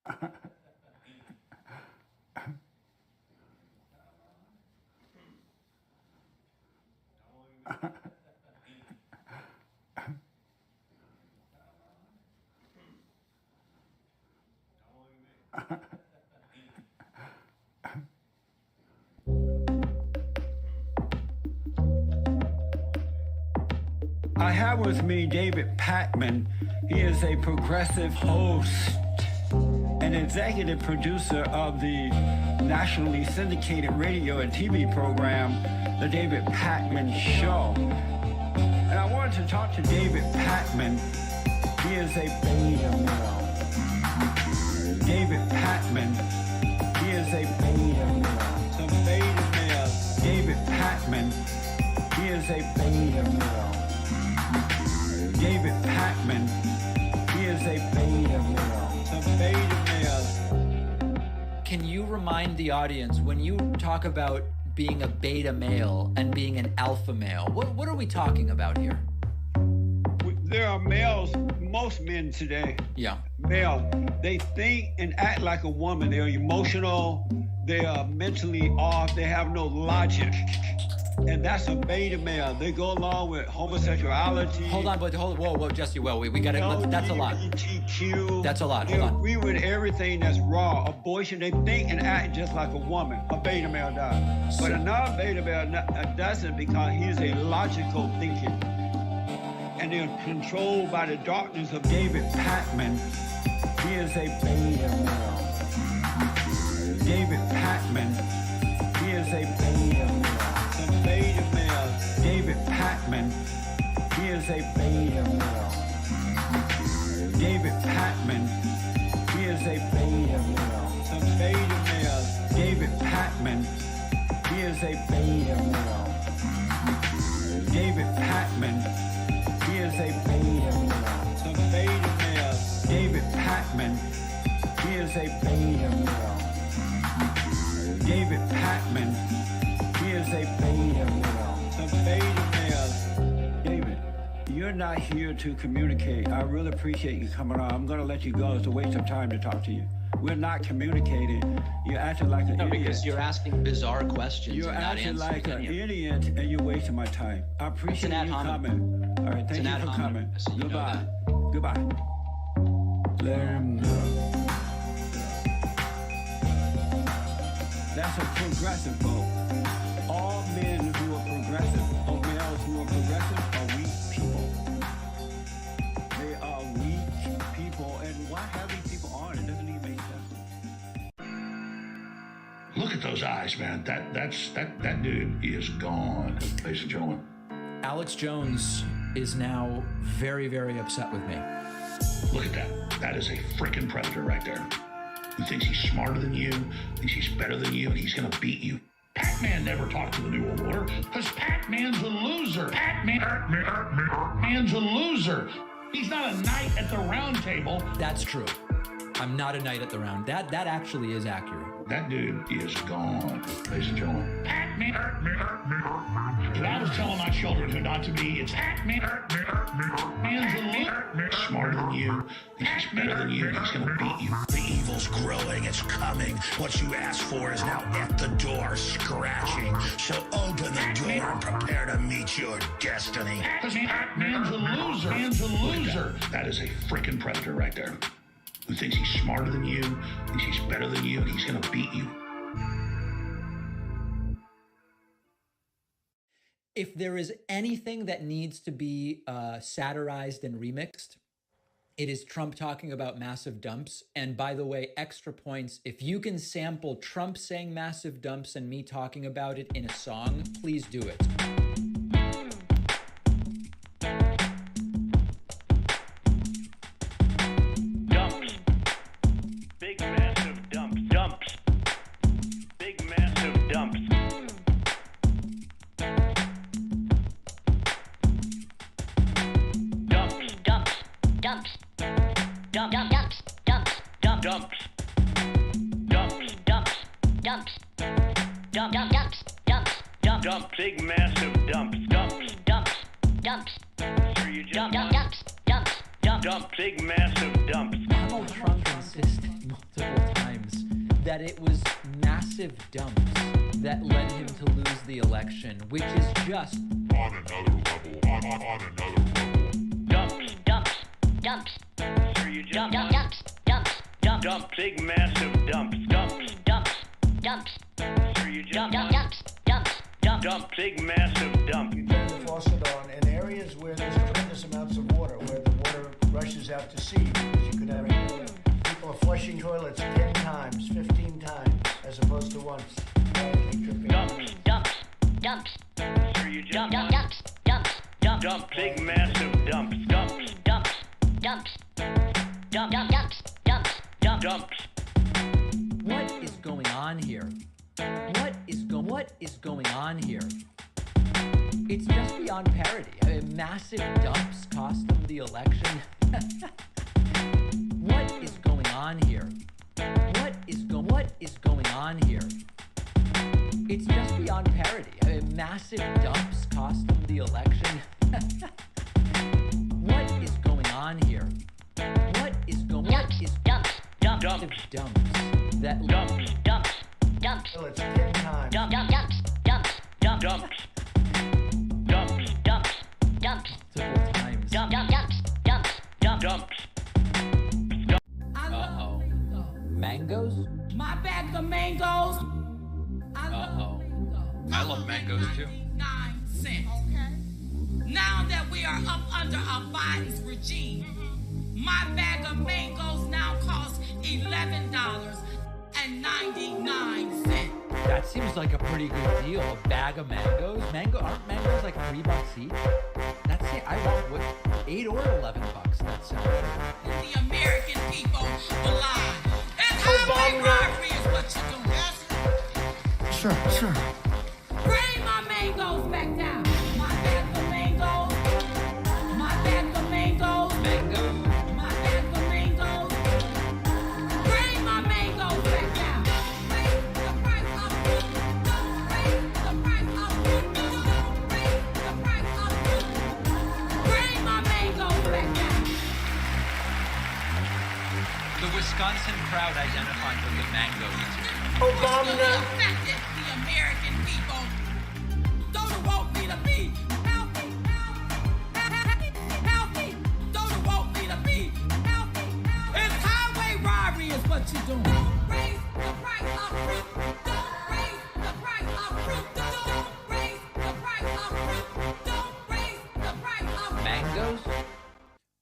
I have with me David Patman. He is a progressive host and executive producer of the nationally syndicated radio and TV program, The David Patman Show. And I wanted to talk to David Patman. He is a beta male. David Patman. He is a beta male. Some beta males. David Patman. He is a beta male. David Patman. He is a beta male. Some beta males. Can you remind the audience, when you talk about being a beta male and being an alpha male, what are we talking about here? There are males, most men today. Yeah. Male, they think and act like a woman. They're emotional. They are mentally off. They have no logic. And that's a beta male. They go along with homosexuality. Hold on, whoa, Jesse, we got to, that's a lot. LGBTQ. That's a lot, They hold on. agree with everything that's raw. Abortion, they think and act just like a woman. A beta male does. But another beta male doesn't, because he's a logical thinking. And they're controlled by the darkness of David Patman. He is a beta male. David Patman. He is a beta male. Some beta males. David Patman. He is a beta male. David Patman. He is a beta male. Some beta males. David Patman. He is a beta male. David Patman. He is a beta male. Some beta males. David Patman. He is a beta male. David Patman. He is a beta male. Some beta males. David, you're not here to communicate. I really appreciate you coming on. I'm going to let you go. It's a waste of time to talk to you. We're not communicating. You're acting like an idiot. Because you're asking bizarre questions. You're and not acting answering like an any of them. idiot, and you're wasting my time. I appreciate you coming. All right, thank you for coming. So you know Goodbye. Goodbye. Let him know. That's a progressive vote. All men who are progressive, or males who are progressive, are weak people. They are weak people, and why have these people on? It doesn't even make sense. Look at those eyes, man. That dude is gone, ladies and gentlemen. Alex Jones is now very, very upset with me. Look at that. That is a freaking predator right there. Who thinks he's smarter than you, thinks he's better than you, and he's gonna beat you. Pac-Man never talked to the New World Order, because Pac-Man's a loser. Pac-Man's a loser. He's not a knight at the round table. That's true. I'm not a knight at the round. That actually is accurate. That dude is gone, ladies and gentlemen. Pac-Man. If I was telling my children who not to be, it's Pac-Man. Man's a loser. Smarter than you, thinks he's better than you, and he's gonna beat you. The evil's growing, it's coming. What you asked for is now at the door, scratching. So open the door and prepare to meet your destiny. Because Pac-Man's a loser. Man's a loser. That is a freaking predator right there. Who thinks he's smarter than you, thinks he's better than you, and he's gonna beat you. If there is anything that needs to be satirized and remixed, it is Trump talking about massive dumps. And by the way, extra points, if you can sample Trump saying massive dumps and me talking about it in a song, please do it. Dumps. Big massive dumps. Dumps. Big massive dumps. Dumps. Dumps. Dumps. Dump. Dumps. Dumps. Dump. Dumps. Dumps. Dumps. Dumps. Dump. Dumps. Dumps. Dump. Dump. Big massive dumps. Dumps. Dumps. Dumps. Sure you just Dump. Dumps. Dumps. Dump. dump. Big massive dumps. Donald Trump insisted multiple that it was massive dumps that led him to lose the election, which is just On another level. On another level. Dumps. Dumps. Sure you just Dumps. dump. Big massive dumps. Dumps. Dumps. Sure you just Dumps. Big massive dump. You turn the faucet on in areas where there's tremendous amounts of water, where the water rushes out to sea, because you could have people are flushing toilets 10 times, 15 times, as opposed to once. Dumps. Sure you just Dumps. dump. Big massive dumps. Dumps. Dumps. what is going on here? What is going on here? It's just beyond parody. I mean, massive dumps cost them the election. What is going on here? What is going on here? It's just beyond parody. I mean, massive dumps cost them the election. What is going on here? What is Dumps. massive dumps that Dumps. Toilets 10 times. Dumps. Dumps. multiple times. Dumps. Uh-oh. Mangoes? My bag of mangoes. Uh-oh. I love mangoes too. 9 cents. Okay. Now that we are up under a Biden's regime, my bag of mangoes now costs $11.99. That seems like a pretty good deal. A bag of mangoes. Aren't mangoes like $3 each? That's it. I want what, $8 or $11. That sounds fair. The American people will lie. And highway robbery is what you're doing. Sure. Bring my mangoes back down. My bag of mangoes. My bag of mangoes. Mangoes? My bag of mangoes. Bring my mangoes back down. Raise the price of fruit. Don't raise the price of fruit. Don't raise the price of fruit. Bring my mangoes back down. The Wisconsin crowd identified with the mangoes. What's really affected the American people? Don't want me to be healthy. Don't want me to be healthy. And highway robbery is what you're doing. Don't raise the price of fruit. Don't raise the price of fruit. Don't raise the price of fruit. Don't raise the price of Mangoes?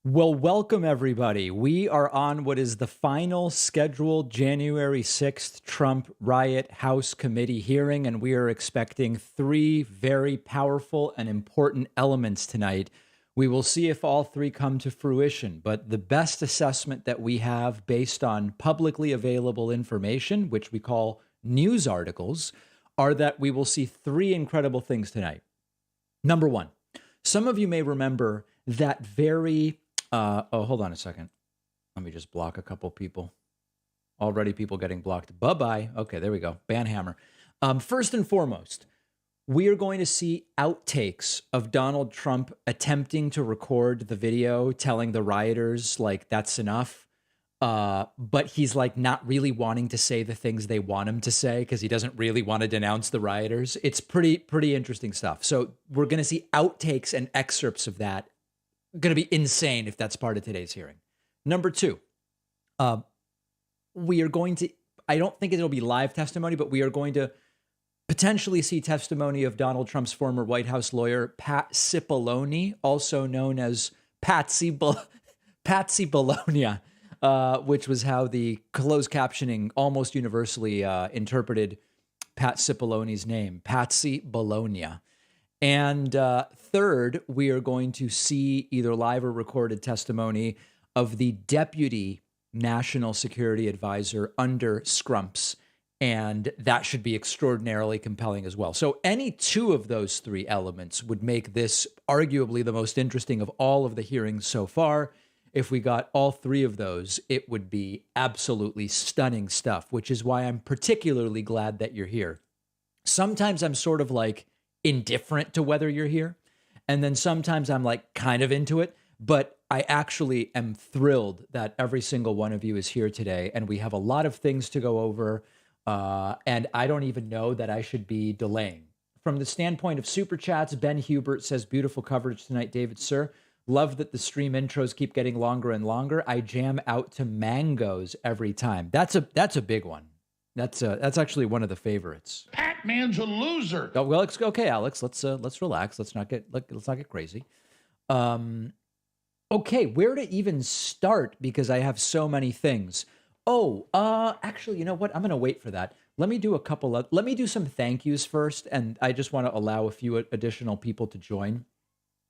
Well, welcome everybody. We are on what is the final scheduled January 6th Trump riot House committee hearing, and we are expecting 3 very powerful and important elements tonight. We will see if all 3 come to fruition, but the best assessment that we have based on publicly available information, which we call news articles, are that we will see 3 incredible things tonight. Number 1, some of you may remember that very hold on a second. Let me just block a couple people. Already people getting blocked. Bye-bye. Okay, there we go. Banhammer. First and foremost, we are going to see outtakes of Donald Trump attempting to record the video, telling the rioters, like, that's enough. But he's, like, not really wanting to say the things they want him to say because he doesn't really want to denounce the rioters. It's pretty interesting stuff. So we're going to see outtakes and excerpts of that. Going to be insane if that's part of today's hearing. Number 2, we are going to, I don't think it'll be live testimony, but we are going to potentially see testimony of Donald Trump's former White House lawyer, Pat Cipollone, also known as Patsy Bologna, which was how the closed captioning almost universally interpreted Pat Cipollone's name, Patsy Bologna. And third, we are going to see either live or recorded testimony of the deputy national security advisor under Scrumps. And that should be extraordinarily compelling as well. So any 2 of those 3 elements would make this arguably the most interesting of all of the hearings so far. If we got all 3 of those, it would be absolutely stunning stuff, which is why I'm particularly glad that you're here. Sometimes I'm sort of like indifferent to whether you're here. And then sometimes I'm like kind of into it, but I actually am thrilled that every single one of you is here today. And we have a lot of things to go over. And I don't even know that I should be delaying. From the standpoint of super chats, Ben Hubert says, beautiful coverage tonight, David, sir. Love that the stream intros keep getting longer and longer. I jam out to mangoes every time. That's a big one. That's actually one of the favorites. Pac-Man's a loser. Oh, well, okay, Alex. Let's relax. Let's not get crazy. Okay, where to even start? Because I have so many things. Actually, you know what? I'm gonna wait for that. Let me do some thank yous first, and I just want to allow a few additional people to join.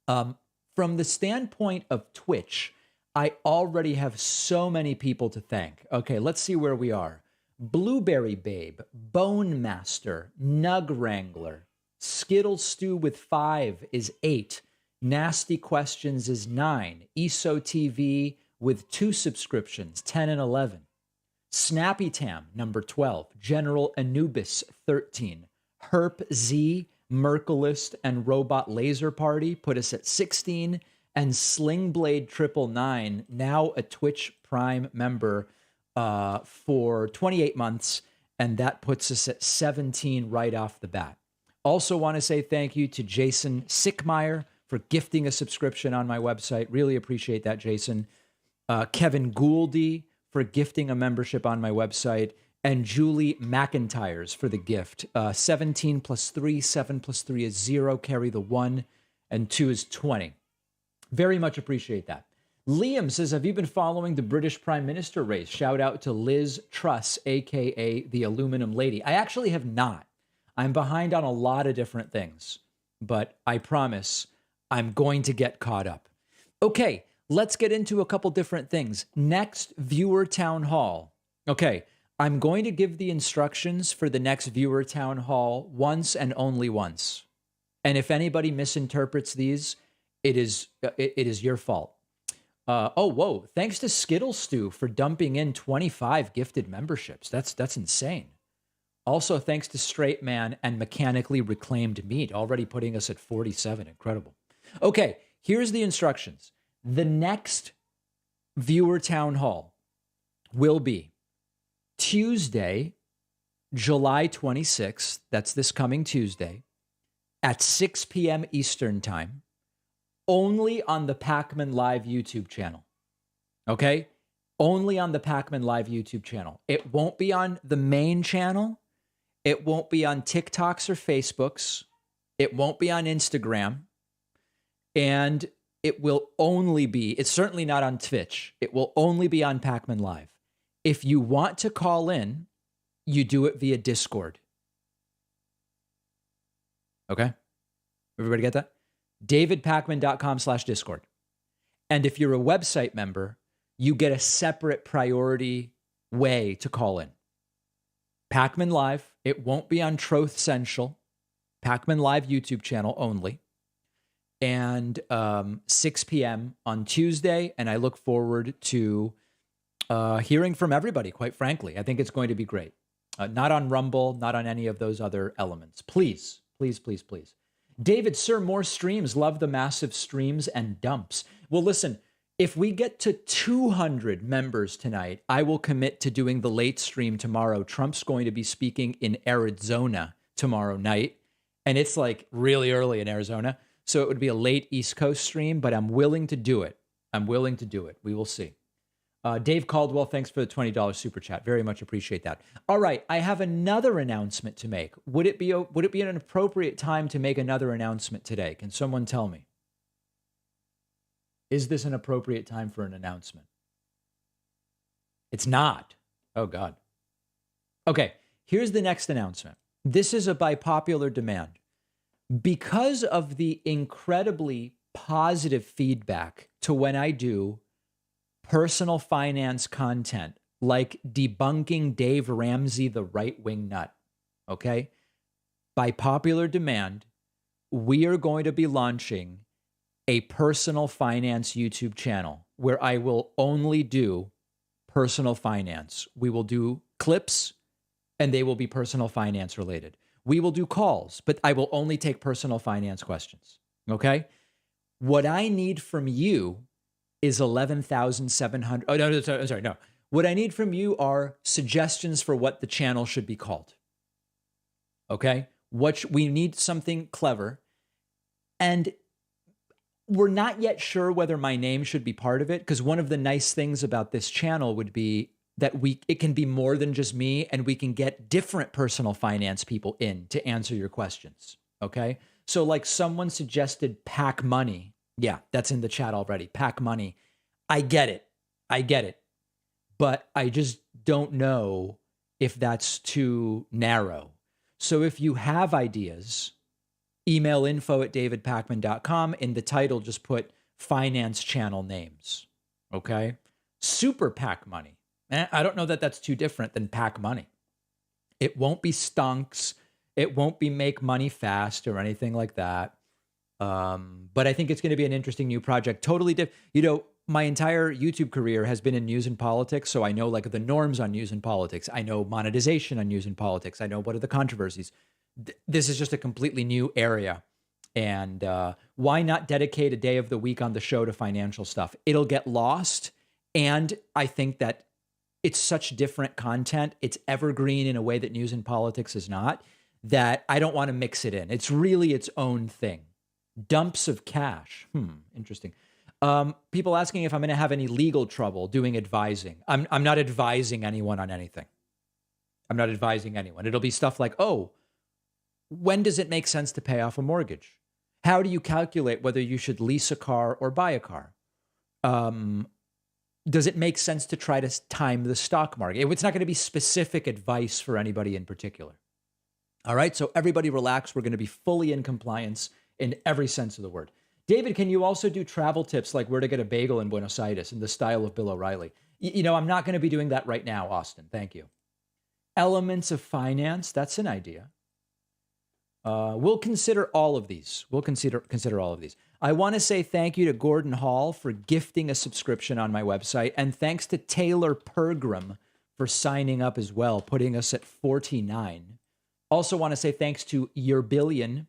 From the standpoint of Twitch, I already have so many people to thank. Okay, let's see where we are. Blueberry Babe, Bone Master, Nug Wrangler, Skittle Stew with 5 is 8, Nasty Questions is 9, ESO TV with 2 subscriptions, 10 and 11, Snappy Tam, number 12, General Anubis, 13, Herp Z, Mercilist, and Robot Laser Party put us at 16, and Slingblade 999, now a Twitch Prime member, for 28 months, and that puts us at 17 right off the bat. Also want to say thank you to Jason Sickmeyer for gifting a subscription on my website. Really appreciate that, Jason. Kevin Gouldy for gifting a membership on my website, and Julie McIntyres for the gift. 17 plus 3, 7 plus 3 is 0, carry the 1, and 2 is 20. Very much appreciate that. Liam says, have you been following the British Prime Minister race? Shout out to Liz Truss, a.k.a. the Aluminum Lady. I actually have not. I'm behind on a lot of different things, but I promise I'm going to get caught up. Okay, let's get into a couple different things. Next, viewer town hall. Okay, I'm going to give the instructions for the next viewer town hall once and only once. And if anybody misinterprets these, it is your fault. Whoa. Thanks to Skittle Stew for dumping in 25 gifted memberships. That's insane. Also, thanks to Straight Man and Mechanically Reclaimed Meat, already putting us at 47. Incredible. Okay, here's the instructions. The next viewer town hall will be Tuesday, July 26th. That's this coming Tuesday at 6 p.m. Eastern Time. Only on the Pacman Live YouTube channel. Okay? Only on the Pacman Live YouTube channel. It won't be on the main channel. It won't be on TikToks or Facebooks. It won't be on Instagram. And it will only be, it's certainly not on Twitch. It will only be on Pacman Live. If you want to call in, you do it via Discord. Okay? Everybody get that? davidpacman.com/Discord. And if you're a website member, you get a separate priority way to call in. Pacman Live, it won't be on Troth Central, Pacman Live YouTube channel only, and 6 p.m. on Tuesday, and I look forward to hearing from everybody, quite frankly. I think it's going to be great. Not on Rumble, not on any of those other elements. Please, please, please, please. David, sir, more streams. Love the massive streams and dumps. Well, listen, if we get to 200 members tonight, I will commit to doing the late stream tomorrow. Trump's going to be speaking in Arizona tomorrow night, and it's like really early in Arizona. So it would be a late East Coast stream, but I'm willing to do it. We will see. Dave Caldwell, thanks for the $20 super chat. Very much appreciate that. All right, I have another announcement to make. Would it be an appropriate time to make another announcement today? Can someone tell me? Is this an appropriate time for an announcement? It's not. Oh, God. Okay, here's the next announcement. This is by popular demand. Because of the incredibly positive feedback to when I do personal finance content, like debunking Dave Ramsey, the right-wing nut, okay? By popular demand, we are going to be launching a personal finance YouTube channel where I will only do personal finance. We will do clips, and they will be personal finance related. We will do calls, but I will only take personal finance questions, okay? What I need from you is 11,700. Oh, no, sorry, no. What I need from you are suggestions for what the channel should be called. Okay? We need something clever. And we're not yet sure whether my name should be part of it, because one of the nice things about this channel would be that it can be more than just me, and we can get different personal finance people in to answer your questions. Okay? So like someone suggested Pack Money. Yeah, that's in the chat already. Pack Money. I get it. But I just don't know if that's too narrow. So if you have ideas, email info@davidpakman.com. In the title, just put finance channel names. Okay? Super Pack Money. I don't know that that's too different than Pack Money. It won't be stunks. It won't be make money fast or anything like that. But I think it's going to be an interesting new project. Totally different. My entire YouTube career has been in news and politics, so I know like the norms on news and politics. I know monetization on news and politics. I know what are the controversies. This is just a completely new area. And why not dedicate a day of the week on the show to financial stuff? It'll get lost. And I think that it's such different content. It's evergreen in a way that news and politics is not, that I don't want to mix it in. It's really its own thing. Dumps of cash. Interesting. People asking if I'm going to have any legal trouble doing advising. I'm not advising anyone on anything. I'm not advising anyone. It'll be stuff like, when does it make sense to pay off a mortgage? How do you calculate whether you should lease a car or buy a car? Does it make sense to try to time the stock market? It's not going to be specific advice for anybody in particular. All right, so everybody relax. We're going to be fully in compliance in every sense of the word. David, can you also do travel tips like where to get a bagel in Buenos Aires in the style of Bill O'Reilly? I'm not going to be doing that right now, Austin. Thank you. Elements of finance, that's an idea. We'll consider all of these. We'll consider all of these. I want to say thank you to Gordon Hall for gifting a subscription on my website, and thanks to Taylor Pergram for signing up as well, putting us at 49. Also want to say thanks to Yerbillion,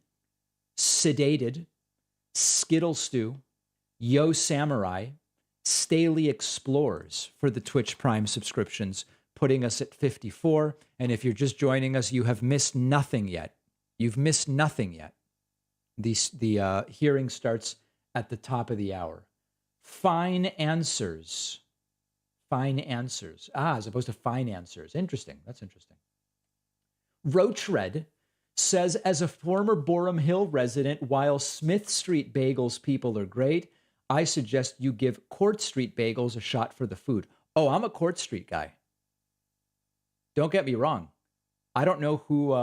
Sedated, Skittle Stew, Yo Samurai, Staley Explores for the Twitch Prime subscriptions, putting us at 54. And if you're just joining us, you have missed nothing yet. You've missed nothing yet. The hearing starts at the top of the hour. Fine answers. Fine answers. As opposed to fine answers. Interesting. That's interesting. Roachred says, as a former Borum Hill resident, while Smith Street bagels people are great, I suggest you give Court Street bagels a shot for the food. Oh, I'm a Court Street guy. Don't get me wrong. I don't know who...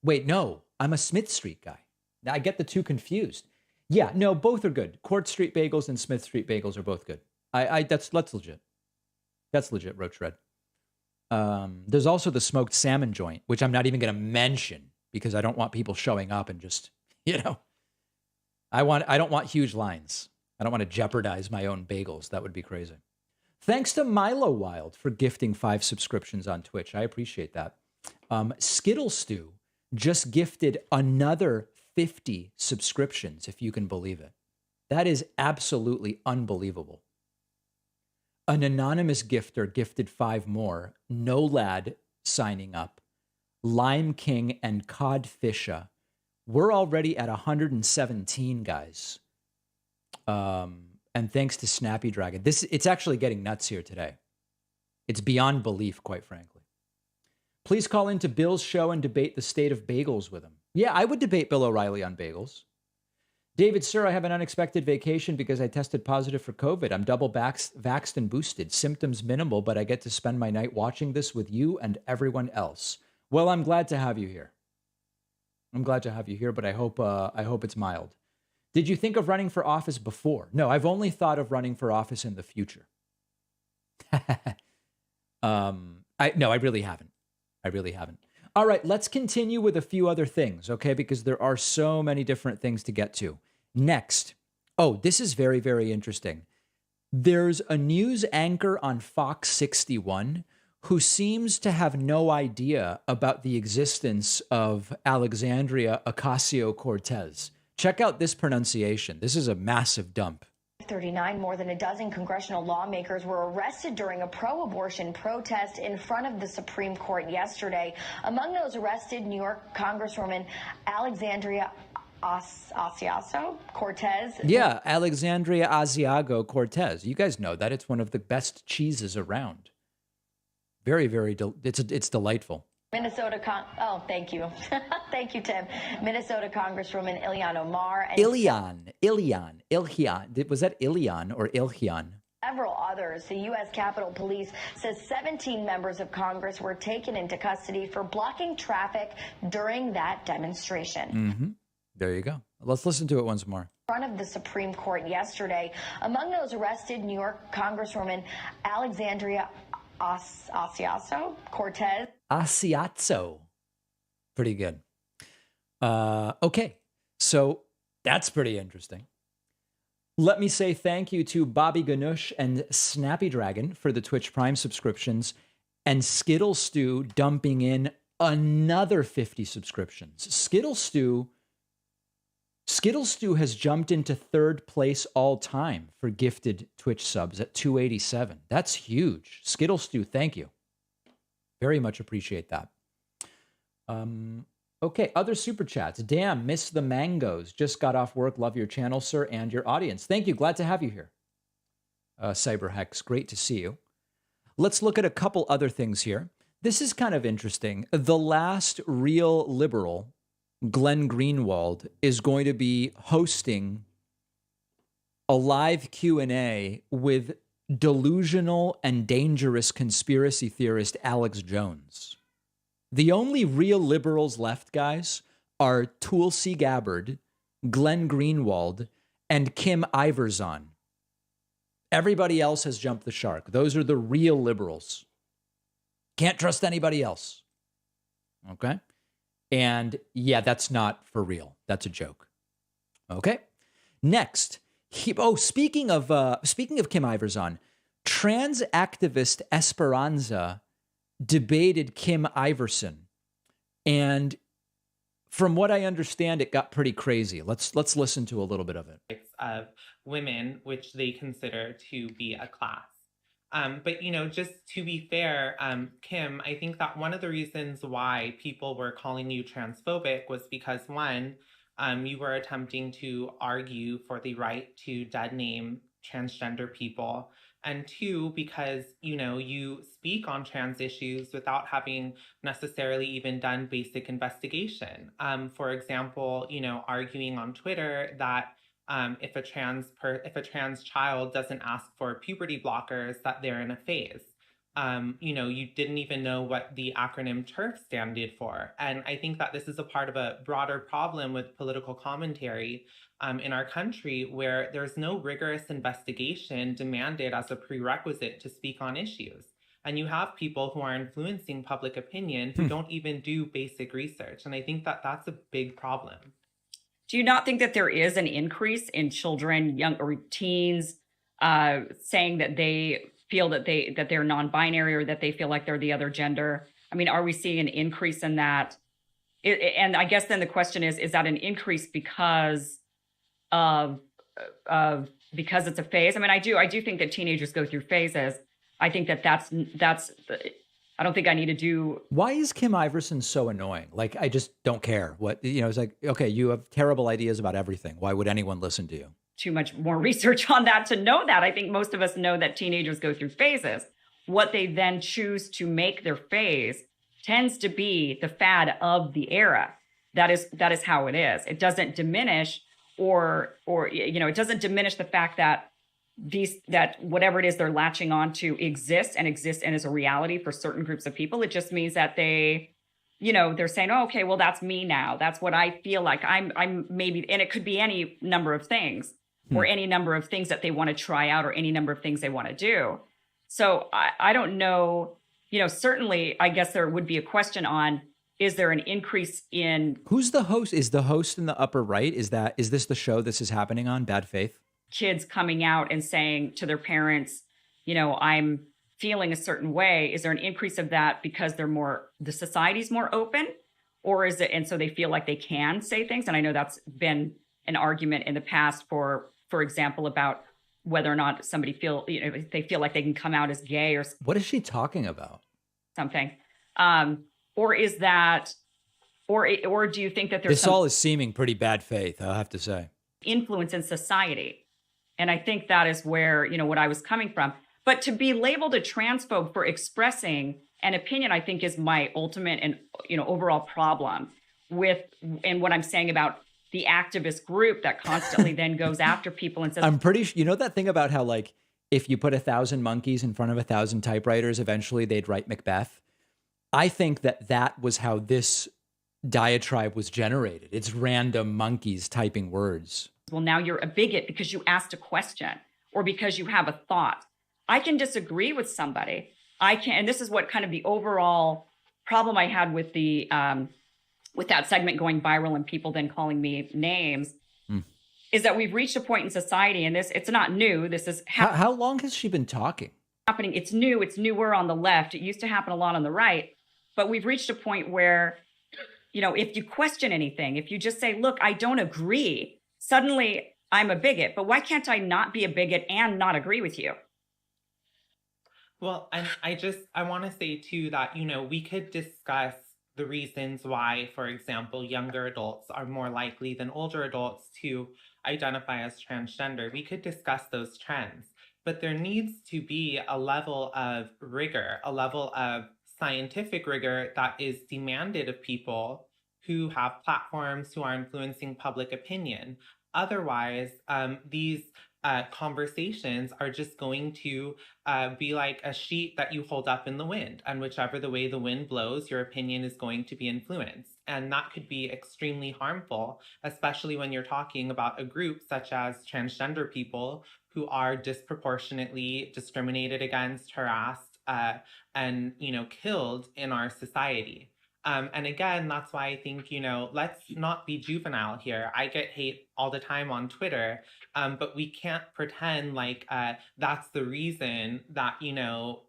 Wait, no, I'm a Smith Street guy. Now, I get the two confused. Yeah, no, both are good. Court Street bagels and Smith Street bagels are both good. That's legit. That's legit, Roach Red. There's also the smoked salmon joint, which I'm not even going to mention because I don't want people showing up and just, I don't want huge lines. I don't want to jeopardize my own bagels. That would be crazy. Thanks to Milo Wild for gifting 5 subscriptions on Twitch. I appreciate that. Skittle Stew just gifted another 50 subscriptions, if you can believe it. That is absolutely unbelievable. An anonymous gifter gifted 5 more. No Lad signing up. Lime King and Codfisha. We're already at 117, guys. And thanks to Snappy Dragon. It's actually getting nuts here today. It's beyond belief, quite frankly. Please call into Bill's show and debate the state of bagels with him. Yeah, I would debate Bill O'Reilly on bagels. David, sir, I have an unexpected vacation because I tested positive for COVID. I'm double vaxxed and boosted. Symptoms minimal, but I get to spend my night watching this with you and everyone else. Well, I'm glad to have you here. I'm glad to have you here, but I hope it's mild. Did you think of running for office before? No, I've only thought of running for office in the future. I really haven't. I really haven't. All right, let's continue with a few other things, okay? Because there are so many different things to get to. Next. Oh, this is very, very interesting. There's a news anchor on Fox 61 who seems to have no idea about the existence of Alexandria Ocasio-Cortez. Check out this pronunciation. This is a massive dump. 5:39, more than a dozen congressional lawmakers were arrested during a pro-abortion protest in front of the Supreme Court yesterday. Among those arrested, New York Congresswoman Alexandria Ocasio-Cortez. Yeah, Alexandria Ocasio-Cortez. You guys know that. It's one of the best cheeses around. Very, very, it's delightful. Oh, thank you. Thank you, Tim. Minnesota Congresswoman Ilhan Omar. And Ilhan. Was that Ilhan or Ilhan? Several others. The U.S. Capitol Police says 17 members of Congress were taken into custody for blocking traffic during that demonstration. Mm-hmm. There you go. Let's listen to it once more. In front of the Supreme Court yesterday. Among those arrested, New York Congresswoman Alexandria Ocasio-Cortez. Asiazzo. Pretty good. Okay. So that's pretty interesting. Let me say thank you to Bobby Ganush and Snappy Dragon for the Twitch Prime subscriptions, and Skittle Stew dumping in another 50 subscriptions. Skittle Stew has jumped into third place all time for gifted Twitch subs at 287. That's huge. Skittle Stew, thank you. Very much appreciate that. Okay, other super chats. Damn, miss the mangoes. Just got off work. Love your channel, sir, and your audience. Thank you. Glad to have you here. Cyberhex, great to see you. Let's look at a couple other things here. This is kind of interesting. The last real liberal, Glenn Greenwald, is going to be hosting a live Q&A with delusional and dangerous conspiracy theorist Alex Jones. The only real liberals left, guys, are Tulsi Gabbard, Glenn Greenwald, and Kim Iverzon. Everybody else has jumped the shark. Those are the real liberals. Can't trust anybody else. Okay? And yeah, that's not for real. That's a joke. Okay? Next. Speaking of Kim Iverzon, trans activist Esperanza debated Kim Iverson, and from what I understand, it got pretty crazy. Let's listen to a little bit of it. Of women, which they consider to be a class. But, just to be fair, Kim, I think that one of the reasons why people were calling you transphobic was because, one, you were attempting to argue for the right to dead name transgender people. And two, because, you speak on trans issues without having necessarily even done basic investigation. For example, arguing on Twitter that if a trans child doesn't ask for puberty blockers, that they're in a phase. You didn't even know what the acronym TERF standed for. And I think that this is a part of a broader problem with political commentary in our country, where there's no rigorous investigation demanded as a prerequisite to speak on issues. And you have people who are influencing public opinion who don't even do basic research. And I think that that's a big problem. Do you not think that there is an increase in children, young or teens, saying that they feel that they're non-binary, or that they feel like they're the other gender? I mean, are we seeing an increase in that? And I guess then the question is that an increase because because it's a phase? I mean, I do think that teenagers go through phases. I think that's I don't think I need to do. Why is Kim Iverson so annoying? Like, I just don't care. It's like, okay, you have terrible ideas about everything. Why would anyone listen to you? Too much more research on that to know that. I think most of us know that teenagers go through phases. What they then choose to make their phase tends to be the fad of the era. That is how it is. It doesn't diminish it doesn't diminish the fact that that whatever it is they're latching on to exists and is a reality for certain groups of people. It just means that they're saying, oh, okay, well, that's me now. That's what I feel like. I'm maybe, and it could be any number of things or any number of things that they want to try out or any number of things they want to do. So I don't know, certainly I guess there would be a question on, is there an increase in... Who's the host? Is the host in the upper right? Is this the show this is happening on, Bad Faith? Kids coming out and saying to their parents, I'm feeling a certain way. Is there an increase of that because the society's more open? Or is it, and so they feel like they can say things? And I know that's been an argument in the past for example, about whether or not somebody if they feel like they can come out as gay or What is she talking about? something. Or is that, or do you think that there's This all is seeming pretty bad faith, I'll have to say. Influence in society? And I think that is where, what I was coming from. But to be labeled a transphobe for expressing an opinion, I think is my ultimate and, overall problem and what I'm saying about the activist group that constantly then goes after people and says, I'm pretty sure, that thing about how, like, if you put 1,000 monkeys in front of 1,000 typewriters, eventually they'd write Macbeth. I think that was how this diatribe was generated. It's random monkeys typing words. Well, now you're a bigot because you asked a question or because you have a thought. I can disagree with somebody. And this is what kind of the overall problem I had with with that segment going viral and people then calling me names, is that we've reached a point in society, and it's not new. This is how long has she been talking? Happening. It's new. It's newer on the left. It used to happen a lot on the right, but we've reached a point where, if you question anything, if you just say, look, I don't agree, suddenly I'm a bigot. But why can't I not be a bigot and not agree with you? Well, and I want to say too that, we could discuss the reasons why, for example, younger adults are more likely than older adults to identify as transgender. We could discuss those trends, but there needs to be a level of rigor, a level of scientific rigor that is demanded of people who have platforms, who are influencing public opinion. Otherwise, these conversations are just going to be like a sheet that you hold up in the wind, and whichever the way the wind blows, your opinion is going to be influenced. And that could be extremely harmful, especially when you're talking about a group such as transgender people who are disproportionately discriminated against, harassed, and, killed in our society. And again, that's why I think, let's not be juvenile here. I get hate all the time on Twitter, but we can't pretend like that's the reason that,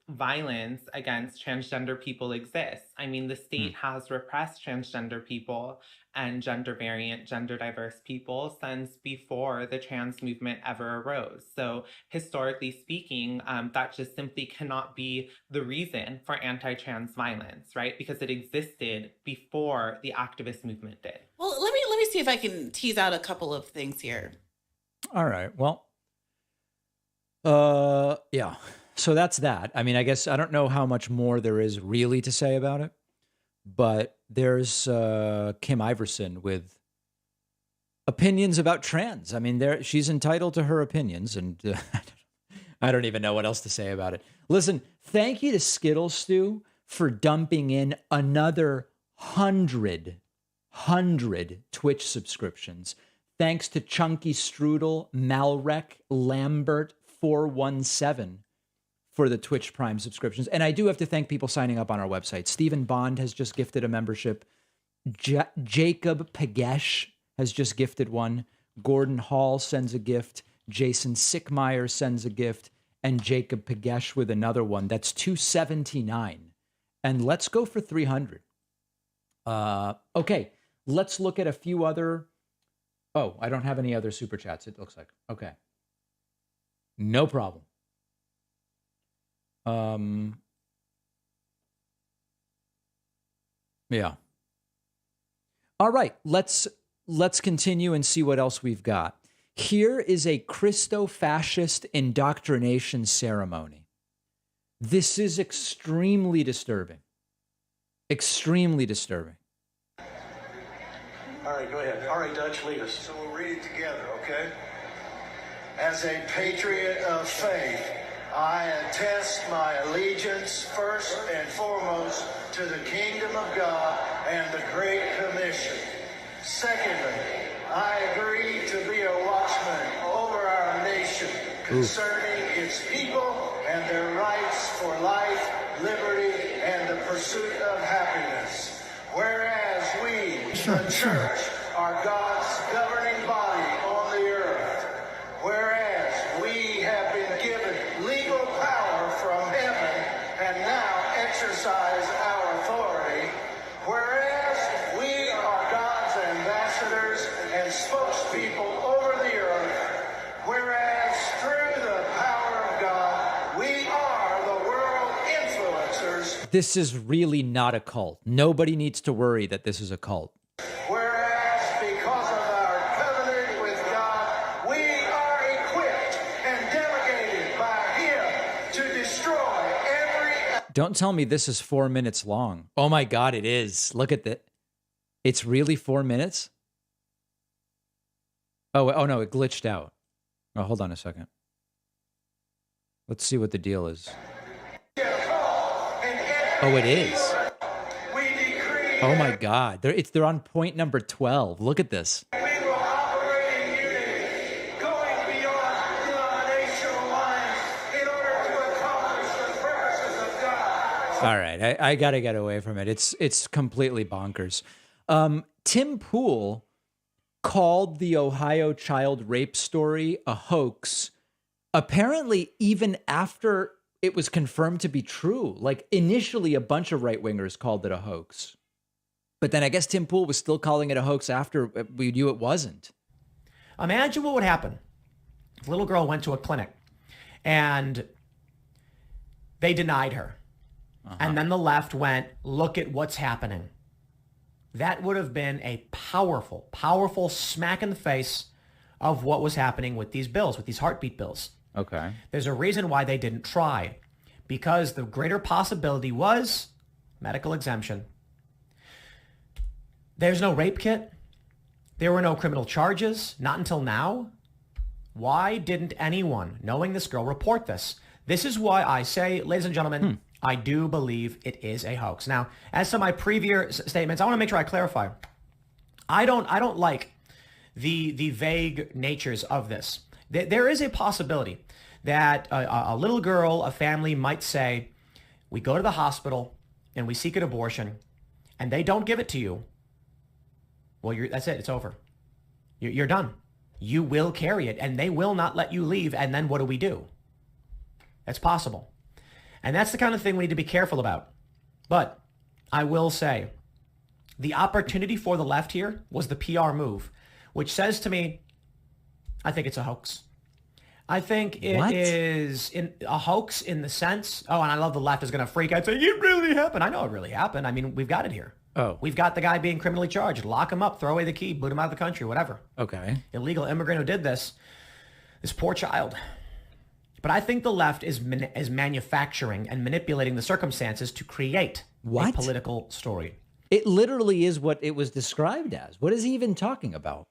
violence against transgender people exists. I mean, the state has repressed transgender people and gender variant, gender diverse people since before the trans movement ever arose. So historically speaking, that just simply cannot be the reason for anti-trans violence, right? Because it existed before the activist movement did. Well, let me see if I can tease out a couple of things here. All right. Well, yeah. So that's that. I mean, I guess I don't know how much more there is really to say about it, but there's Kim Iverson with opinions about trans. I mean, she's entitled to her opinions, and I don't even know what else to say about it. Listen, thank you to Skittle Stew for dumping in another 100 Twitch subscriptions. Thanks to Chunky Strudel, Malrec, Lambert 417 for the Twitch Prime subscriptions. And I do have to thank people signing up on our website. Stephen Bond has just gifted a membership. Jacob Pagesh has just gifted one. Gordon Hall sends a gift. Jason Sickmeyer sends a gift. And Jacob Pagesh with another one. That's $279. And let's go for 300. Okay, let's look at a few other... Oh, I don't have any other super chats, it looks like. Okay. No problem. Yeah. All right, let's continue and see what else we've got. Here is a Christofascist indoctrination ceremony. This is extremely disturbing. Extremely disturbing. All right, go ahead. All right, Dutch, lead us. So we'll read it together, okay? As a patriot of faith, I attest my allegiance first and foremost to the kingdom of God and the Great Commission. Secondly, I agree to be a watchman over our nation concerning its people and their rights for life, liberty, and the pursuit of happiness. Whereas we, the church, are God's governing body on the earth. Whereas we have been given legal power from heaven and now exercise our authority. Whereas we are God's ambassadors and spokespeople over the earth. Whereas through This is really not a cult. Nobody needs to worry that this is a cult. Whereas, because of our covenant with God, we are equipped and delegated by Him to destroy every... Don't tell me this is 4 minutes long. Oh my God, it is. Look at that. It's really 4 minutes? Oh no, it glitched out. Oh, hold on a second. Let's see what the deal is. Oh, it is. Oh my God. They're on point number 12. Look at this. We will operate in unity, going beyond denominational lines in order to accomplish the purposes of God. All right, I got to get away from it. It's completely bonkers. Tim Pool called the Ohio child rape story a hoax, apparently even after it was confirmed to be true. Like, initially, a bunch of right-wingers called it a hoax. But then I guess Tim Pool was still calling it a hoax after we knew it wasn't. Imagine what would happen if a little girl went to a clinic and they denied her. And then the left went, look at what's happening. That would have been a powerful, powerful smack in the face of what was happening with these bills, with these heartbeat bills. Okay. There's a reason why they didn't try, because the greater possibility was medical exemption. There's no rape kit. There were no criminal charges, not until now. Why didn't anyone, knowing this girl, report this? This is why I say, ladies and gentlemen, I do believe it is a hoax. Now, as to my previous statements, I want to make sure I clarify. I don't like the vague natures of this. There is a possibility that a little girl, a family might say, we go to the hospital and we seek an abortion and they don't give it to you. Well, that's it. It's over. You're done. You will carry it and they will not let you leave. And then what do? That's possible. And that's the kind of thing we need to be careful about. But I will say the opportunity for the left here was the PR move, which says to me, I think it's a hoax. I think it is a hoax in the sense, and I love the left is going to freak out saying, it really happened. I know it really happened. I mean, we've got it here. Oh. We've got the guy being criminally charged. Lock him up, throw away the key, boot him out of the country, whatever. Okay. Illegal immigrant who did this poor child. But I think the left is manufacturing and manipulating the circumstances to create a political story. It literally is what it was described as. What is he even talking about?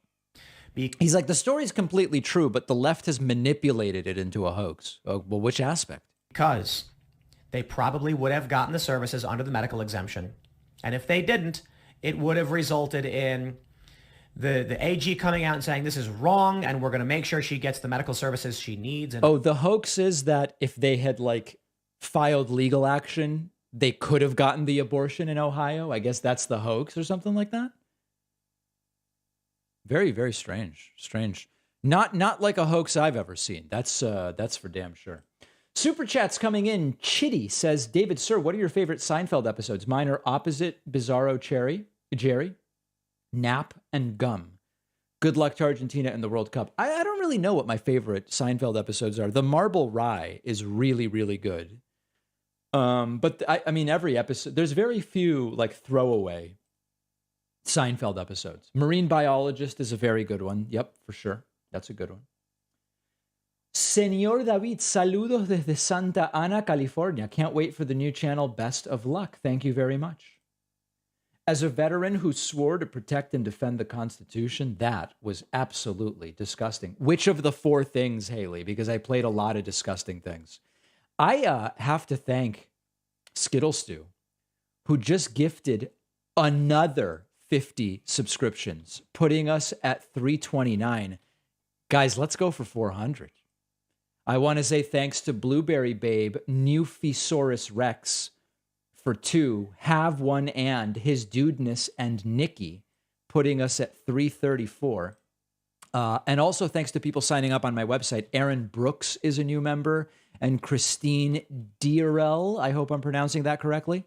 He's like, the story's completely true, but the left has manipulated it into a hoax. Oh, well, which aspect? Because they probably would have gotten the services under the medical exemption. And if they didn't, it would have resulted in the AG coming out and saying this is wrong and we're going to make sure she gets the medical services she needs. And the hoax is that if they had filed legal action, they could have gotten the abortion in Ohio. I guess that's the hoax or something like that. Very, very strange. Strange. Not like a hoax I've ever seen. That's for damn sure. Super chats coming in. Chitty says, David, sir, what are your favorite Seinfeld episodes? Mine are Opposite, Bizarro Jerry, Nap, and Gum. Good luck to Argentina in the World Cup. I don't really know what my favorite Seinfeld episodes are. The Marble Rye is really, really good. But I mean, every episode, there's very few throwaway Seinfeld episodes. Marine Biologist is a very good one. Yep, for sure. That's a good one. Señor David, saludos desde Santa Ana, California. Can't wait for the new channel. Best of luck. Thank you very much. As a veteran who swore to protect and defend the Constitution, that was absolutely disgusting. Which of the four things, Haley? Because I played a lot of disgusting things. I have to thank Skittle Stew, who just gifted another 50 subscriptions, putting us at 329. Guys, let's go for 400. I want to say thanks to Blueberry Babe, Newphisaurus Rex for 2, Have One and His Dudeness and Nikki, putting us at 334. And also thanks to people signing up on my website. Aaron Brooks is a new member, and Christine Dierel, I hope I'm pronouncing that correctly.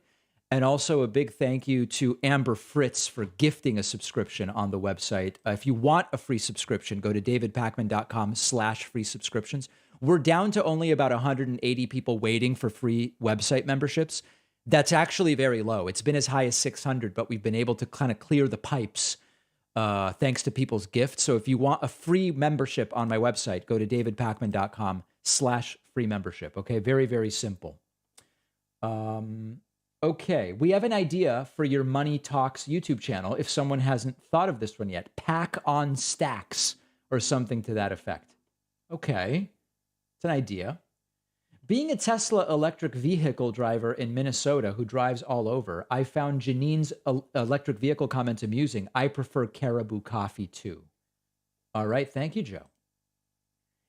And also a big thank you to Amber Fritz for gifting a subscription on the website. If you want a free subscription, go to davidpakman.com/free subscriptions. We're down to only about 180 people waiting for free website memberships. That's actually very low. It's been as high as 600, but we've been able to kind of clear the pipes thanks to people's gifts. So if you want a free membership on my website, go to davidpakman.com/free membership. Okay, very, very simple. Okay, we have an idea for your Money Talks YouTube channel if someone hasn't thought of this one yet. Pack on stacks or something to that effect. Okay, it's an idea. Being a Tesla electric vehicle driver in Minnesota who drives all over, I found Janine's electric vehicle comments amusing. I prefer Caribou coffee too. All right, thank you, Joe.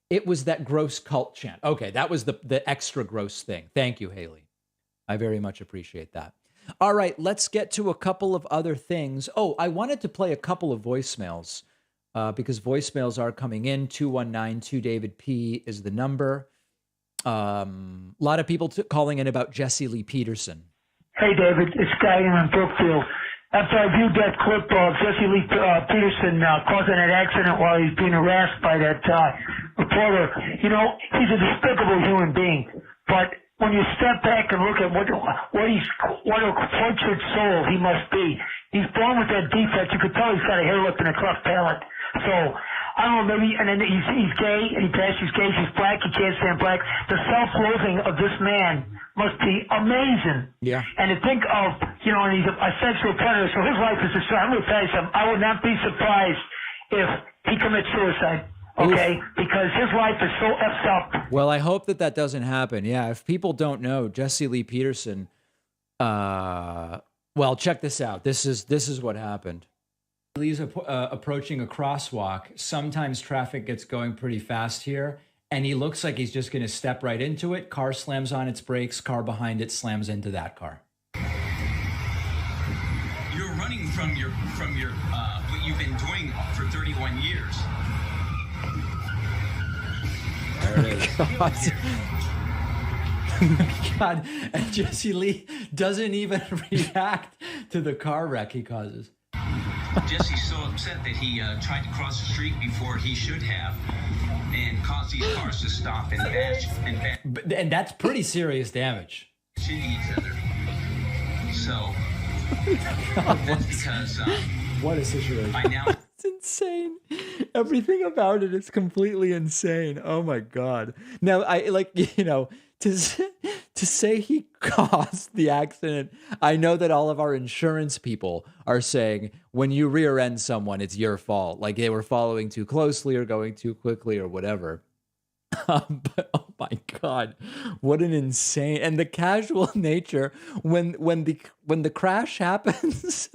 It was that gross cult chant. Okay, that was the extra gross thing. Thank you, Haley. I very much appreciate that. All right, let's get to a couple of other things. Oh, I wanted to play a couple of voicemails because voicemails are coming in. 219-2-David-P is the number. A lot of people calling in about Jesse Lee Peterson. Hey, David, it's Guy in Brookfield. After I viewed that clip of Jesse Lee Peterson causing that accident while he's being harassed by that reporter, you know, he's a despicable human being. But when you step back and look at what a tortured soul he must be, he's born with that defect. You could tell he's got a hair lip and a cleft palate. So I don't know, maybe, and then he's gay, and he passed, he's gay, he's black, he can't stand black. The self-loathing of this man must be amazing. Yeah. And to think of, you know, and he's a sexual predator, so his life is destroyed. I'm going to tell you something. I would not be surprised if he commits suicide, okay? Oof. Because his life is so effed up. Well, I hope that doesn't happen. Yeah, if people don't know, Jesse Lee Peterson, well, check this out. This is what happened. Lee's approaching a crosswalk. Sometimes traffic gets going pretty fast here, and he looks like he's just going to step right into it. Car slams on its brakes. Car behind it slams into that car. You're running from your what you've been doing for 31 years. There it is. Oh my God. And Jesse Lee doesn't even react to the car wreck he causes. Jesse's so upset that he tried to cross the street before he should have and caused these cars to stop and bash and that's pretty serious damage. Into each other. So that's because what a situation. by now it's insane. Everything about it is completely insane. Oh my God. Now I to say he caused the accident. I know that all of our insurance people are saying when you rear end someone, it's your fault. Like they were following too closely or going too quickly or whatever. But oh my God, what an insane, and the casual nature when the crash happens,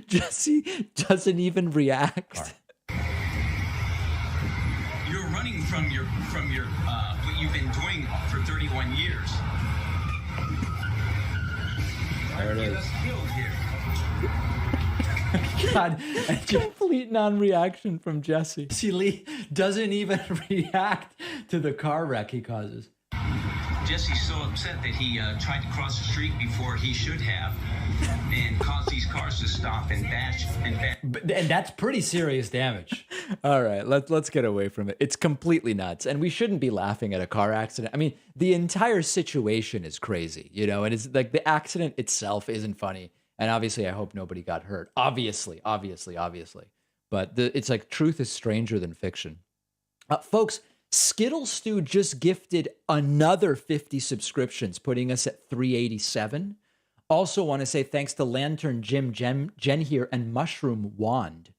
Jesse doesn't even react. You're running from your what you've been doing for 31 years. There it is. God, a complete non-reaction from Jesse. See, Lee doesn't even react to the car wreck he causes. Jesse's so upset that he tried to cross the street before he should have and caused these cars to stop and bash and that's pretty serious damage. All right, let's get away from it. It's completely nuts, and we shouldn't be laughing at a car accident. I mean, the entire situation is crazy, you know, and it's like the accident itself isn't funny. And obviously, I hope nobody got hurt. Obviously. But it's like truth is stranger than fiction. Folks, Skittle Stew just gifted another 50 subscriptions, putting us at 387. Also want to say thanks to Lantern Jim, Jen here, and Mushroom Wand,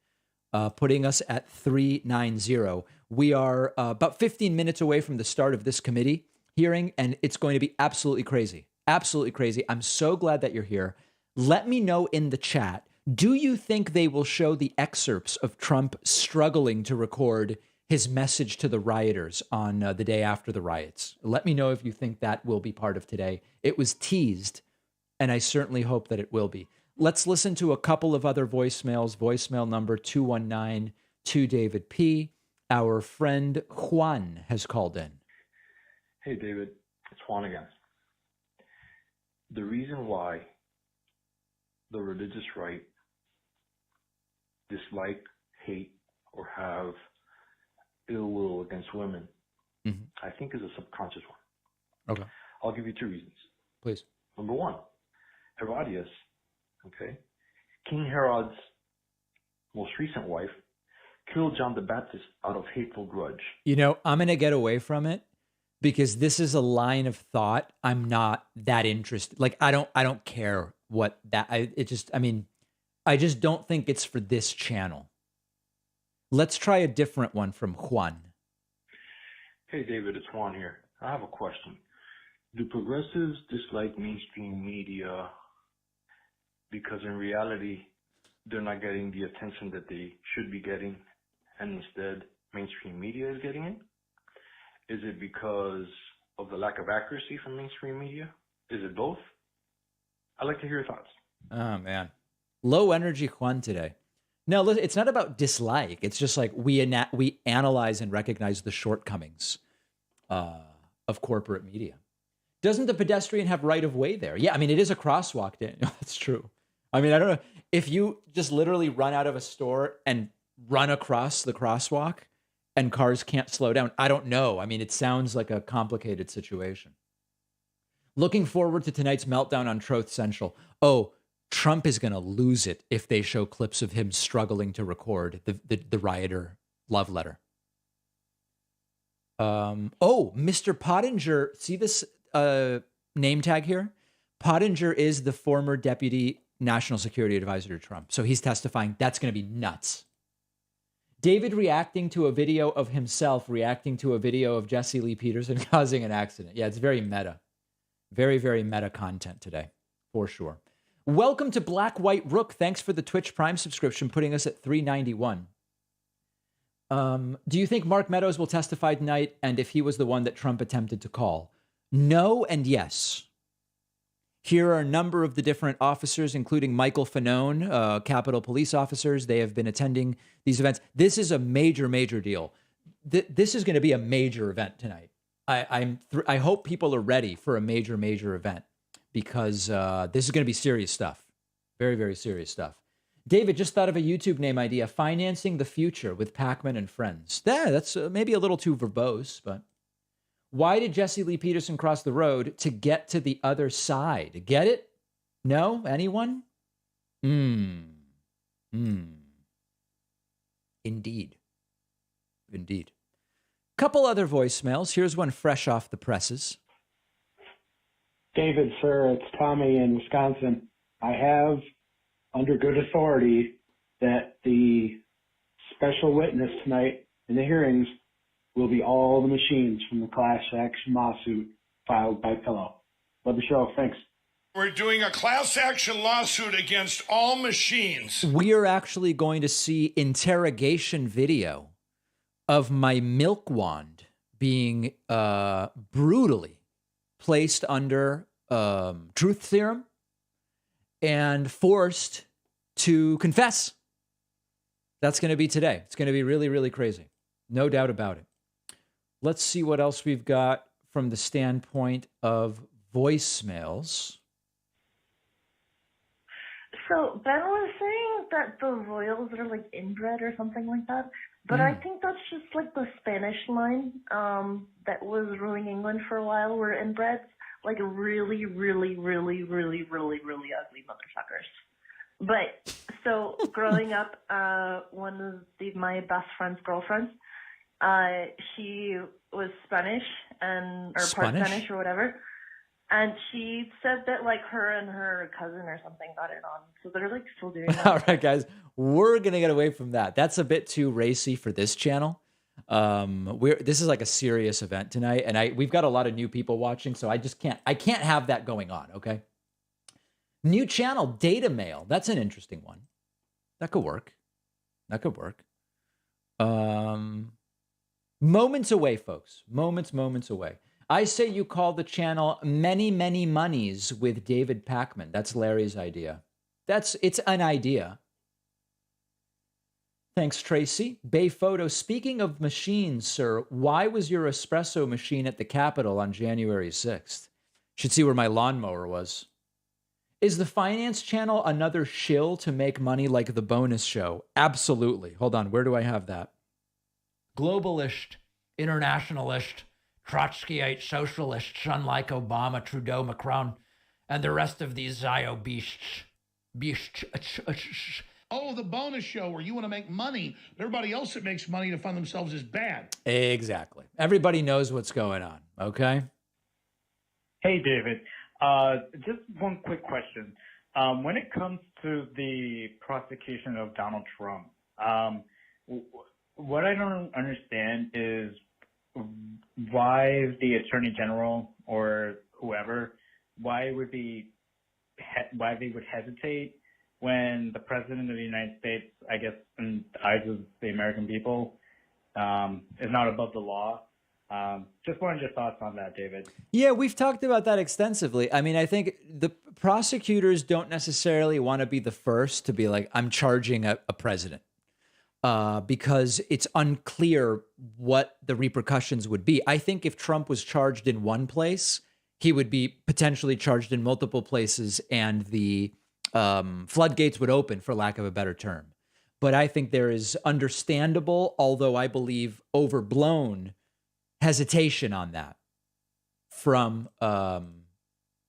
putting us at 390. We are about 15 minutes away from the start of this committee hearing, and it's going to be absolutely crazy. Absolutely crazy. I'm so glad that you're here. Let me know in the chat, do you think they will show the excerpts of Trump struggling to record his message to the rioters on the day after the riots? Let me know if you think that will be part of today. It was teased, and I certainly hope that it will be. Let's listen to a couple of other voicemails. Voicemail number 219-2-David-P. Our friend Juan has called in. Hey, David. It's Juan again. The reason why the religious right dislike, hate, or have ill will against women, I think is a subconscious one. Okay. I'll give you two reasons. Please. Number one, Herodias, okay, King Herod's most recent wife, killed John the Baptist out of hateful grudge. You know, I'm going to get away from it because this is a line of thought I'm not that interested. Like, I don't care what that, I just don't think it's for this channel. Let's try a different one from Juan. Hey, David, it's Juan here. I have a question. Do progressives dislike mainstream media because in reality, they're not getting the attention that they should be getting, and instead mainstream media is getting it? Is it because of the lack of accuracy from mainstream media? Is it both? I'd like to hear your thoughts. Oh, man. Low energy Juan today. No, listen, it's not about dislike. It's just like we analyze and recognize the shortcomings of corporate media. Doesn't the pedestrian have right of way there? Yeah, I mean, it is a crosswalk, Daniel. That's true. I mean, I don't know. If you just literally run out of a store and run across the crosswalk and cars can't slow down, I don't know. I mean, it sounds like a complicated situation. Looking forward to tonight's meltdown on Truth Central. Oh, Trump is going to lose it if they show clips of him struggling to record the rioter love letter. Mr. Pottinger, see this name tag here? Pottinger is the former deputy national security advisor to Trump. So he's testifying. That's going to be nuts. David reacting to a video of himself, reacting to a video of Jesse Lee Peterson causing an accident. Yeah, it's very meta. Very, very meta content today, for sure. Welcome to Black White Rook. Thanks for the Twitch Prime subscription, putting us at $3.91. Do you think Mark Meadows will testify tonight? And if he was the one that Trump attempted to call? No and yes. Here are a number of the different officers, including Michael Fanone, Capitol Police officers. They have been attending these events. This is a major, major deal. This is going to be a major event tonight. I hope people are ready for a major, major event because this is going to be serious stuff. Very, very serious stuff. David just thought of a YouTube name idea, Financing the Future with Pacman and Friends. Yeah, that's maybe a little too verbose, but why did Jesse Lee Peterson cross the road to get to the other side? Get it? No? Anyone? Indeed. Indeed. Couple other voicemails. Here's one fresh off the presses. David, sir, it's Tommy in Wisconsin. I have, under good authority, that the special witness tonight in the hearings will be all the machines from the class action lawsuit filed by Pillow. Love the show. Thanks. We're doing a class action lawsuit against all machines. We are actually going to see interrogation video of my milk wand being brutally placed under truth serum and forced to confess. That's going to be today. It's going to be really, really crazy. No doubt about it. Let's see what else we've got from the standpoint of voicemails. So Ben was saying that the royals are like inbred or something like that, but I think that's just like the Spanish line that was ruling England for a while, were inbreds, like really, really, really, really, really, really ugly motherfuckers. But so growing up, one of my best friend's girlfriends, she was Spanish or part Spanish or whatever. And she said that like her and her cousin or something got it on. So they're like still doing that. All right, guys, we're going to get away from that. That's a bit too racy for this channel. This is like a serious event tonight. And we've got a lot of new people watching. So I can't have that going on. Okay. New channel, data mail. That's an interesting one. That could work. Moments away, folks. Moments away. I say you call the channel Many, Many Monies with David Pacman. That's Larry's idea. It's an idea. Thanks, Tracy. Bay Photo. Speaking of machines, sir, why was your espresso machine at the Capitol on January 6th? Should see where my lawnmower was. Is the finance channel another shill to make money like the bonus show? Absolutely. Hold on. Where do I have that? Globalist, internationalist, Trotskyite socialists, unlike Obama, Trudeau, Macron, and the rest of these Zio beasts. Oh, the bonus show where you want to make money. Everybody else that makes money to fund themselves is bad. Exactly. Everybody knows what's going on, okay? Hey, David. Just one quick question. When it comes to the prosecution of Donald Trump, what I don't understand is why the Attorney General or whoever, why they would hesitate when the President of the United States, I guess, in the eyes of the American people, is not above the law. Just wanted your thoughts on that, David. Yeah, we've talked about that extensively. I mean, I think the prosecutors don't necessarily want to be the first to be like, I'm charging a president, because it's unclear what the repercussions would be. I think if Trump was charged in one place, he would be potentially charged in multiple places, and the floodgates would open, for lack of a better term. But I think there is understandable, although I believe overblown, hesitation on that from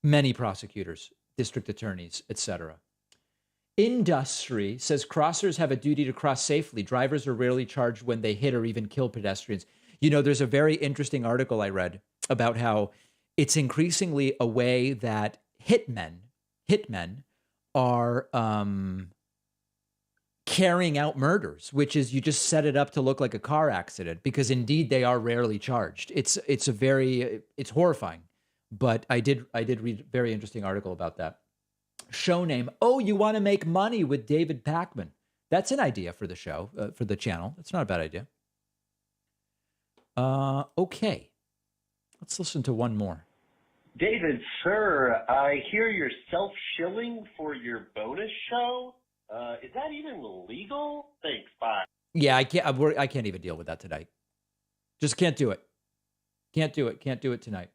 many prosecutors, district attorneys, etc. Industry says crossers have a duty to cross safely. Drivers are rarely charged when they hit or even kill pedestrians. You know, there's a very interesting article I read about how it's increasingly a way that hitmen are carrying out murders, which is you just set it up to look like a car accident, because indeed they are rarely charged. It's horrifying, but I did read a very interesting article about that. Show name. Oh, you want to make money with David Pakman? That's an idea for the show, for the channel. That's not a bad idea. Okay. Let's listen to one more. David, sir, I hear you're self-shilling for your bonus show. Is that even legal? Thanks, bye. Yeah, I can't even deal with that tonight. Just can't do it. Can't do it tonight.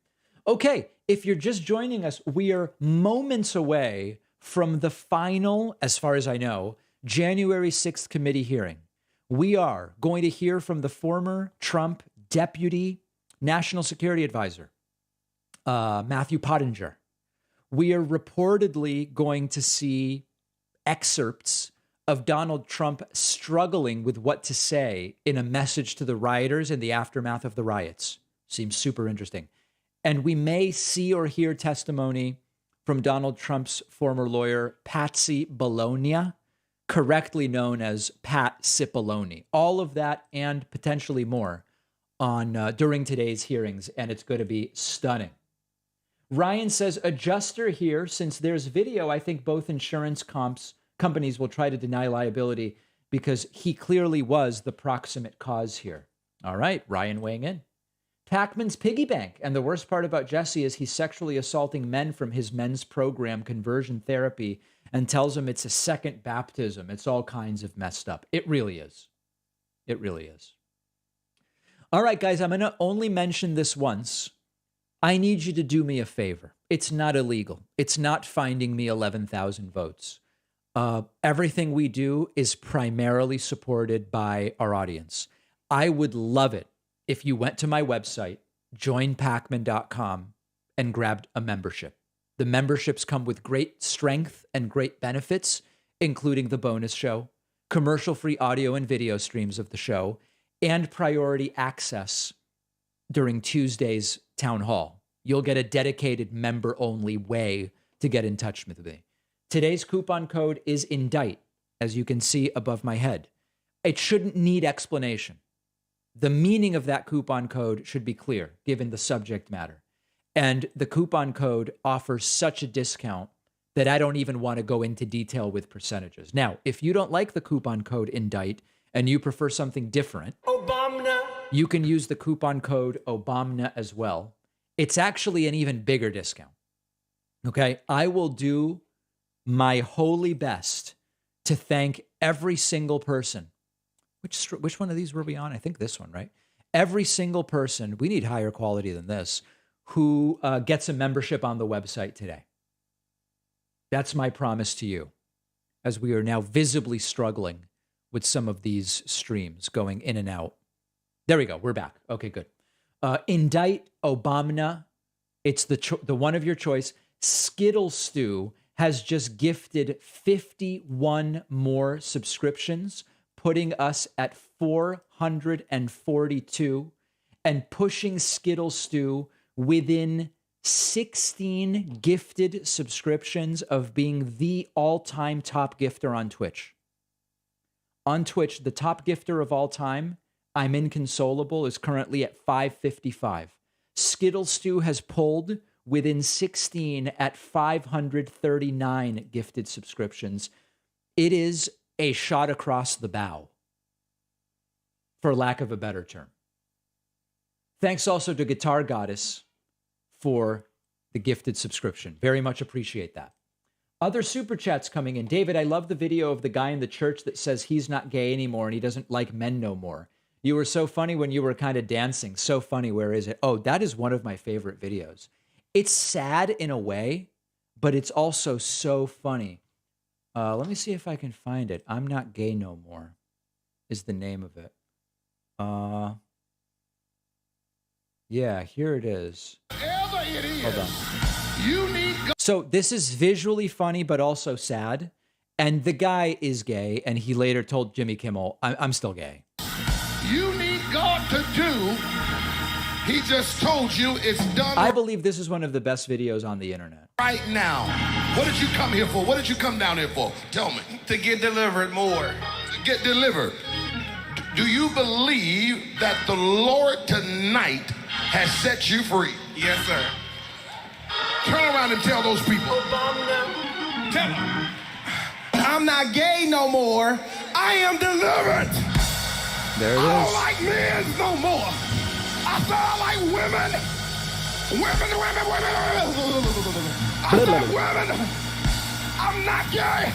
Okay, if you're just joining us, we are moments away from the final, as far as I know, January 6th committee hearing. We are going to hear from the former Trump Deputy National Security Advisor, Matthew Pottinger. We are reportedly going to see excerpts of Donald Trump struggling with what to say in a message to the rioters in the aftermath of the riots. Seems super interesting. And we may see or hear testimony from Donald Trump's former lawyer, Patsy Bologna, correctly known as Pat Cipollone. All of that and potentially more on during today's hearings, and it's going to be stunning. Ryan says, adjuster here, since there's video, I think both insurance companies will try to deny liability because he clearly was the proximate cause here. All right, Ryan weighing in. Pakman's piggy bank. And the worst part about Jesse is he's sexually assaulting men from his men's program, conversion therapy, and tells them it's a second baptism. It's all kinds of messed up. It really is. It really is. All right, guys, I'm going to only mention this once. I need you to do me a favor. It's not illegal. It's not finding me 11,000 votes. Everything we do is primarily supported by our audience. I would love it if you went to my website, joinpakman.com, and grabbed a membership. The memberships come with great strength and great benefits, including the bonus show, commercial-free audio and video streams of the show, and priority access during Tuesday's town hall. You'll get a dedicated member-only way to get in touch with me. Today's coupon code is INDICT, as you can see above my head. It shouldn't need explanation. The meaning of that coupon code should be clear, given the subject matter. And the coupon code offers such a discount that I don't even want to go into detail with percentages. Now, if you don't like the coupon code INDICT and you prefer something different, Obama, you can use the coupon code Obama as well. It's actually an even bigger discount. Okay, I will do my holy best to thank every single person. Which one of these were we on? I think this one, right? Every single person, we need higher quality than this, who gets a membership on the website today. That's my promise to you, as we are now visibly struggling with some of these streams going in and out. There we go. We're back. Okay, good. Indict Obama. It's the one of your choice. Skittle Stew has just gifted 51 more subscriptions, putting us at 442 and pushing Skittle Stew within 16 gifted subscriptions of being the all-time top gifter on Twitch. On Twitch, the top gifter of all time, I'm Inconsolable, is currently at 555. Skittle Stew has pulled within 16 at 539 gifted subscriptions. It is a shot across the bow, for lack of a better term. Thanks also to Guitar Goddess for the gifted subscription. Very much appreciate that. Other super chats coming in. David, I love the video of the guy in the church that says he's not gay anymore and he doesn't like men no more. You were so funny when you were kind of dancing. So funny. Where is it? Oh, that is one of my favorite videos. It's sad in a way, but it's also so funny. Let me see if I can find it. I'm Not Gay No More is the name of it. Yeah, here it is. Hold on. So this is visually funny, but also sad. And the guy is gay, and he later told Jimmy Kimmel, I'm still gay. You need God to do. He just told you it's done. I believe this is one of the best videos on the internet. Right now. What did you come here for? What did you come down here for? Tell me. To get delivered more. To get delivered. Do you believe that the Lord tonight has set you free? Yes, sir. Turn around and tell those people. Tell them. I'm not gay no more. I am delivered. There it is. I don't like men no more. I said I like women. Women. I said women. I'm not gay.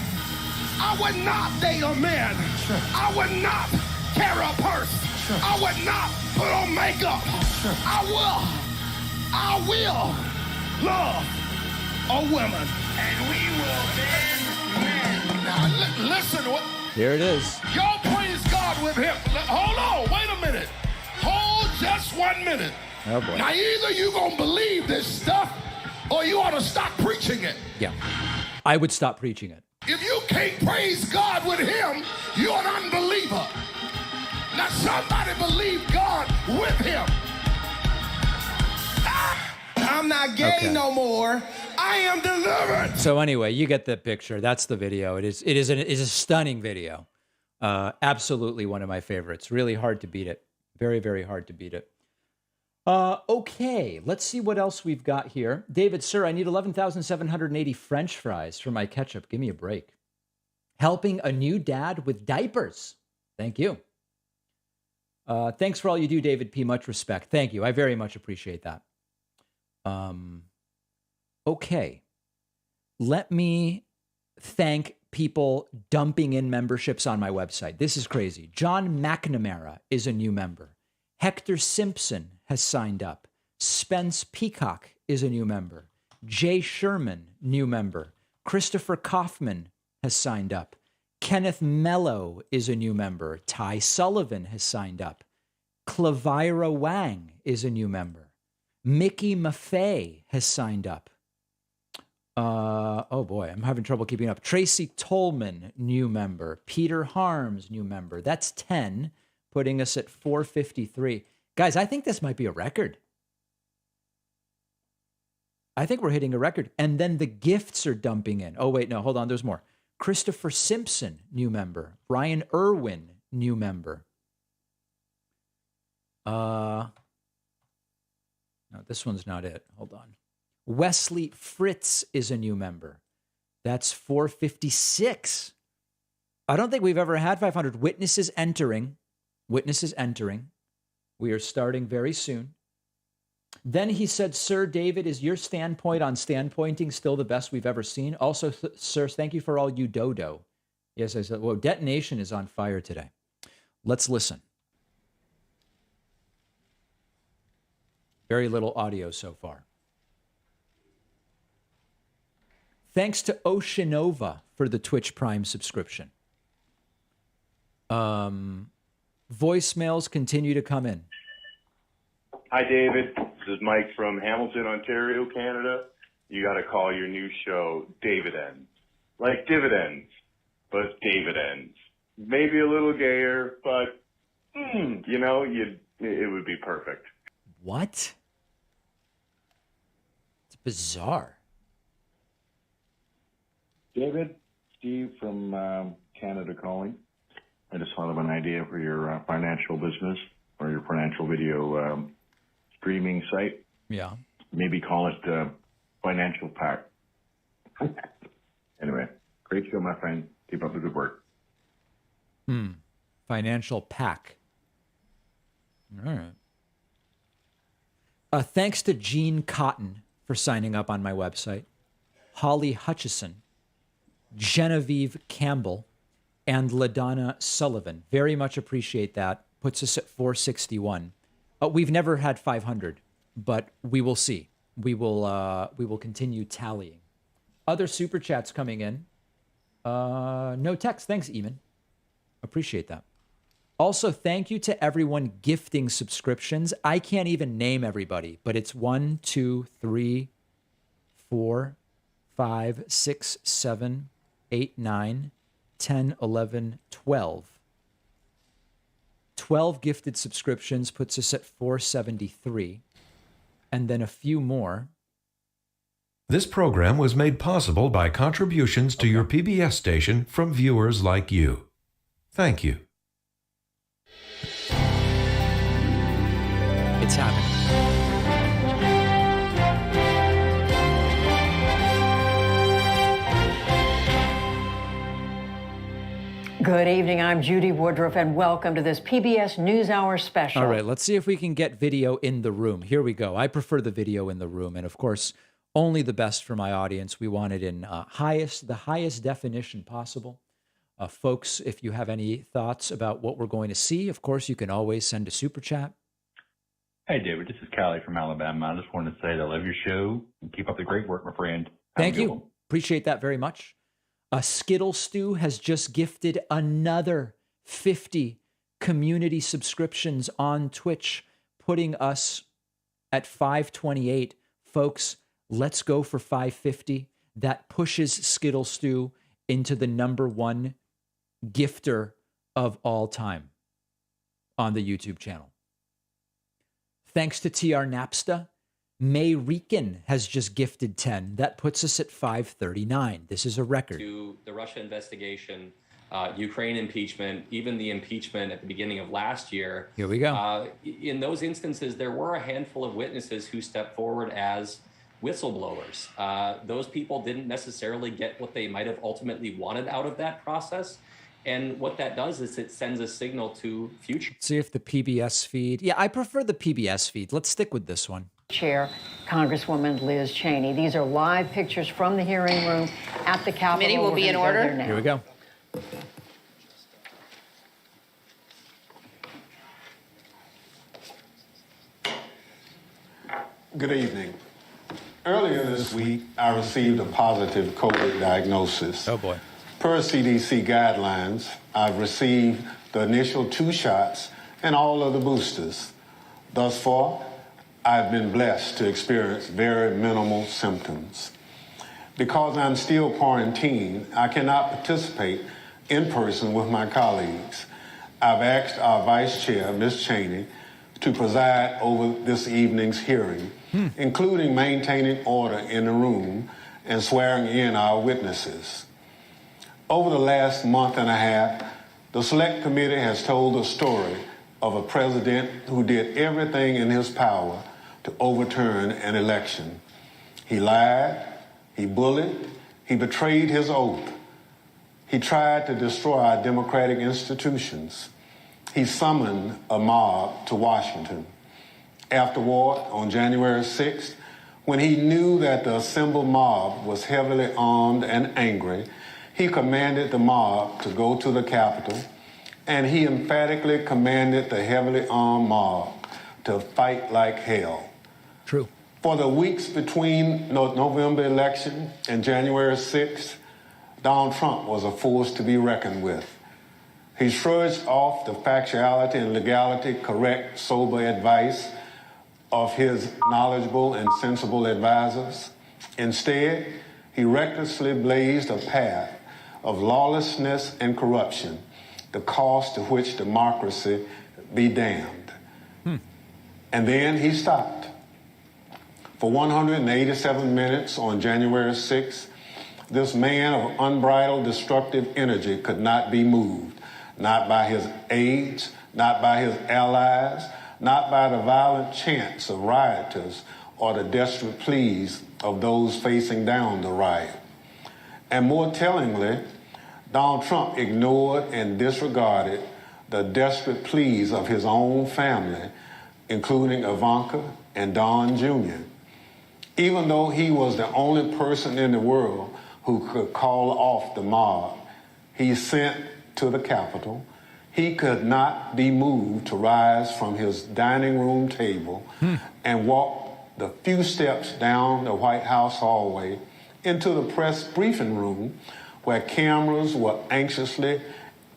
I would not date a man. Sure. I would not carry a purse. Sure. I would not put on makeup. Sure. I will love a woman. And we will bend men. Now, listen. Here it is. Y'all praise God with him. Hold on. Wait a minute. Hold just 1 minute. Oh, boy. Now, either you going to believe this stuff or you ought to stop preaching it. Yeah. I would stop preaching it. If you can't praise God with him, you're an unbeliever. Now, somebody believe God with him. I'm not gay no more. I am delivered. So anyway, you get the picture. That's the video. It is a stunning video. Absolutely one of my favorites. Really hard to beat it. Very, very hard to beat it. Okay, let's see what else we've got here. David, sir, I need 11,780 French fries for my ketchup. Give me a break. Helping a new dad with diapers. Thank you. Thanks for all you do, David P. Much respect. Thank you. I very much appreciate that. Okay. Let me thank people dumping in memberships on my website. This is crazy. John McNamara is a new member. Hector Simpson has signed up. Spence Peacock is a new member. Jay Sherman, new member. Christopher Kaufman has signed up. Kenneth Mello is a new member. Ty Sullivan has signed up. Clavira Wang is a new member. Mickey Maffei has signed up. Oh boy, I'm having trouble keeping up. Tracy Tolman, new member. Peter Harms, new member. That's 10, putting us at 453. Guys, I think this might be a record. I think we're hitting a record. And then the gifts are dumping in. Oh, wait, no, hold on. There's more. Christopher Simpson, new member. Brian Irwin, new member. No, this one's not it. Hold on. Wesley Fritz is a new member. That's 456. I don't think we've ever had 500. Witnesses entering. Witnesses entering. We are starting very soon. Then he said, Sir David, is your standpoint on standpointing still the best we've ever seen? Also, sir, thank you for all you dodo. Yes, I said, well, Detonation is on fire today. Let's listen. Very little audio so far. Thanks to Oceanova for the Twitch Prime subscription. Voicemails continue to come in. Hi, David. This is Mike from Hamilton, Ontario, Canada. you got to call your new show David Ends. Like dividends, but David Ends. Maybe a little gayer, but, you know, it would be perfect. What? It's bizarre. David, Steve from Canada calling. I just thought of an idea for your financial business or your financial video streaming site. Yeah. Maybe call it Financial Pack. Anyway, great show, my friend. Keep up the good work. Financial Pack. All right. Thanks to Jean Cotton for signing up on my website, Holly Hutchison, Genevieve Campbell, and LaDonna Sullivan. Very much appreciate that. Puts us at 461. We've never had 500, but we will see. We will continue tallying. Other super chats coming in. No text. Thanks, Eamon. Appreciate that. Also, thank you to everyone gifting subscriptions. I can't even name everybody, but it's 1, 2, 3, 4, 5, 6, 7, 8, 9, 10, 11, 12. 12 gifted subscriptions puts us at 473. And then a few more. This program was made possible by contributions to your PBS station from viewers like you. Thank you. It's happening. Good evening. I'm Judy Woodruff, and welcome to this PBS NewsHour special. All right, let's see if we can get video in the room. Here we go. I prefer the video in the room, and of course, only the best for my audience. We want it in the highest definition possible. Folks, if you have any thoughts about what we're going to see, of course, you can always send a super chat. Hey, David, this is Callie from Alabama. I just wanted to say that I love your show and keep up the great work, my friend. Thank you. Appreciate that very much. Skittle Stew has just gifted another 50 community subscriptions on Twitch, putting us at 528. Folks, let's go for 550. That pushes Skittle Stew into the #1 gifter of all time on the YouTube channel. Thanks to TR Napsta, May Rican has just gifted 10. That puts us at 539. This is a record. To the Russia investigation, Ukraine impeachment, even the impeachment at the beginning of last year. Here we go. In those instances, there were a handful of witnesses who stepped forward as whistleblowers. Those people didn't necessarily get what they might have ultimately wanted out of that process. And what that does is it sends a signal to future. See if the PBS feed. Yeah, I prefer the PBS feed. Let's stick with this one. Chair, Congresswoman Liz Cheney. These are live pictures from the hearing room at the Capitol. Committee will be in order. Here we go. Good evening. Earlier this week, I received a positive COVID diagnosis. Oh, boy. Per CDC guidelines, I've received the initial 2 shots and all of the boosters. Thus far, I've been blessed to experience very minimal symptoms. Because I'm still quarantined, I cannot participate in person with my colleagues. I've asked our Vice Chair, Ms. Cheney, to preside over this evening's hearing, including maintaining order in the room and swearing in our witnesses. Over the last month and a half, the Select Committee has told the story of a president who did everything in his power to overturn an election. He lied, he bullied, he betrayed his oath. He tried to destroy our democratic institutions. He summoned a mob to Washington. Afterward, on January 6th, when he knew that the assembled mob was heavily armed and angry, he commanded the mob to go to the Capitol, and he emphatically commanded the heavily armed mob to fight like hell. True. For the weeks between the November election and January 6th, Donald Trump was a force to be reckoned with. He shrugged off the factuality and legality correct, sober advice of his knowledgeable and sensible advisors. Instead, he recklessly blazed a path of lawlessness and corruption, the cost to which democracy be damned. And then he stopped. For 187 minutes on January 6th, this man of unbridled destructive energy could not be moved, not by his aides, not by his allies, not by the violent chants of rioters or the desperate pleas of those facing down the riot. And more tellingly, Donald Trump ignored and disregarded the desperate pleas of his own family, including Ivanka and Don Jr. Even though he was the only person in the world who could call off the mob he sent to the Capitol, he could not be moved to rise from his dining room table and walk the few steps down the White House hallway into the press briefing room where cameras were anxiously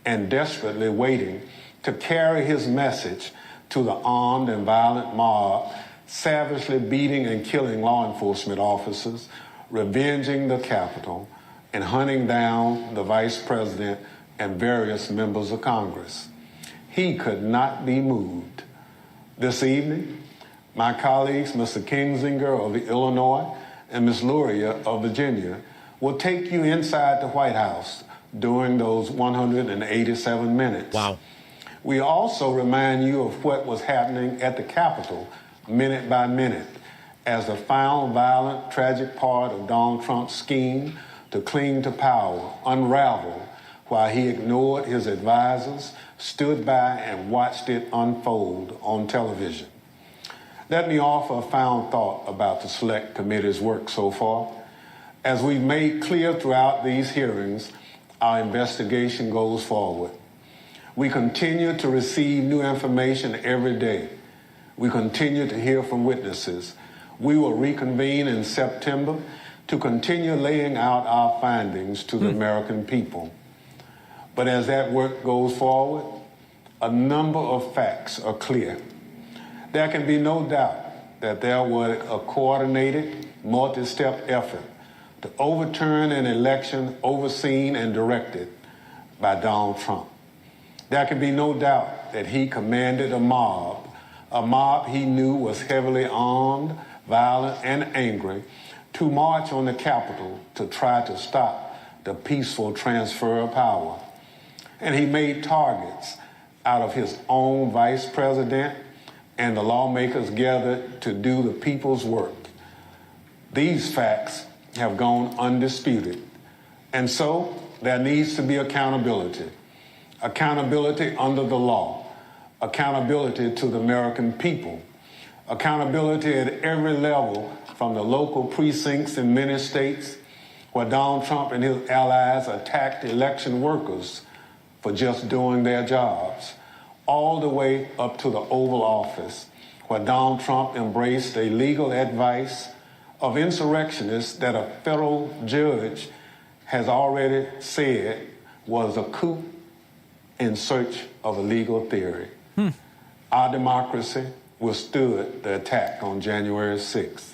and desperately waiting to carry his message to the armed and violent mob, savagely beating and killing law enforcement officers, revenging the Capitol, and hunting down the Vice President and various members of Congress. He could not be moved. This evening, my colleagues, Mr. Kingsinger of Illinois and Ms. Luria of Virginia, will take you inside the White House during those 187 minutes. Wow. We also remind you of what was happening at the Capitol minute by minute as the final violent, tragic part of Donald Trump's scheme to cling to power unraveled while he ignored his advisors, stood by and watched it unfold on television. Let me offer a final thought about the Select Committee's work so far. As we've made clear throughout these hearings, our investigation goes forward. We continue to receive new information every day. We continue to hear from witnesses. We will reconvene in September to continue laying out our findings to the American people. But as that work goes forward, a number of facts are clear. There can be no doubt that there was a coordinated, multi-step effort to overturn an election overseen and directed by Donald Trump. There can be no doubt that he commanded a mob he knew was heavily armed, violent, and angry, to march on the Capitol to try to stop the peaceful transfer of power. And he made targets out of his own vice president and the lawmakers gathered to do the people's work. These facts have gone undisputed. And so there needs to be accountability. Accountability under the law. Accountability to the American people. Accountability at every level, from the local precincts in many states where Donald Trump and his allies attacked election workers for just doing their jobs, all the way up to the Oval Office, where Donald Trump embraced a legal advice of insurrectionists that a federal judge has already said was a coup in search of a legal theory. Our democracy withstood the attack on January 6th.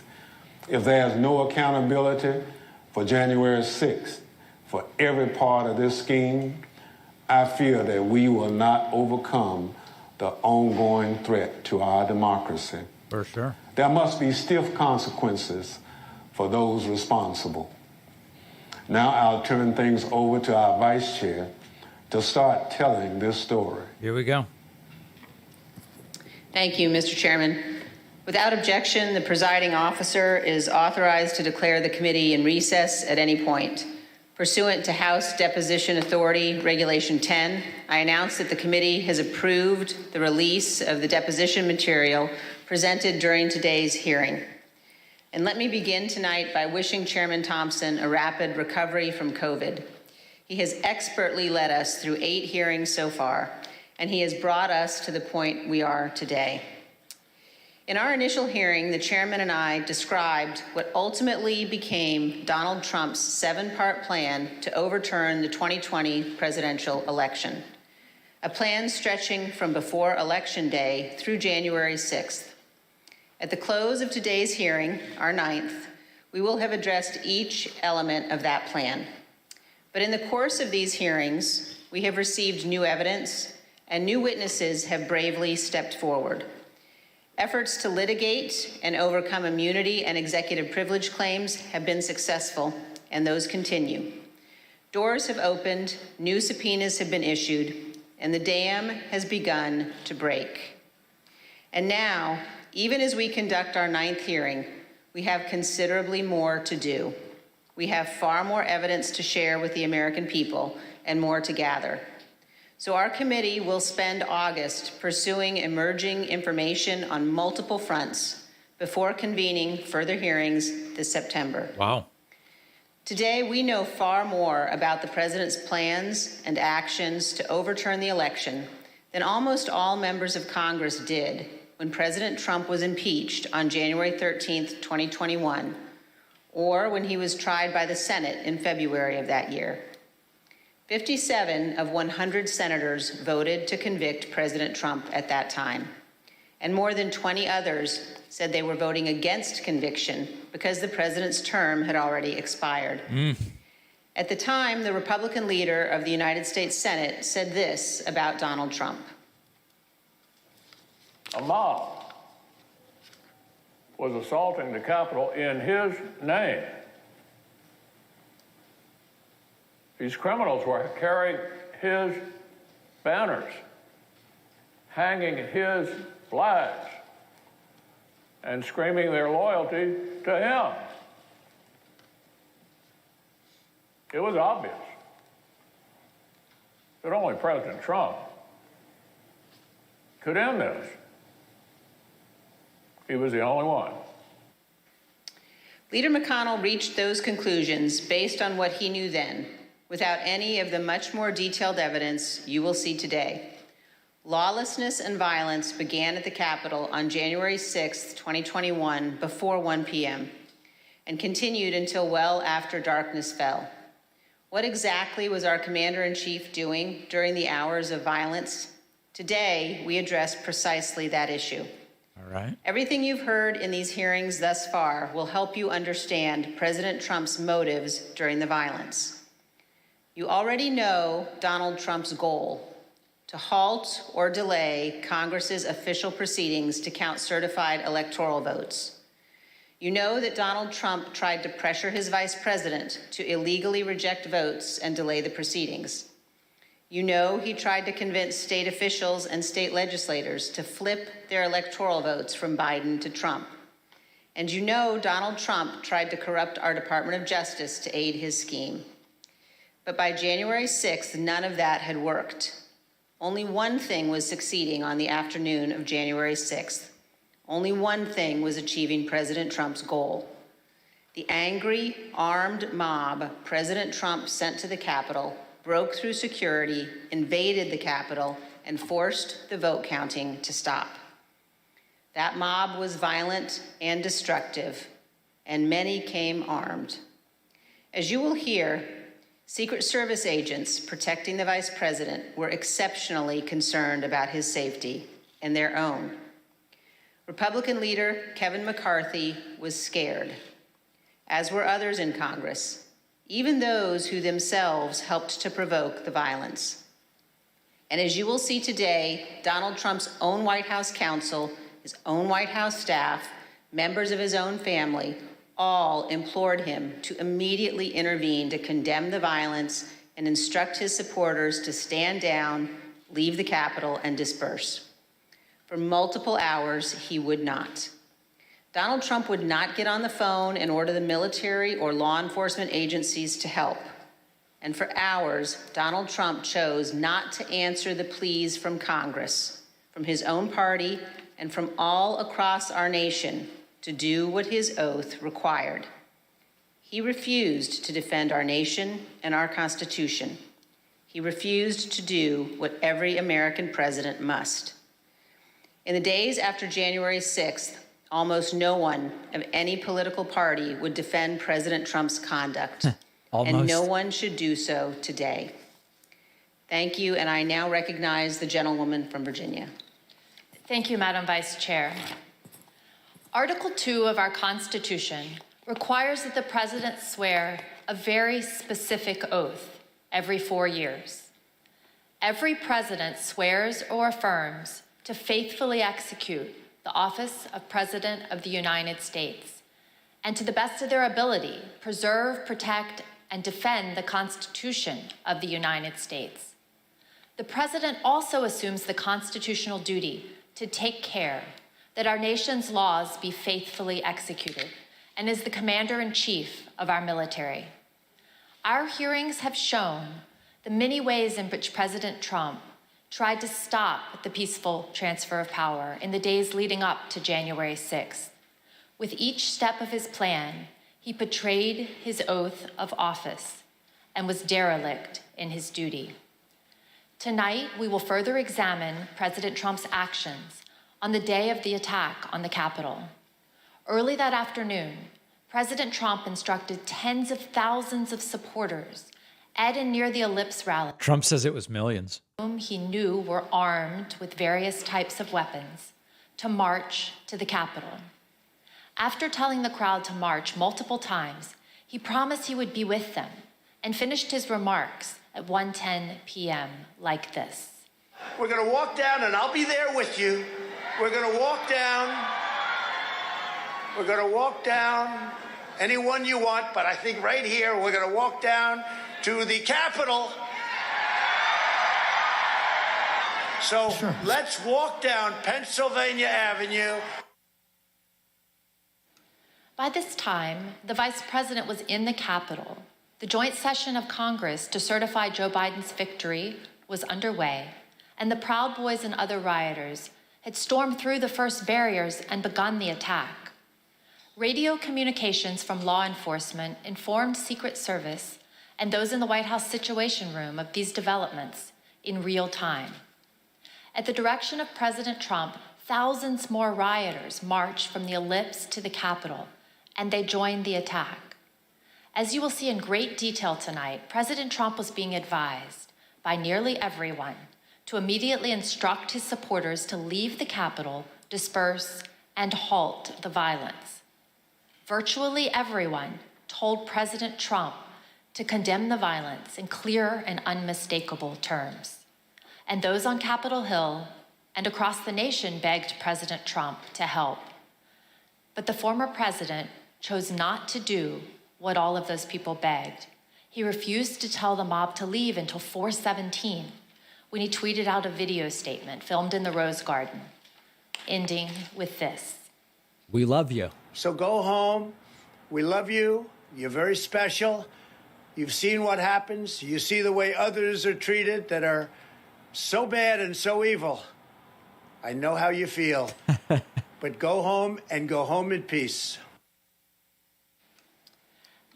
If there's no accountability for January 6th, for every part of this scheme, I fear that we will not overcome the ongoing threat to our democracy. For sure. There must be stiff consequences for those responsible. Now I'll turn things over to our vice chair to start telling this story. Here we go. Thank you, Mr. Chairman. Without objection, the presiding officer is authorized to declare the committee in recess at any point. Pursuant to House Deposition Authority Regulation 10, I announce that the committee has approved the release of the deposition material presented during today's hearing. And let me begin tonight by wishing Chairman Thompson a rapid recovery from COVID. He has expertly led us through 8 hearings so far, and he has brought us to the point we are today. In our initial hearing, the chairman and I described what ultimately became Donald Trump's 7-part plan to overturn the 2020 presidential election, a plan stretching from before Election Day through January 6th. At the close of today's hearing, our 9th, we will have addressed each element of that plan. But in the course of these hearings, we have received new evidence, and new witnesses have bravely stepped forward. Efforts to litigate and overcome immunity and executive privilege claims have been successful, and those continue. Doors have opened, new subpoenas have been issued, and the dam has begun to break. And now, even as we conduct our 9th hearing, we have considerably more to do. We have far more evidence to share with the American people and more to gather. So our committee will spend August pursuing emerging information on multiple fronts before convening further hearings this September. Wow. Today, we know far more about the president's plans and actions to overturn the election than almost all members of Congress did when President Trump was impeached on January 13th, 2021, or when he was tried by the Senate in February of that year. 57 of 100 senators voted to convict President Trump at that time, and more than 20 others said they were voting against conviction because the president's term had already expired. At the time, the Republican leader of the United States Senate said this about Donald Trump. A mob was assaulting the Capitol in his name. These criminals were carrying his banners, hanging his flags, and screaming their loyalty to him. It was obvious that only President Trump could end this. He was the only one. Leader McConnell reached those conclusions based on what he knew then, without any of the much more detailed evidence you will see today. Lawlessness and violence began at the Capitol on January 6, 2021, before 1 p.m., and continued until well after darkness fell. What exactly was our commander-in-chief doing during the hours of violence? Today, we address precisely that issue. All right. Everything you've heard in these hearings thus far will help you understand President Trump's motives during the violence. You already know Donald Trump's goal: to halt or delay Congress's official proceedings to count certified electoral votes. You know that Donald Trump tried to pressure his vice president to illegally reject votes and delay the proceedings. You know he tried to convince state officials and state legislators to flip their electoral votes from Biden to Trump. And you know Donald Trump tried to corrupt our Department of Justice to aid his scheme. But by January 6th, none of that had worked. Only one thing was succeeding on the afternoon of January 6th. Only one thing was achieving President Trump's goal. The angry, armed mob President Trump sent to the Capitol broke through security, invaded the Capitol, and forced the vote counting to stop. That mob was violent and destructive, and many came armed. As you will hear, Secret Service agents protecting the vice president were exceptionally concerned about his safety and their own. Republican leader Kevin McCarthy was scared, as were others in Congress, even those who themselves helped to provoke the violence. And as you will see today, Donald Trump's own White House counsel, his own White House staff, members of his own family, all implored him to immediately intervene to condemn the violence and instruct his supporters to stand down, leave the Capitol, and disperse. For multiple hours, he would not. Donald Trump would not get on the phone and order the military or law enforcement agencies to help. And for hours, Donald Trump chose not to answer the pleas from Congress, from his own party, and from all across our nation to do what his oath required. He refused to defend our nation and our Constitution. He refused to do what every American president must. In the days after January 6th, almost no one of any political party would defend President Trump's conduct, and no one should do so today. Thank you, and I now recognize the gentlewoman from Virginia. Thank you, Madam Vice Chair. Article 2 of our Constitution requires that the president swear a very specific oath every 4 years. Every president swears or affirms to faithfully execute the office of President of the United States and, to the best of their ability, preserve, protect, and defend the Constitution of the United States. The president also assumes the constitutional duty to take care that our nation's laws be faithfully executed and is the commander-in-chief of our military. Our hearings have shown the many ways in which President Trump tried to stop the peaceful transfer of power in the days leading up to January 6th. With each step of his plan, he betrayed his oath of office and was derelict in his duty. Tonight, we will further examine President Trump's actions on the day of the attack on the Capitol. Early that afternoon, President Trump instructed tens of thousands of supporters at and near the Ellipse rally, Trump says it was millions, whom he knew were armed with various types of weapons, to march to the Capitol. After telling the crowd to march multiple times, he promised he would be with them and finished his remarks at 1:10 p.m. like this. We're going to walk down, and I'll be there with you. We're going to walk down. We're going to walk down anyone you want, but I think right here we're going to walk down to the Capitol. So let's walk down Pennsylvania Avenue. By this time, the vice president was in the Capitol. The joint session of Congress to certify Joe Biden's victory was underway, and the Proud Boys and other rioters had stormed through the first barriers and begun the attack. Radio communications from law enforcement informed Secret Service and those in the White House Situation Room of these developments in real time. At the direction of President Trump, thousands more rioters marched from the Ellipse to the Capitol, and they joined the attack. As you will see in great detail tonight, President Trump was being advised by nearly everyone to immediately instruct his supporters to leave the Capitol, disperse, and halt the violence. Virtually everyone told President Trump to condemn the violence in clear and unmistakable terms. And those on Capitol Hill and across the nation begged President Trump to help. But the former president chose not to do what all of those people begged. He refused to tell the mob to leave until 4:17, when he tweeted out a video statement filmed in the Rose Garden, ending with this. We love you. So go home. We love you. You're very special. You've seen what happens. You see the way others are treated that are so bad and so evil. I know how you feel. But go home and go home in peace.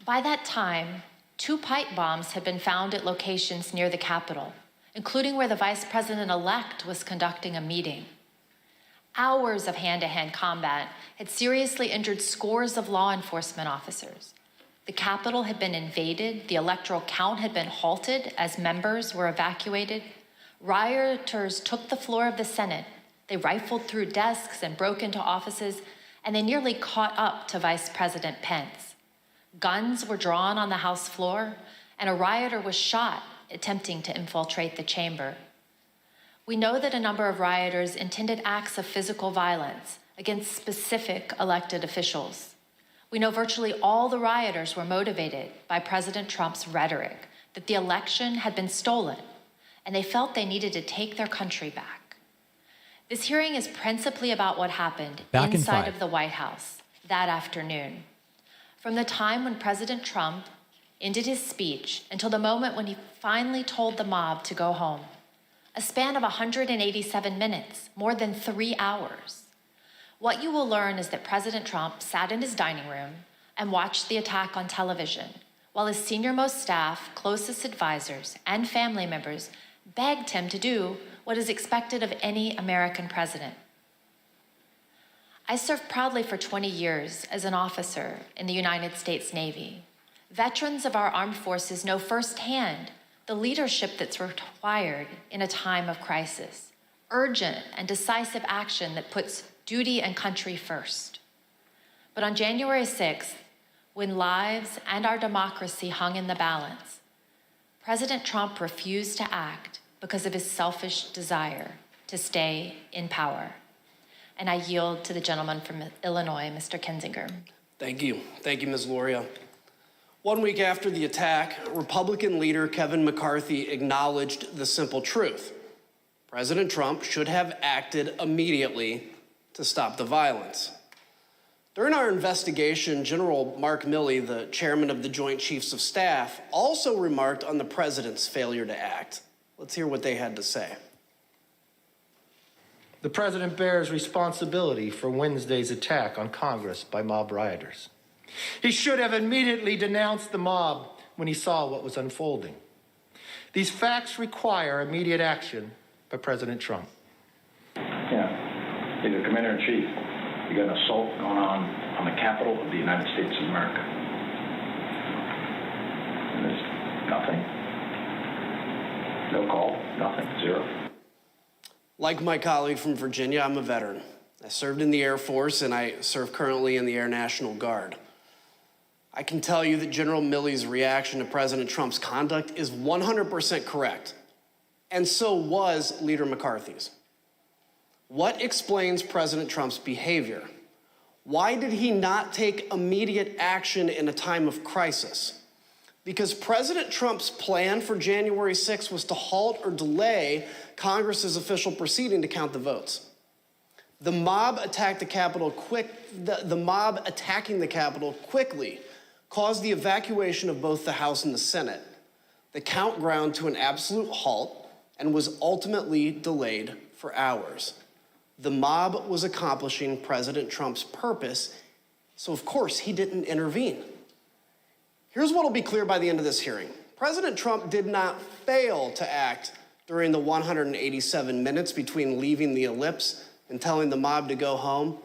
By that time, 2 pipe bombs had been found at locations near the Capitol, including where the vice president-elect was conducting a meeting. Hours of hand-to-hand combat had seriously injured scores of law enforcement officers. The Capitol had been invaded, the electoral count had been halted as members were evacuated. Rioters took the floor of the Senate. They rifled through desks and broke into offices, and they nearly caught up to Vice President Pence. Guns were drawn on the House floor, and a rioter was shot attempting to infiltrate the chamber. We know that a number of rioters intended acts of physical violence against specific elected officials. We know virtually all the rioters were motivated by President Trump's rhetoric that the election had been stolen, and they felt they needed to take their country back. This hearing is principally about what happened inside of the White House that afternoon. From the time when President Trump ended his speech until the moment when he finally told the mob to go home, a span of 187 minutes, more than 3 hours. What you will learn is that President Trump sat in his dining room and watched the attack on television, while his senior-most staff, closest advisors, and family members begged him to do what is expected of any American president. I served proudly for 20 years as an officer in the United States Navy. Veterans of our armed forces know firsthand the leadership that's required in a time of crisis, urgent and decisive action that puts duty and country first. But on January 6th, when lives and our democracy hung in the balance, President Trump refused to act because of his selfish desire to stay in power. And I yield to the gentleman from Illinois, Mr. Kinzinger. Thank you. Thank you, Ms. Loria. 1 week after the attack, Republican leader Kevin McCarthy acknowledged the simple truth. President Trump should have acted immediately to stop the violence. During our investigation, General Mark Milley, the chairman of the Joint Chiefs of Staff, also remarked on the president's failure to act. Let's hear what they had to say. The president bears responsibility for Wednesday's attack on Congress by mob rioters. He should have immediately denounced the mob when he saw what was unfolding. These facts require immediate action by President Trump. Yeah, he's the commander-in-chief. You got an assault going on the Capitol of the United States of America. And there's nothing. No call, nothing, zero. Like my colleague from Virginia, I'm a veteran. I served in the Air Force and I serve currently in the Air National Guard. I can tell you that General Milley's reaction to President Trump's conduct is 100% correct. And so was Leader McCarthy's. What explains President Trump's behavior? Why did he not take immediate action in a time of crisis? Because President Trump's plan for January 6th was to halt or delay Congress's official proceeding to count the votes. The mob attacked the Capitol the mob attacking the Capitol quickly caused the evacuation of both the House and the Senate. The count ground to an absolute halt and was ultimately delayed for hours. The mob was accomplishing President Trump's purpose, so of course he didn't intervene. Here's what will be clear by the end of this hearing. President Trump did not fail to act during the 187 minutes between leaving the ellipse and telling the mob to go home.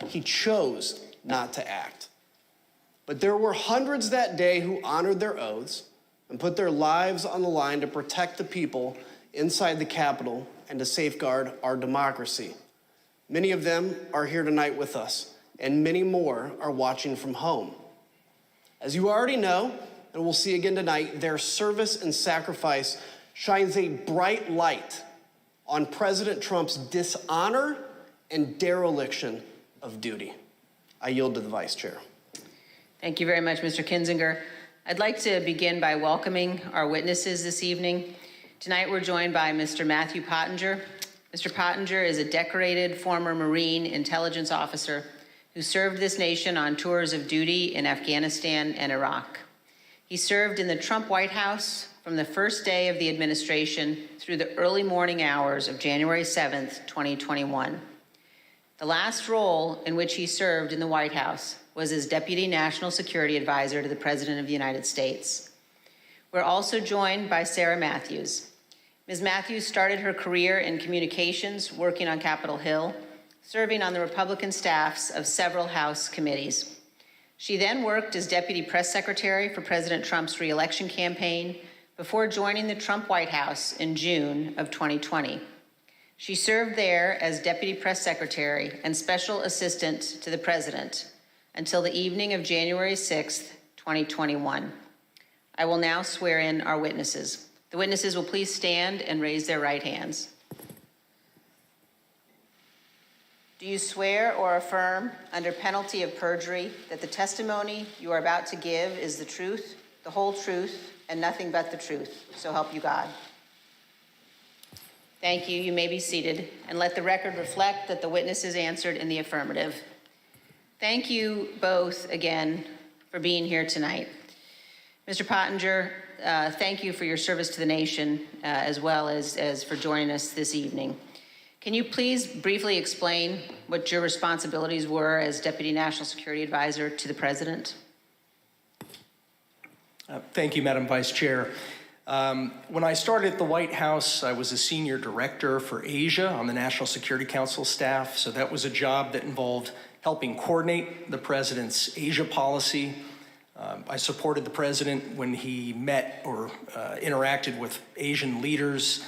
He chose not to act. But there were hundreds that day who honored their oaths and put their lives on the line to protect the people inside the Capitol and to safeguard our democracy. Many of them are here tonight with us, and many more are watching from home. As you already know, and we'll see again tonight, their service and sacrifice shines a bright light on President Trump's dishonor and dereliction of duty. I yield to the Vice Chair. Thank you very much, Mr. Kinzinger. I'd like to begin by welcoming our witnesses this evening. Tonight we're joined by Mr. Matthew Pottinger. Mr. Pottinger is a decorated former Marine intelligence officer who served this nation on tours of duty in Afghanistan and Iraq. He served in the Trump White House from the first day of the administration through the early morning hours of January 7th, 2021. The last role in which he served in the White House was as Deputy National Security Advisor to the President of the United States. We're also joined by Sarah Matthews. Ms. Matthews started her career in communications, working on Capitol Hill, serving on the Republican staffs of several House committees. She then worked as Deputy Press Secretary for President Trump's re-election campaign before joining the Trump White House in June of 2020. She served there as Deputy Press Secretary and Special Assistant to the President until the evening of January 6th, 2021. I will now swear in our witnesses. The witnesses will please stand and raise their right hands. Do you swear or affirm under penalty of perjury that the testimony you are about to give is the truth, the whole truth, and nothing but the truth? So help you God. Thank you. You may be seated, and let the record reflect that the witnesses answered in the affirmative. Thank you both again for being here tonight. Mr. Pottinger, thank you for your service to the nation as well as for joining us this evening. Can you please briefly explain what your responsibilities were as Deputy National Security Advisor to the President? Thank you, Madam Vice Chair. When I started at the White House, I was a senior director for Asia on the National Security Council staff. So that was a job that involved helping coordinate the president's Asia policy. I supported the president when he met or interacted with Asian leaders.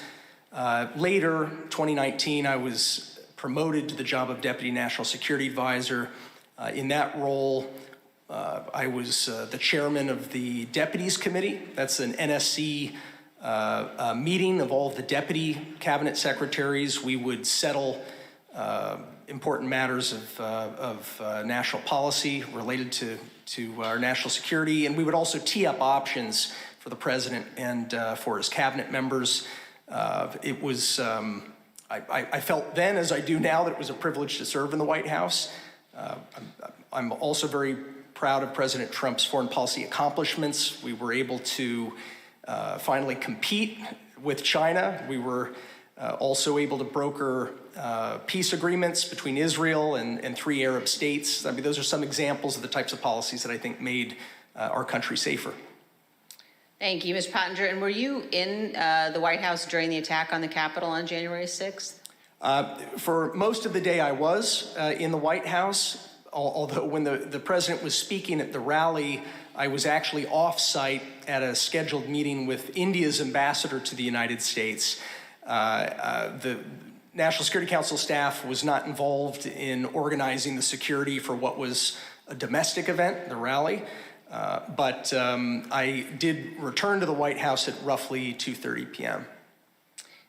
Later, 2019, I was promoted to the job of Deputy National Security Advisor. In that role, I was the chairman of the Deputies Committee. That's an NSC meeting of all of the deputy cabinet secretaries. We would settle important matters of national policy related to our national security, and we would also tee up options for the president and for his cabinet members. It was, I felt then, as I do now, that it was a privilege to serve in the White House. I'm also very proud of President Trump's foreign policy accomplishments. We were able to finally compete with China. We were also able to broker peace agreements between Israel and 3 Arab states. I mean, those are some examples of the types of policies that I think made our country safer. Thank you, Ms. Pottinger. And were you in the White House during the attack on the Capitol on January 6th? For most of the day, I was in the White House, although when the president was speaking at the rally, I was actually off-site at a scheduled meeting with India's ambassador to the United States. The National Security Council staff was not involved in organizing the security for what was a domestic event, the rally, but I did return to the White House at roughly 2:30 p.m.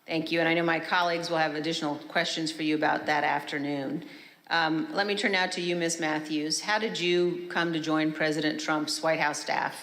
Thank you, and I know my colleagues will have additional questions for you about that afternoon. Let me turn now to you, Ms. Matthews. How did you come to join President Trump's White House staff?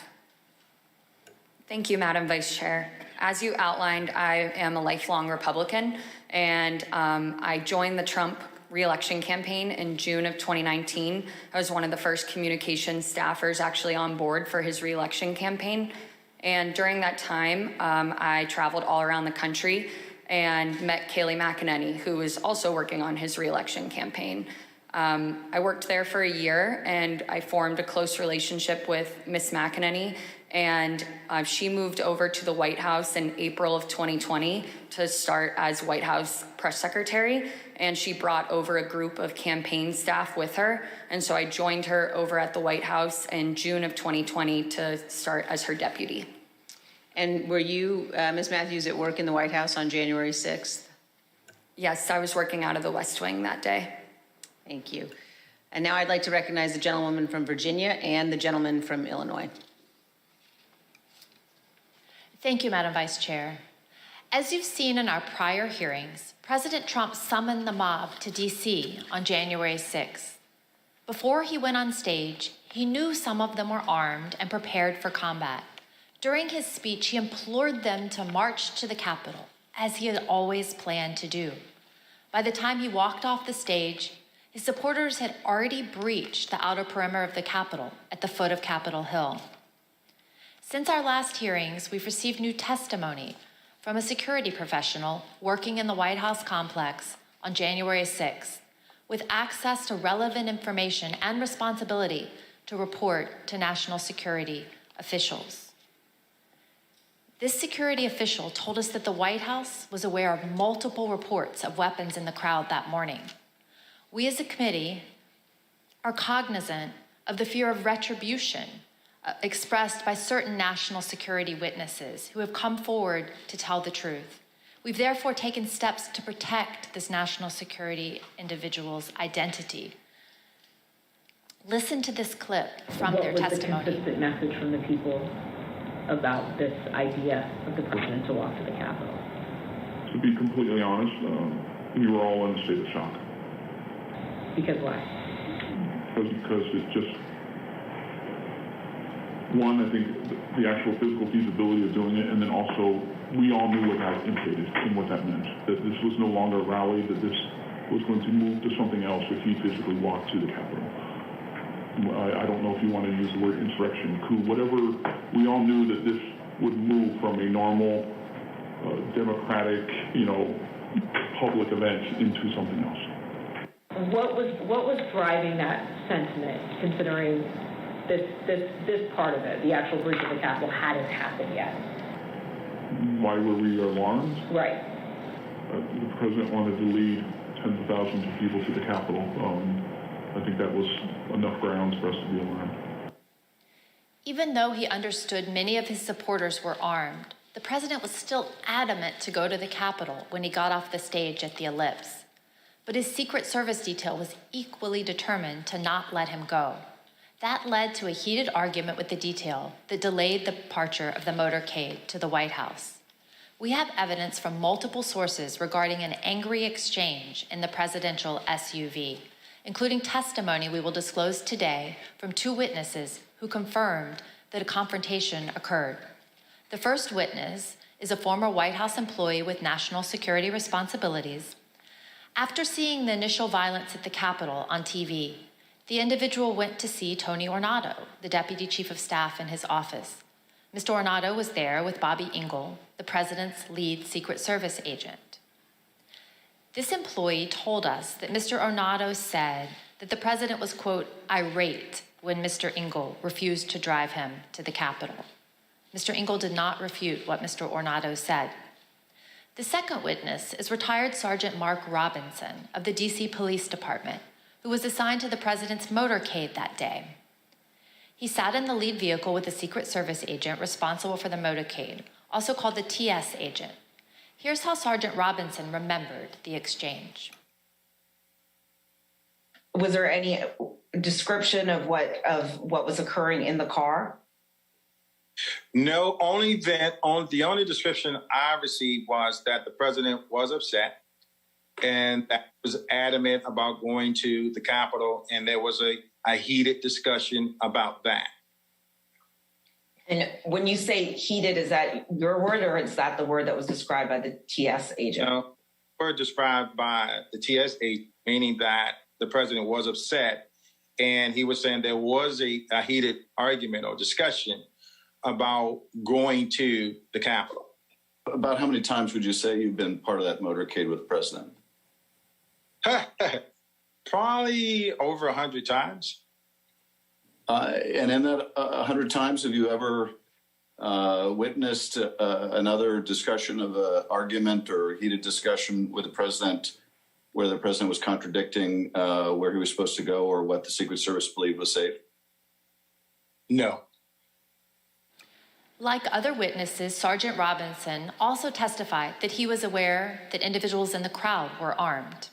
Thank you, Madam Vice Chair. As you outlined, I am a lifelong Republican, and I joined the Trump re-election campaign in June of 2019. I was one of the first communications staffers actually on board for his re-election campaign. And during that time, I traveled all around the country and met Kayleigh McEnany, who was also working on his re-election campaign. I worked there for a year, and I formed a close relationship with Ms. McEnany, and she moved over to the White House in April of 2020 to start as White House press secretary, and she brought over a group of campaign staff with her, and so I joined her over at the White House in June of 2020 to start as her deputy. And were you, Ms. Matthews, at work in the White House on January 6th? Yes, I was working out of the West Wing that day. Thank you. And now I'd like to recognize the gentlewoman from Virginia and the gentleman from Illinois. Thank you, Madam Vice Chair. As you've seen in our prior hearings, President Trump summoned the mob to D.C. on January 6th. Before he went on stage, he knew some of them were armed and prepared for combat. During his speech, he implored them to march to the Capitol, as he had always planned to do. By the time he walked off the stage, his supporters had already breached the outer perimeter of the Capitol at the foot of Capitol Hill. Since our last hearings, we've received new testimony from a security professional working in the White House complex on January 6th, with access to relevant information and responsibility to report to national security officials. This security official told us that the White House was aware of multiple reports of weapons in the crowd that morning. We as a committee are cognizant of the fear of retribution expressed by certain national security witnesses who have come forward to tell the truth. We've therefore taken steps to protect this national security individual's identity. Listen to this clip from their testimony. What was the consistent message from the people about this idea of the president to walk to the Capitol? To be completely honest, we were all in a state of shock. Because why? Because it's just, one, I think the actual physical feasibility of doing it, and then also we all knew what that implicated and what that meant. That this was no longer a rally, that this was going to move to something else if he physically walked to the Capitol. I don't know if you want to use the word insurrection, coup, whatever. We all knew that this would move from a normal, democratic, public event into something else. What was driving that sentiment, considering this part of it, the actual breach of the Capitol, hadn't happened yet? Why were we alarmed? Right. The president wanted to lead tens of thousands of people to the Capitol. I think that was enough grounds for us to be alarmed. Even though he understood many of his supporters were armed, the president was still adamant to go to the Capitol when he got off the stage at the Ellipse. But his Secret Service detail was equally determined to not let him go. That led to a heated argument with the detail that delayed the departure of the motorcade to the White House. We have evidence from multiple sources regarding an angry exchange in the presidential SUV, including testimony we will disclose today from 2 witnesses who confirmed that a confrontation occurred. The first witness is a former White House employee with national security responsibilities. After seeing the initial violence at the Capitol on TV, the individual went to see Tony Ornato, the deputy chief of staff in his office. Mr. Ornato was there with Bobby Engel, the president's lead Secret Service agent. This employee told us that Mr. Ornato said that the president was, quote, irate when Mr. Engel refused to drive him to the Capitol. Mr. Engel did not refute what Mr. Ornato said. The second witness is retired Sergeant Mark Robinson of the DC Police Department, who was assigned to the president's motorcade that day. He sat in the lead vehicle with a Secret Service agent responsible for the motorcade, also called the TS agent. Here's how Sergeant Robinson remembered the exchange. Was there any description of what was occurring in the car? No, the only description I received was that the president was upset and that was adamant about going to the Capitol, and there was a heated discussion about that. And when you say heated, is that your word or is that the word that was described by the TS agent? No, the word described by the TS agent, meaning that the president was upset, and he was saying there was a heated argument or discussion about going to the Capitol. About how many times would you say you've been part of that motorcade with the president? Probably over 100 times. And in that 100 times, have you ever witnessed another discussion of an argument or heated discussion with the president where the president was contradicting where he was supposed to go or what the Secret Service believed was safe? No. Like other witnesses, Sergeant Robinson also testified that he was aware that individuals in the crowd were armed.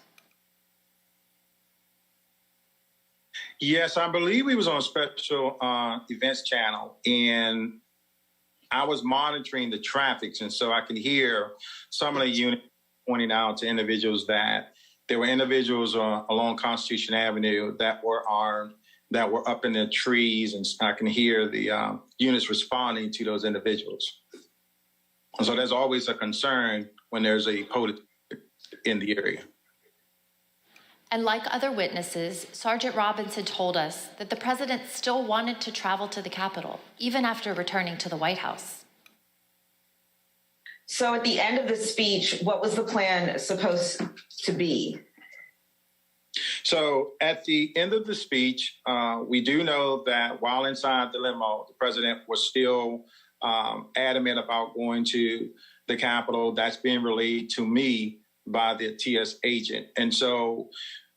Yes, I believe he was on a special events channel, and I was monitoring the traffic, and so I could hear some of the units pointing out to individuals that there were individuals along Constitution Avenue that were armed, that were up in the trees, and I can hear the units responding to those individuals. And so there's always a concern when there's a protest in the area. And like other witnesses, Sergeant Robinson told us that the president still wanted to travel to the Capitol, even after returning to the White House. So at the end of the speech, what was the plan supposed to be? So at the end of the speech, we do know that while inside the limo, the president was still adamant about going to the Capitol. That's being relayed to me by the TS agent. And so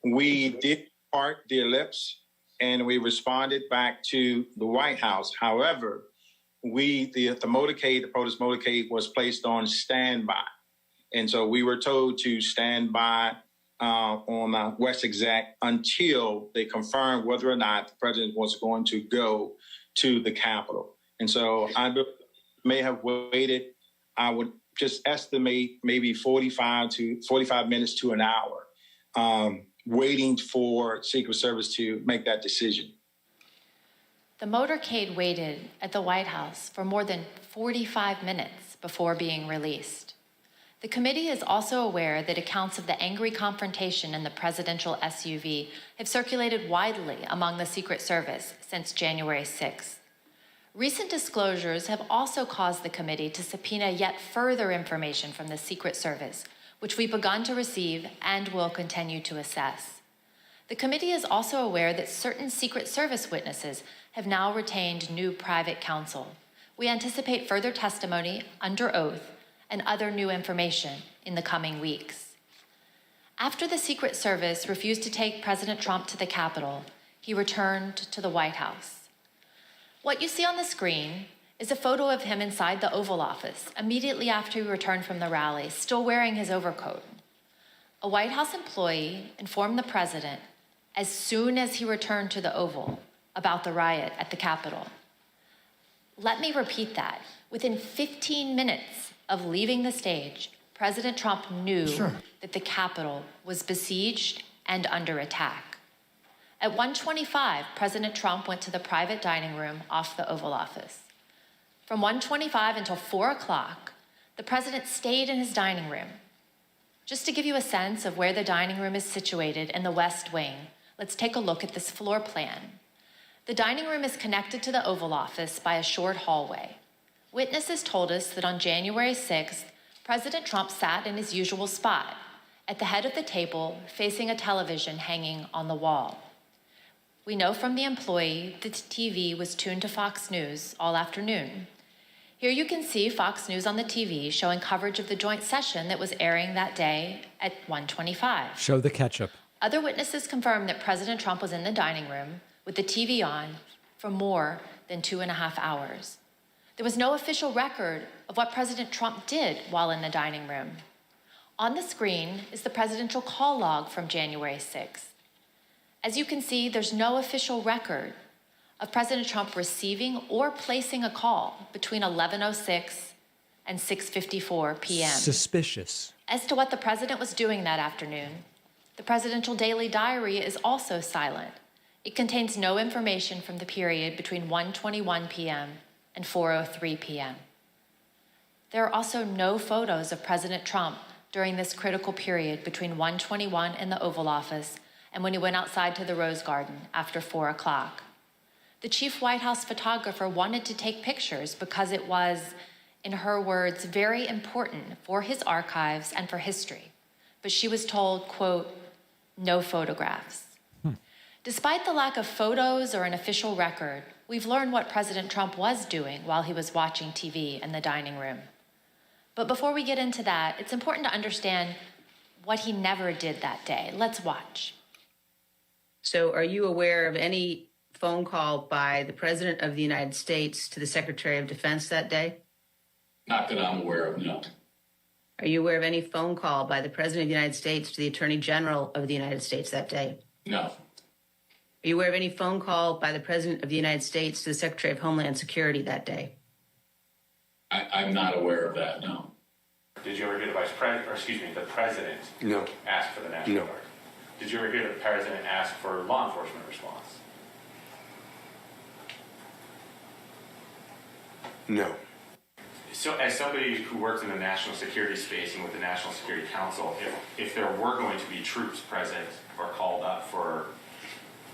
we did part the ellipse and we responded back to the White House. However, the motorcade, the protest motorcade was placed on standby. And so we were told to stand by on West Exec until they confirmed whether or not the president was going to go to the Capitol. And so I may have waited, I would just estimate maybe 45 minutes to an hour, waiting for Secret Service to make that decision. The motorcade waited at the White House for more than 45 minutes before being released. The committee is also aware that accounts of the angry confrontation in the presidential SUV have circulated widely among the Secret Service since January 6th. Recent disclosures have also caused the committee to subpoena yet further information from the Secret Service, which we've begun to receive and will continue to assess. The committee is also aware that certain Secret Service witnesses have now retained new private counsel. We anticipate further testimony under oath and other new information in the coming weeks. After the Secret Service refused to take President Trump to the Capitol, he returned to the White House. What you see on the screen is a photo of him inside the Oval Office immediately after he returned from the rally, still wearing his overcoat. A White House employee informed the president as soon as he returned to the Oval about the riot at the Capitol. Let me repeat that. Within 15 minutes of leaving the stage, President Trump knew that the Capitol was besieged and under attack. At 1:25, President Trump went to the private dining room off the Oval Office. From 1:25 until 4 o'clock, the president stayed in his dining room. Just to give you a sense of where the dining room is situated in the West Wing, let's take a look at this floor plan. The dining room is connected to the Oval Office by a short hallway. Witnesses told us that on January 6th, President Trump sat in his usual spot, at the head of the table, facing a television hanging on the wall. We know from the employee that the TV was tuned to Fox News all afternoon. Here you can see Fox News on the TV showing coverage of the joint session that was airing that day at 1:25. Show the ketchup. Other witnesses confirmed that President Trump was in the dining room with the TV on for more than 2.5 hours. There was no official record of what President Trump did while in the dining room. On the screen is the presidential call log from January 6th. As you can see, there's no official record of President Trump receiving or placing a call between 11:06 and 6:54 p.m. Suspicious. As to what the president was doing that afternoon, the presidential daily diary is also silent. It contains no information from the period between 1:21 p.m. and 4:03 p.m. There are also no photos of President Trump during this critical period between 1:21 in the Oval Office and when he went outside to the Rose Garden after 4 o'clock. The chief White House photographer wanted to take pictures because it was, in her words, very important for his archives and for history. But she was told, quote, no photographs. Despite the lack of photos or an official record, we've learned what President Trump was doing while he was watching TV in the dining room. But before we get into that, it's important to understand what he never did that day. Let's watch. So are you aware of any phone call by the President of the United States to the Secretary of Defense that day? Not that I'm aware of, no. Are you aware of any phone call by the President of the United States to the Attorney General of the United States that day? No. Are you aware of any phone call by the President of the United States to the Secretary of Homeland Security that day? I'm not aware of that, no. Did you ever hear the president No. ask for the National No. Guard? Did you ever hear the president ask for law enforcement response? No. So as somebody who works in the national security space and with the National Security Council, if there were going to be troops present or called up for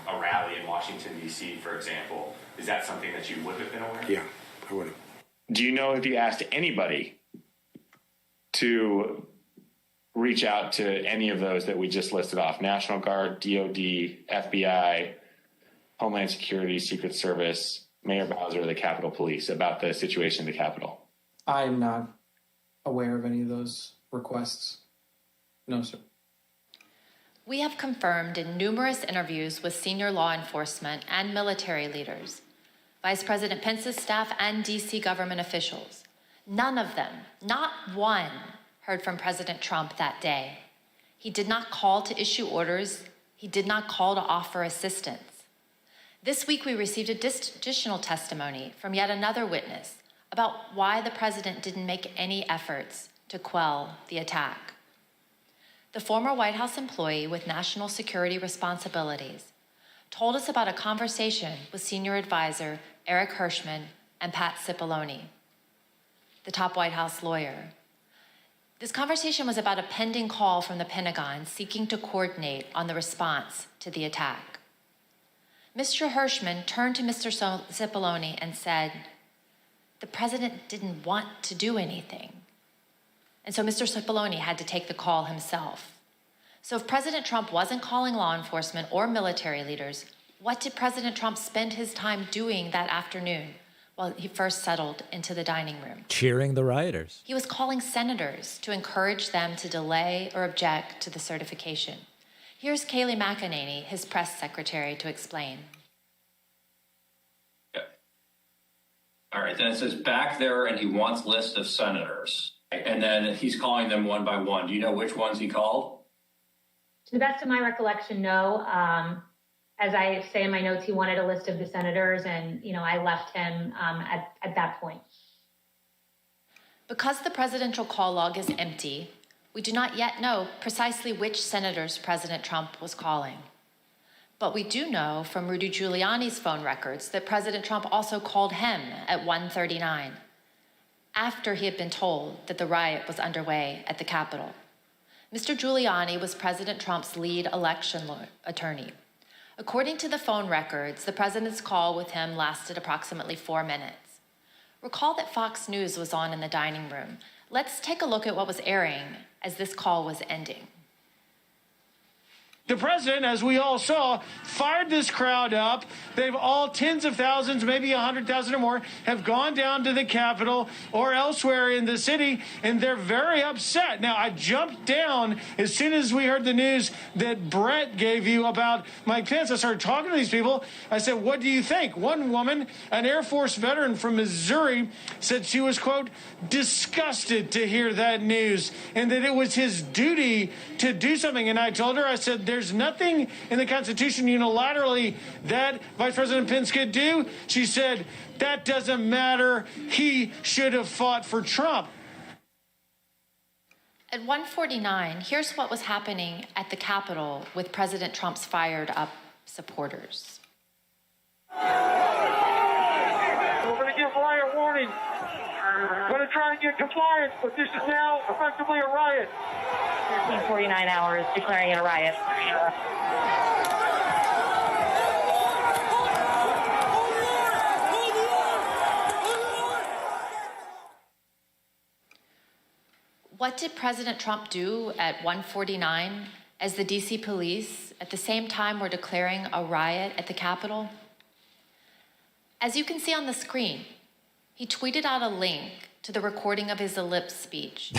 a rally in Washington, D.C., for example, is that something that you would have been aware of? Yeah, I would have. Do you know if you asked anybody to reach out to any of those that we just listed off? National Guard, DOD, FBI, Homeland Security, Secret Service, Mayor Bowser, the Capitol Police about the situation at the Capitol? I am not aware of any of those requests. No, sir. We have confirmed in numerous interviews with senior law enforcement and military leaders, Vice President Pence's staff and D.C. government officials. None of them, not one, heard from President Trump that day. He did not call to issue orders. He did not call to offer assistance. This week, we received additional testimony from yet another witness about why the president didn't make any efforts to quell the attack. The former White House employee with national security responsibilities told us about a conversation with senior advisor Eric Hirschman and Pat Cipollone, the top White House lawyer. This conversation was about a pending call from the Pentagon seeking to coordinate on the response to the attack. Mr. Hirschman turned to Mr. Cipollone and said, the president didn't want to do anything. And so Mr. Cipollone had to take the call himself. So if President Trump wasn't calling law enforcement or military leaders, what did President Trump spend his time doing that afternoon while he first settled into the dining room? Cheering the rioters. He was calling senators to encourage them to delay or object to the certification. Here's Kayleigh McEnany, his press secretary, to explain. All right, then it says back there, and he wants list of senators. And then he's calling them one by one. Do you know which ones he called? To the best of my recollection, no. as I say in my notes, he wanted a list of the senators, and I left him at that point. Because the presidential call log is empty, we do not yet know precisely which senators President Trump was calling. But we do know from Rudy Giuliani's phone records that President Trump also called him at 1:39, after he had been told that the riot was underway at the Capitol. Mr. Giuliani was President Trump's lead election attorney. According to the phone records, the president's call with him lasted approximately 4 minutes. Recall that Fox News was on in the dining room. Let's take a look at what was airing as this call was ending. The president, as we all saw, fired this crowd up. They've all, tens of thousands, maybe 100,000 or more, have gone down to the Capitol or elsewhere in the city, and they're very upset. Now, I jumped down as soon as we heard the news that Brett gave you about Mike Pence. I started talking to these people. I said, what do you think? One woman, an Air Force veteran from Missouri, said she was, quote, disgusted to hear that news and that it was his duty to do something. And I told her, I said, there's nothing in the Constitution unilaterally that Vice President Pence could do. She said, that doesn't matter. He should have fought for Trump. At 1:49, here's what was happening at the Capitol with President Trump's fired up supporters. We're going to give riot warning. We're going to try and get compliance, but this is now effectively a riot. 49 hours declaring it a riot. What did President Trump do at 1:49 as the DC police at the same time were declaring a riot at the Capitol? As you can see on the screen, he tweeted out a link to the recording of his ellipse speech.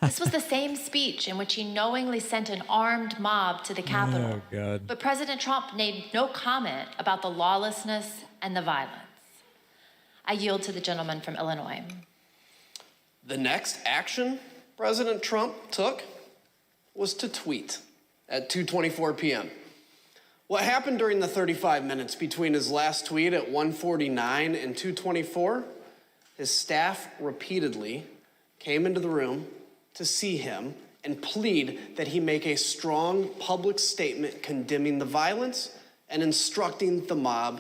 This was the same speech in which he knowingly sent an armed mob to the Capitol. Oh, God. But President Trump made no comment about the lawlessness and the violence. I yield to the gentleman from Illinois. The next action President Trump took was to tweet at 2:24 p.m. What happened during the 35 minutes between his last tweet at 1:49 and 2:24? His staff repeatedly came into the room to see him and plead that he make a strong public statement condemning the violence and instructing the mob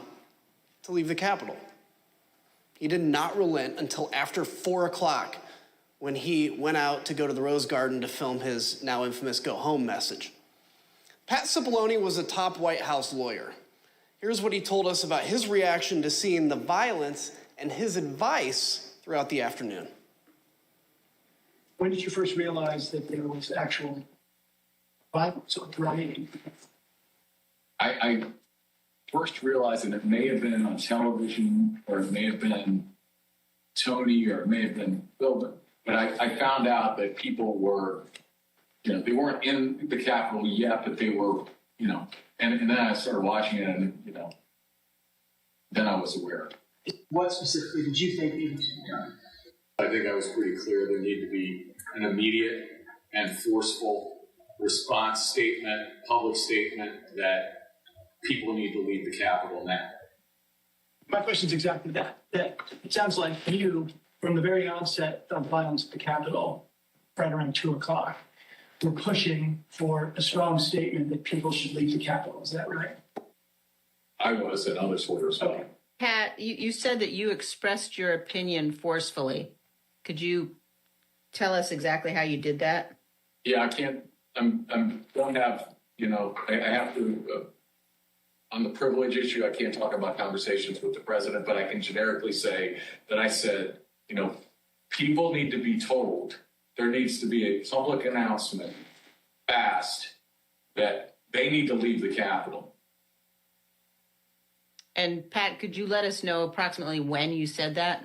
to leave the Capitol. He did not relent until after 4 o'clock when he went out to go to the Rose Garden to film his now infamous go home message. Pat Cipollone was a top White House lawyer. Here's what he told us about his reaction to seeing the violence and his advice throughout the afternoon. When did you first realize that there was actual violence or rioting? I first realized that it may have been on television, or it may have been Tony, or it may have been Bill, but I found out that people were, they weren't in the Capitol yet, but they were, and then I started watching it, and, then I was aware. What specifically did you think needed to be done? I think I was pretty clear there needed to be an immediate and forceful response statement, public statement that people need to leave the Capitol now. My question is exactly that it sounds like you, from the very onset of violence at the Capitol, right around 2 o'clock, were pushing for a strong statement that people should leave the Capitol. Is that right? I was, and others were as well. Okay. Pat, you said that you expressed your opinion forcefully. Could you tell us exactly how you did that? Yeah, I can't, don't have, I have to, on the privilege issue, I can't talk about conversations with the president, but I can generically say that I said, people need to be told, there needs to be a public announcement fast that they need to leave the Capitol. And Pat, could you let us know approximately when you said that?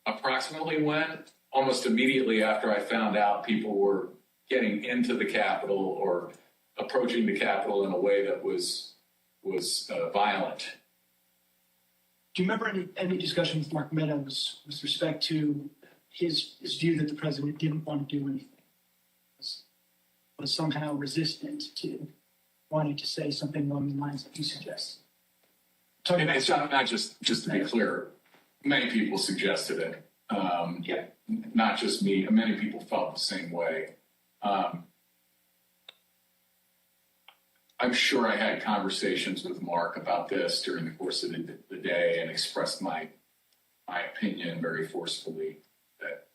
Approximately when? Almost immediately after I found out people were getting into the Capitol or approaching the Capitol in a way that was violent. Do you remember any discussion with Mark Meadows with respect to his view that the president didn't want to do anything, was somehow resistant to wanting to say something along the lines that you suggest. And it's not just to be clear, many people suggested it. Not just me, many people felt the same way. I'm sure I had conversations with Mark about this during the course of the day and expressed my opinion very forcefully that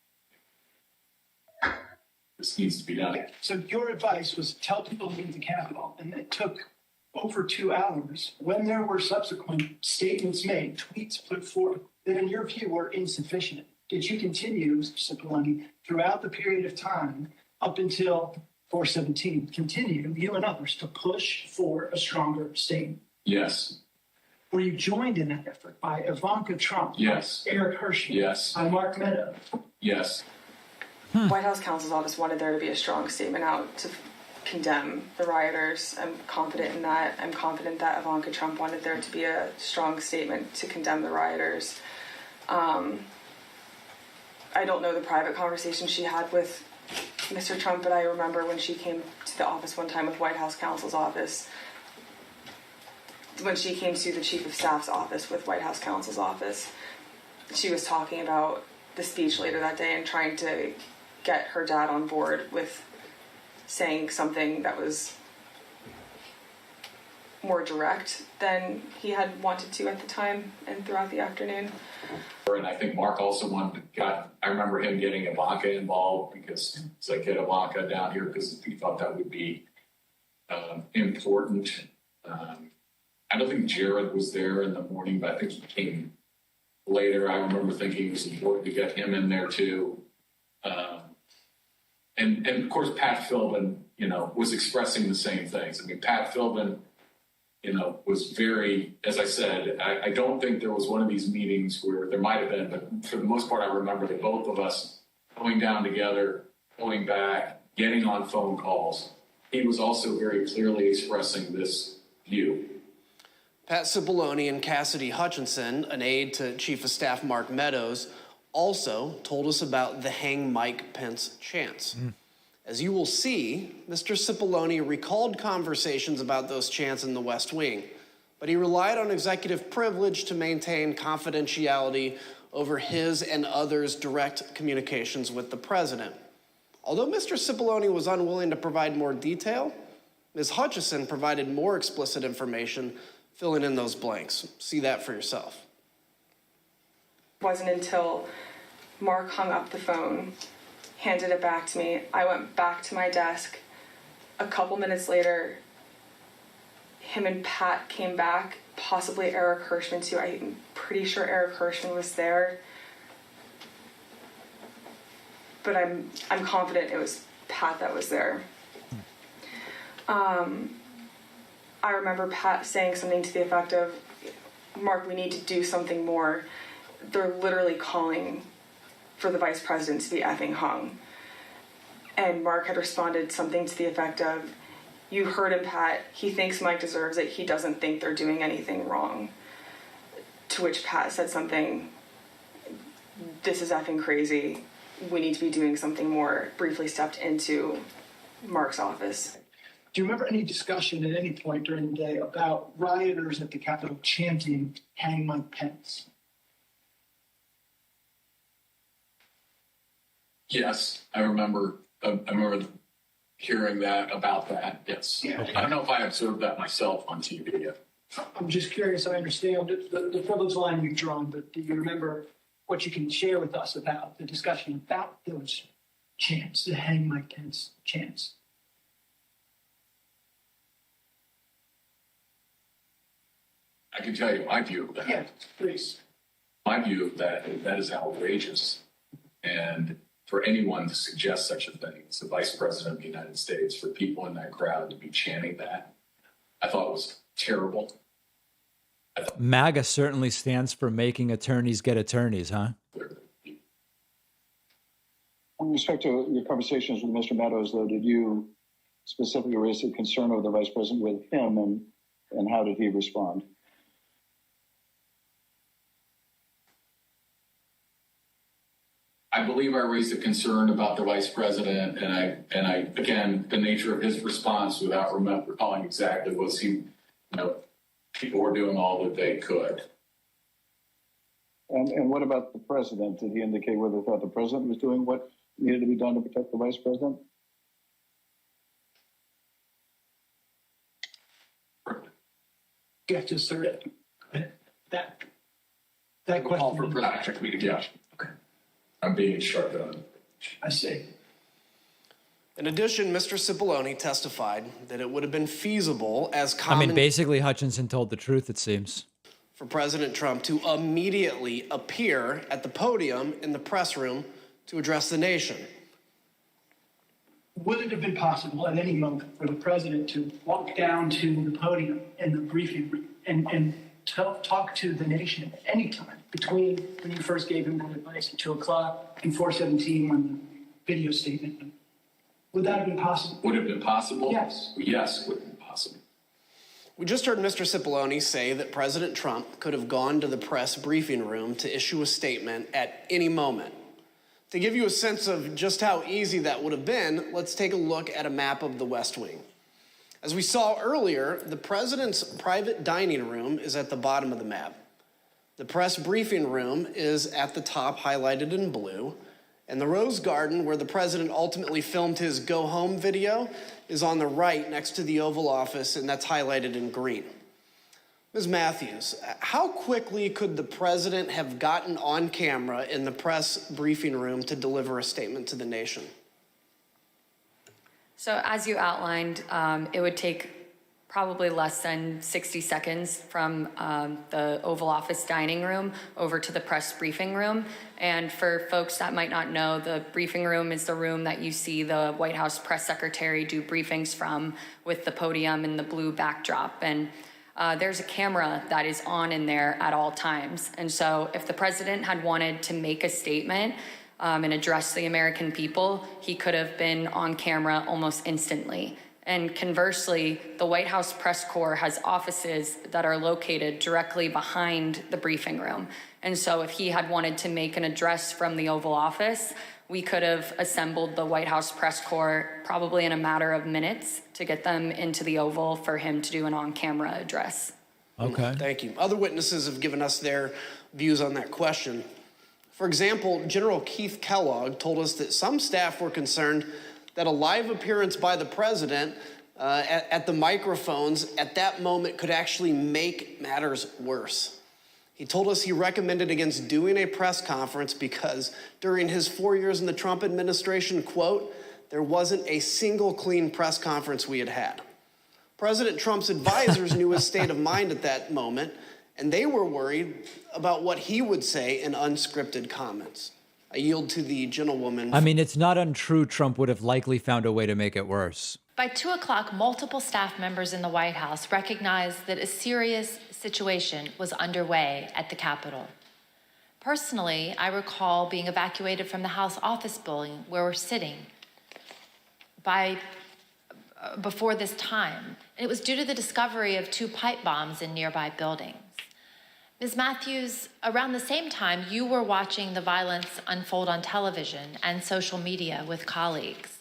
this needs to be done. So your advice was tell people to leave the Capitol, and it took over 2 hours when there were subsequent statements made, tweets put forth that in your view were insufficient. Did you continue, Mr. Cipollone, throughout the period of time up until 4/17, continue, you and others, to push for a stronger statement? Yes. Were you joined in that effort by Ivanka Trump? Yes. By Eric Hirschman? Yes. By Mark Meadows? Yes. White House counsel's office wanted there to be a strong statement out to condemn the rioters. I'm confident in that. I'm confident that Ivanka Trump wanted there to be a strong statement to condemn the rioters. I don't know the private conversation she had with Mr. Trump, but I remember when she came to the office one time with White House counsel's office, when she came to the chief of staff's office with White House counsel's office, she was talking about the speech later that day and trying to get her dad on board with saying something that was more direct than he had wanted to at the time and throughout the afternoon. And I think Mark also I remember him getting Ivanka involved because it's like, get Ivanka down here because he thought that would be important. I don't think Jared was there in the morning, but I think he came later. I remember thinking it was important to get him in there too. And of course, Pat Philbin, was expressing the same things. I mean, Pat Philbin, was very, as I said, I don't think there was one of these meetings where there might have been, but for the most part, I remember that both of us going down together, going back, getting on phone calls. He was also very clearly expressing this view. Pat Cipollone and Cassidy Hutchinson, an aide to Chief of Staff Mark Meadows, also told us about the Hang Mike Pence chants. As you will see, Mr. Cipollone recalled conversations about those chants in the West Wing, but he relied on executive privilege to maintain confidentiality over his and others' direct communications with the president. Although Mr. Cipollone was unwilling to provide more detail, Ms. Hutchison provided more explicit information, filling in those blanks. See that for yourself. It wasn't until Mark hung up the phone, handed it back to me. I went back to my desk. A couple minutes later, him and Pat came back, possibly Eric Hirschman too. I'm pretty sure Eric Hirschman was there. But I'm confident it was Pat that was there. I remember Pat saying something to the effect of, Mark, we need to do something more. They're literally calling for the vice president to be effing hung. And Mark had responded something to the effect of, you heard him, Pat. He thinks Mike deserves it. He doesn't think they're doing anything wrong. To which Pat said something, this is effing crazy. We need to be doing something more. Briefly stepped into Mark's office. Do you remember any discussion at any point during the day about rioters at the Capitol chanting, hang Mike Pence? Yes, I remember hearing that about that. Yes. Yeah. I don't know if I observed that myself on TV yet. I'm just curious. I understand the privilege line you've drawn, but do you remember what you can share with us about the discussion about those chants, the hang Mike Pence chants? I can tell you my view of that. Yeah, please. My view of that is outrageous. And for anyone to suggest such a thing as the Vice President of the United States, for people in that crowd to be chanting that, I thought was terrible. MAGA certainly stands for making attorneys get attorneys, huh? With respect to your conversations with Mr. Meadows, though, did you specifically raise a concern of the Vice President with him, and how did he respond? I believe I raised a concern about the vice president, and I again, the nature of his response, without recalling exactly, was he, people were doing all that they could. And what about the president? Did he indicate whether he thought the president was doing what needed to be done to protect the vice president? Yeah, just sort of that question. Call for production meeting. Yeah. Okay. I'm being instructed on it. I see. In addition, Mr. Cipollone testified that it would have been feasible as common basically Hutchinson told the truth, it seems, for President Trump to immediately appear at the podium in the press room to address the nation. Would it have been possible at any moment for the president to walk down to the podium in the briefing room and talk to the nation at any time between when you first gave him that advice at 2 o'clock and 4:17 when the video statement? Would that have been possible? Would it have been possible? Yes. Yes, it would have been possible. We just heard Mr. Cipollone say that President Trump could have gone to the press briefing room to issue a statement at any moment. To give you a sense of just how easy that would have been, let's take a look at a map of the West Wing. As we saw earlier, the president's private dining room is at the bottom of the map. The press briefing room is at the top, highlighted in blue. And the Rose Garden, where the president ultimately filmed his go home video, is on the right next to the Oval Office, and that's highlighted in green. Ms. Matthews, how quickly could the president have gotten on camera in the press briefing room to deliver a statement to the nation? So as you outlined, it would take probably less than 60 seconds from the Oval Office dining room over to the press briefing room. And for folks that might not know, the briefing room is the room that you see the White House press secretary do briefings from, with the podium and the blue backdrop. And there's a camera that is on in there at all times. And so if the president had wanted to make a statement and address the American people, he could have been on camera almost instantly. And conversely, the White House press corps has offices that are located directly behind the briefing room. And so if he had wanted to make an address from the Oval Office, we could have assembled the White House press corps probably in a matter of minutes to get them into the Oval for him to do an on-camera address. Okay. Thank you. Other witnesses have given us their views on that question. For example, General Keith Kellogg told us that some staff were concerned that a live appearance by the president at the microphones at that moment could actually make matters worse. He told us he recommended against doing a press conference because during his 4 years in the Trump administration, quote, there wasn't a single clean press conference we had had. President Trump's advisors knew his state of mind at that moment, and they were worried about what he would say in unscripted comments. I yield to the gentlewoman. It's not untrue Trump would have likely found a way to make it worse. By 2 o'clock, multiple staff members in the White House recognized that a serious situation was underway at the Capitol. Personally, I recall being evacuated from the House office building where we're sitting before this time. It was due to the discovery of 2 pipe bombs in nearby buildings. Ms. Matthews, around the same time, you were watching the violence unfold on television and social media with colleagues,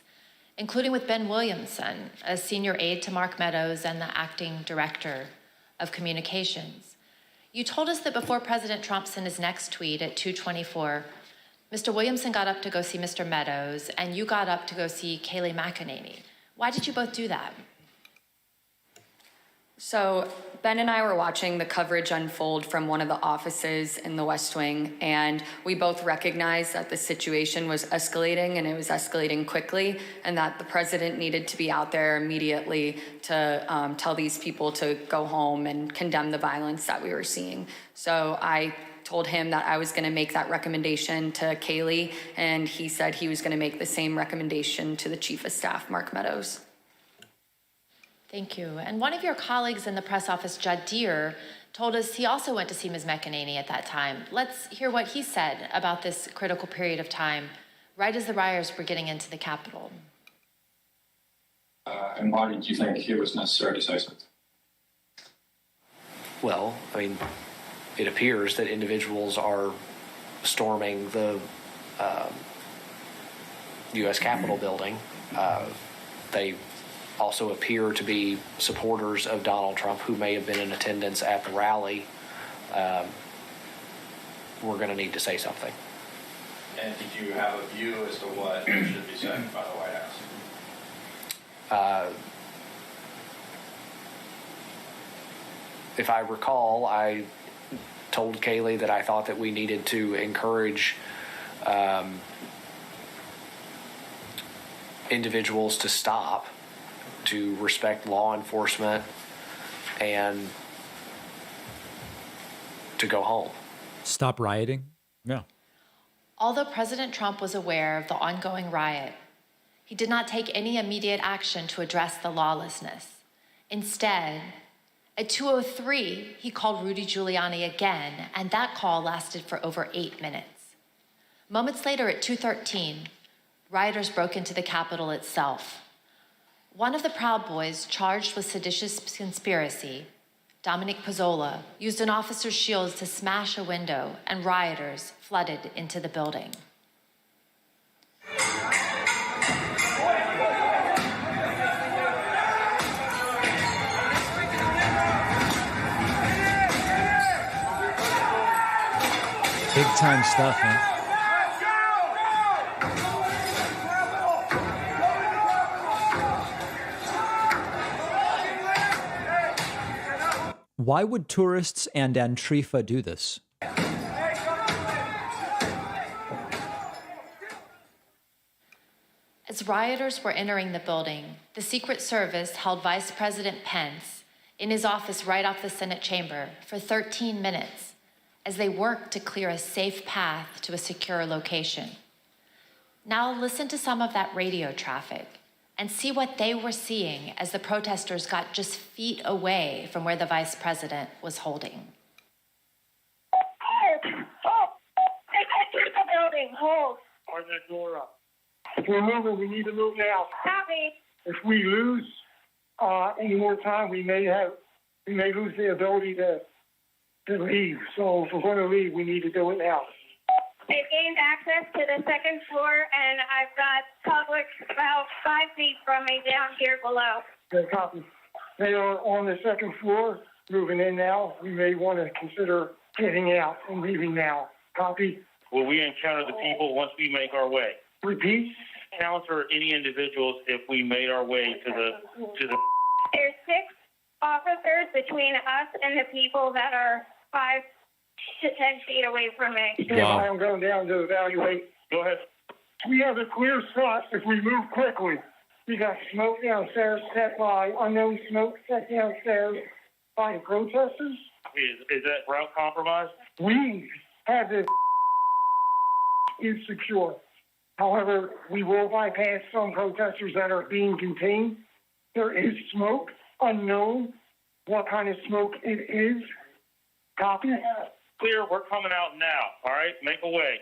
including with Ben Williamson, a senior aide to Mark Meadows and the acting director of communications. You told us that before President Trump sent his next tweet at 2:24, Mr. Williamson got up to go see Mr. Meadows, and you got up to go see Kayleigh McEnany. Why did you both do that? So Ben and I were watching the coverage unfold from one of the offices in the West Wing, and we both recognized that the situation was escalating, and it was escalating quickly, and that the president needed to be out there immediately to tell these people to go home and condemn the violence that we were seeing. So I told him that I was going to make that recommendation to Kayleigh, and he said he was going to make the same recommendation to the Chief of Staff, Mark Meadows. Thank you. And one of your colleagues in the press office, Judd Deere, told us he also went to see Ms. McEnany at that time. Let's hear what he said about this critical period of time, right as the riots were getting into the Capitol. And why did you think it was necessary to say something? Well, it appears that individuals are storming the U.S. Capitol building. They also appear to be supporters of Donald Trump who may have been in attendance at the rally. We're going to need to say something. And did you have a view as to what should be said by the White House? If I recall, I told Kaylee that I thought that we needed to encourage individuals to stop, to respect law enforcement, and to go home. Stop rioting? Yeah. Although President Trump was aware of the ongoing riot, he did not take any immediate action to address the lawlessness. Instead, at 2:03, he called Rudy Giuliani again, and that call lasted for over 8 minutes. Moments later, at 2:13, rioters broke into the Capitol itself. One of the Proud Boys charged with seditious conspiracy, Dominic Pizzola, used an officer's shields to smash a window, and rioters flooded into the building. Big time stuff, man. Why would tourists and Antifa do this? As rioters were entering the building, the Secret Service held Vice President Pence in his office right off the Senate chamber for 13 minutes as they worked to clear a safe path to a secure location. Now listen to some of that radio traffic and see what they were seeing as the protesters got just feet away from where the vice president was holding. Hold! They entered the building! Hold! Open that door up. If we're moving, we need to move now. Copy. If we lose any more time, we may lose the ability to leave. So if we're going to leave, we need to do it now. They've gained access to the second floor, and I've got public about 5 feet from me down here below. Okay, copy. They are on the second floor, moving in now. We may want to consider getting out and leaving now. Copy. Will we encounter the people once we make our way? Repeat. Encounter any individuals if we made our way to the. There's 6 officers between us and the people that are 5 to 10 feet away from me. Wow. I'm going down to evaluate. Go ahead. We have a clear shot if we move quickly. We got smoke downstairs set by unknown smoke set downstairs by the protesters. Is that route compromised? We have this insecure. However, we will bypass some protesters that are being contained. There is smoke, unknown what kind of smoke it is. Copy. Clear, we're coming out now. All right, make a way.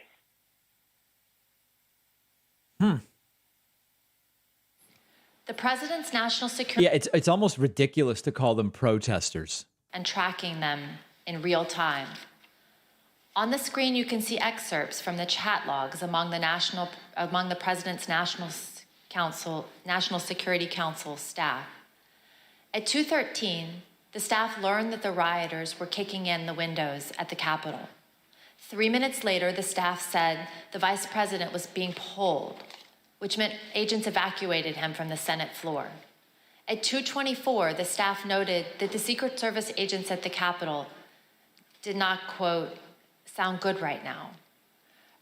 The president's national security... Yeah, it's almost ridiculous to call them protesters. ...and tracking them in real time. On the screen, you can see excerpts from the chat logs among the president's National Security Council staff. At 2:13, the staff learned that the rioters were kicking in the windows at the Capitol. 3 minutes later, the staff said the vice president was being pulled, which meant agents evacuated him from the Senate floor. At 2:24, the staff noted that the Secret Service agents at the Capitol did not, quote, sound good right now.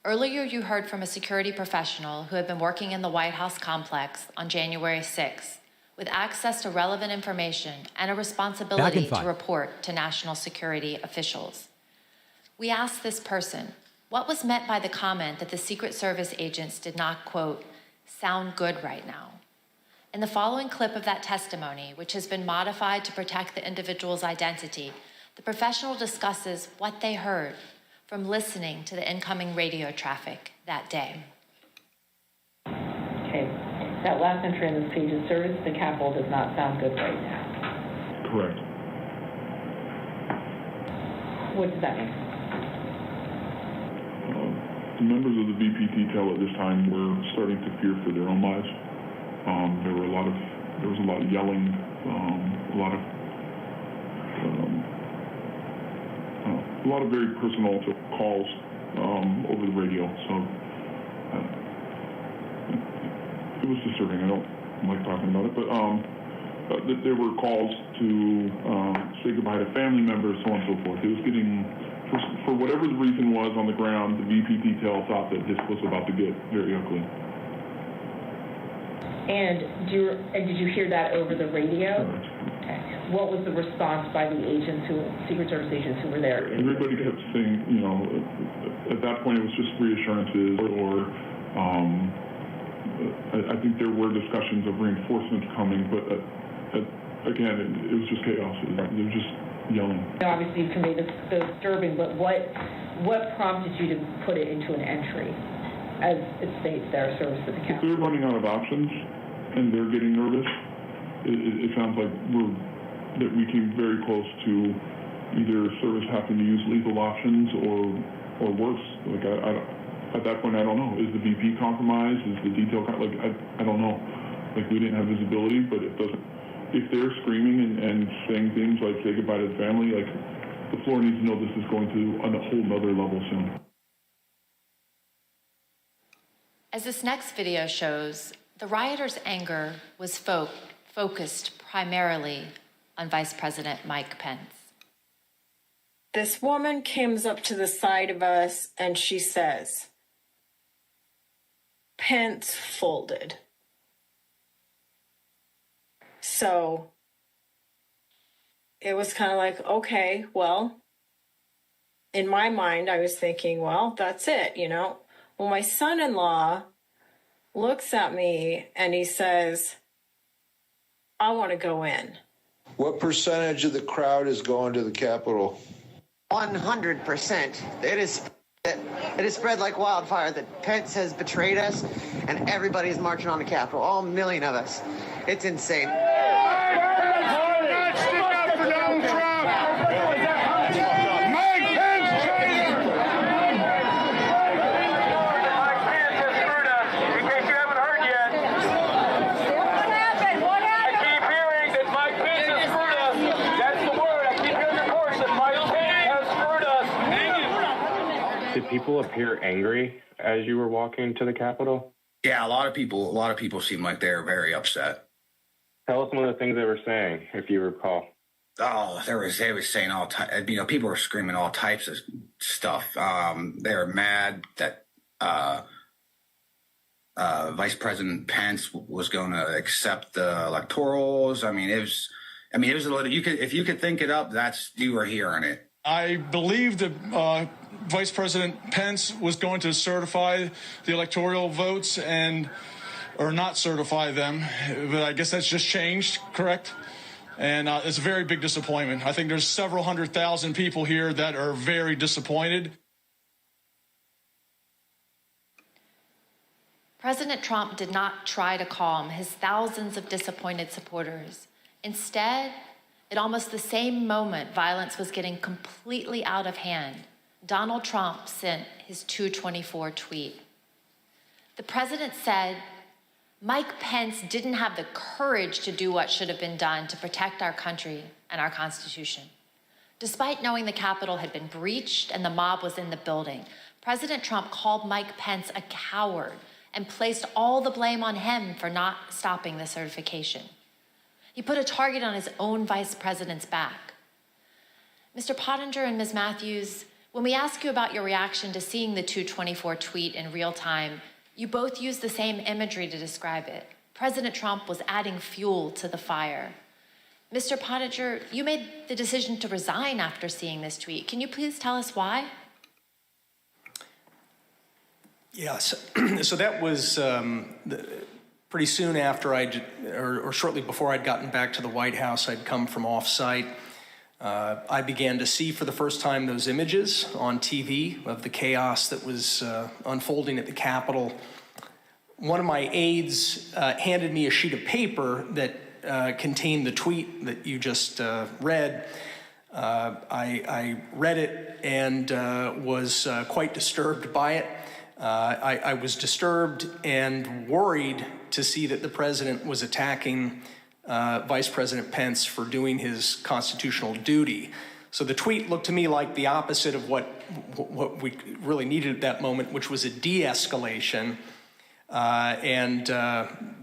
Earlier, you heard from a security professional who had been working in the White House complex on January 6th with access to relevant information and a responsibility to report to national security officials. We asked this person, what was meant by the comment that the Secret Service agents did not, quote, sound good right now? In the following clip of that testimony, which has been modified to protect the individual's identity, the professional discusses what they heard from listening to the incoming radio traffic that day. Okay, that last entry in this page is service to the Capitol does not sound good right now. Correct. What does that mean? members of the VP detail at this time were starting to fear for their own lives. There was a lot of yelling, a lot of very personal calls over the radio. So it was disturbing. I don't like talking about it, but there were calls to say goodbye to family members, so on and so forth. It was getting, for whatever the reason was on the ground, the VP detail thought that this was about to get very ugly. And did you hear that over the radio? Okay. What was the response by the agents Secret Service agents who were there? Everybody kept saying, at that point it was just reassurances or I think there were discussions of reinforcements coming, but again, it was just chaos. They were just yelling. Obviously, you conveyed the disturbing, but what prompted you to put it into an entry, as it states there, service to the If Capitol? they're running out of options and they're getting nervous, it sounds like that we came very close to either service having to use lethal options or worse. Like at that point, I don't know. Is the VP compromised? Is the detail I don't know. Like we didn't have visibility, but it doesn't. If they're screaming and saying things like say goodbye to the family, like the floor needs to know this is going to a whole nother level soon. As this next video shows, the rioters' anger was focused primarily on Vice President Mike Pence. This woman comes up to the side of us and she says, Pence folded. So it was kind of like, okay, well, in my mind, I was thinking, well, that's it, Well, my son-in-law looks at me and he says, I want to go in. What percentage of the crowd is going to the Capitol? 100%. It is spread like wildfire that Pence has betrayed us and everybody is marching on the Capitol, all million of us. It's insane. Did people appear angry as you were walking to the Capitol? Yeah, a lot of people seem like they're very upset. Tell us some of the things they were saying, if you recall. Oh, they were saying all types. People were screaming all types of stuff. They were mad that Vice President Pence was going to accept the electorals. It was a little. If you could think it up, you were hearing it. I believe that Vice President Pence was going to certify the electoral votes or not certify them, but I guess that's just changed, correct? And it's a very big disappointment. I think there's several 100,000 people here that are very disappointed. President Trump did not try to calm his thousands of disappointed supporters. Instead, at almost the same moment violence was getting completely out of hand, Donald Trump sent his 224 tweet. The president said, Mike Pence didn't have the courage to do what should have been done to protect our country and our Constitution. Despite knowing the Capitol had been breached and the mob was in the building, President Trump called Mike Pence a coward and placed all the blame on him for not stopping the certification. He put a target on his own vice president's back. Mr. Pottinger and Ms. Matthews, when we ask you about your reaction to seeing the 224 tweet in real time, you both used the same imagery to describe it. President Trump was adding fuel to the fire. Mr. Pottinger, you made the decision to resign after seeing this tweet. Can you please tell us why? Yes. So that was pretty soon after or shortly before I'd gotten back to the White House. I'd come from off-site. I began to see for the first time those images on TV of the chaos that was unfolding at the Capitol. One of my aides handed me a sheet of paper that contained the tweet that you just read. I read it and was quite disturbed by it. I was disturbed and worried to see that the president was attacking Vice President Pence for doing his constitutional duty. So the tweet looked to me like the opposite of what we really needed at that moment, which was a de-escalation. And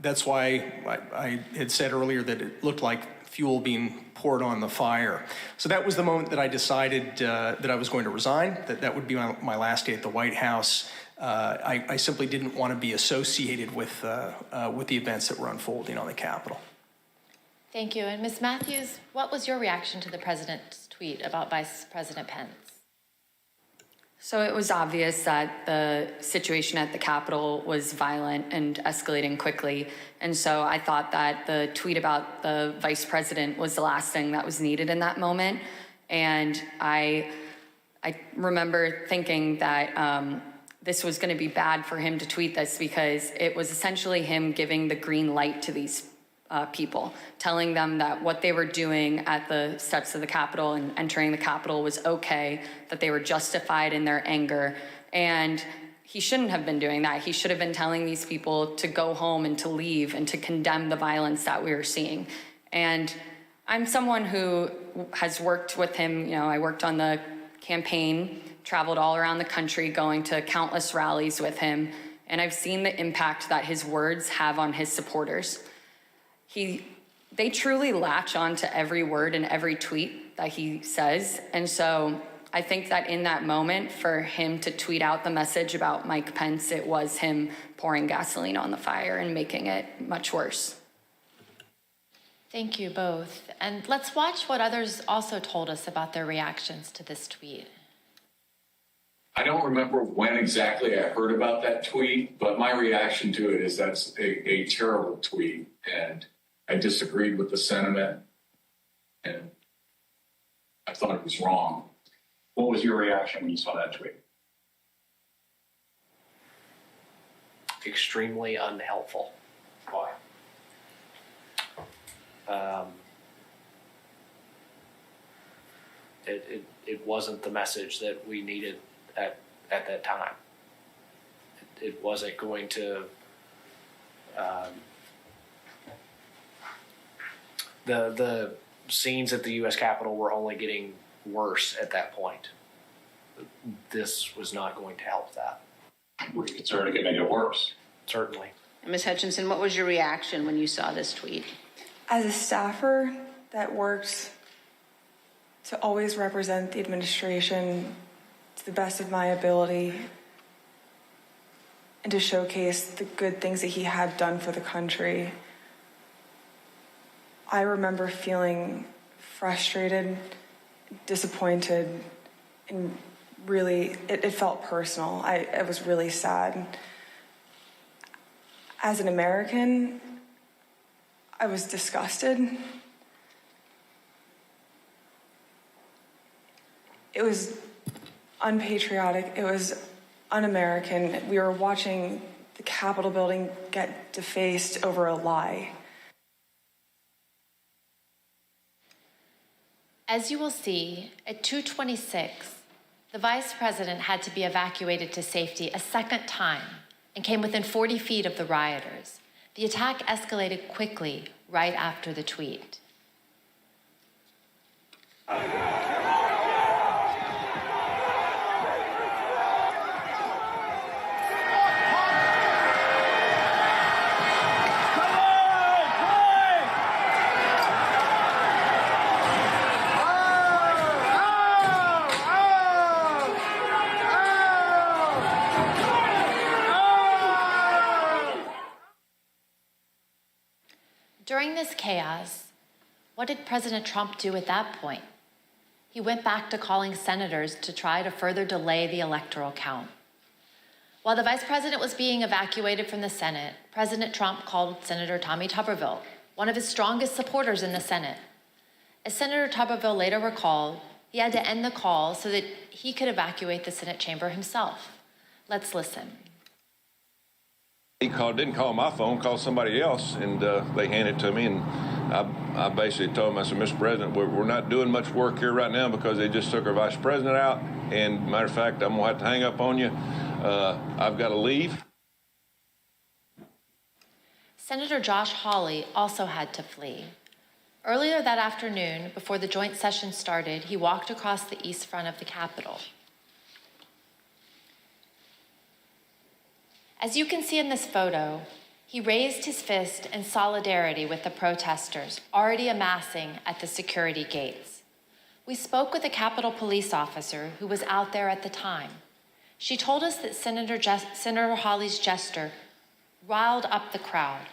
that's why I had said earlier that it looked like fuel being poured on the fire. So that was the moment that I decided that I was going to resign, that would be my last day at the White House. I simply didn't want to be associated with the events that were unfolding on the Capitol. Thank you. And Ms. Matthews, what was your reaction to the president's tweet about Vice President Pence? So it was obvious that the situation at the Capitol was violent and escalating quickly. And so I thought that the tweet about the vice president was the last thing that was needed in that moment. And I remember thinking that this was going to be bad for him to tweet this, because it was essentially him giving the green light to these people, telling them that what they were doing at the steps of the Capitol and entering the Capitol was okay, that they were justified in their anger. And he shouldn't have been doing that. He should have been telling these people to go home and to leave and to condemn the violence that we were seeing. And I'm someone who has worked with him. You know, I worked on the campaign, traveled all around the country, going to countless rallies with him. And I've seen the impact that his words have on his supporters. They truly latch on to every word and every tweet that he says. And so I think that in that moment, for him to tweet out the message about Mike Pence, it was him pouring gasoline on the fire and making it much worse. Thank you both. And let's watch what others also told us about their reactions to this tweet. I don't remember when exactly I heard about that tweet, but my reaction to it is that's a terrible tweet, and I disagreed with the sentiment, and I thought it was wrong. What was your reaction when you saw that tweet? Extremely unhelpful. Why? It wasn't the message that we needed at that time. It wasn't going to. The scenes at the U.S. Capitol were only getting worse at that point. This was not going to help that. Were you concerned it could make it worse? Certainly. Ms. Hutchinson, what was your reaction when you saw this tweet? As a staffer that works to always represent the administration to the best of my ability and to showcase the good things that he had done for the country, I remember feeling frustrated, disappointed, and really, it felt personal. I was really sad. As an American, I was disgusted. It was unpatriotic. It was un-American. We were watching the Capitol building get defaced over a lie. As you will see, at 2:26, the vice president had to be evacuated to safety a second time and came within 40 feet of the rioters. The attack escalated quickly right after the tweet. During this chaos, what did President Trump do at that point? He went back to calling senators to try to further delay the electoral count. While the vice president was being evacuated from the Senate, President Trump called Senator Tommy Tuberville, one of his strongest supporters in the Senate. As Senator Tuberville later recalled, he had to end the call so that he could evacuate the Senate chamber himself. Let's listen. He didn't call my phone, called somebody else, and they handed it to me. And I basically told him, I said, Mr. President, we're not doing much work here right now because they just took our vice president out. And matter of fact, I'm going to have to hang up on you. I've got to leave. Senator Josh Hawley also had to flee. Earlier that afternoon, before the joint session started, he walked across the east front of the Capitol. As you can see in this photo, he raised his fist in solidarity with the protesters already amassing at the security gates. We spoke with a Capitol police officer who was out there at the time. She told us that Senator Hawley's gesture riled up the crowd,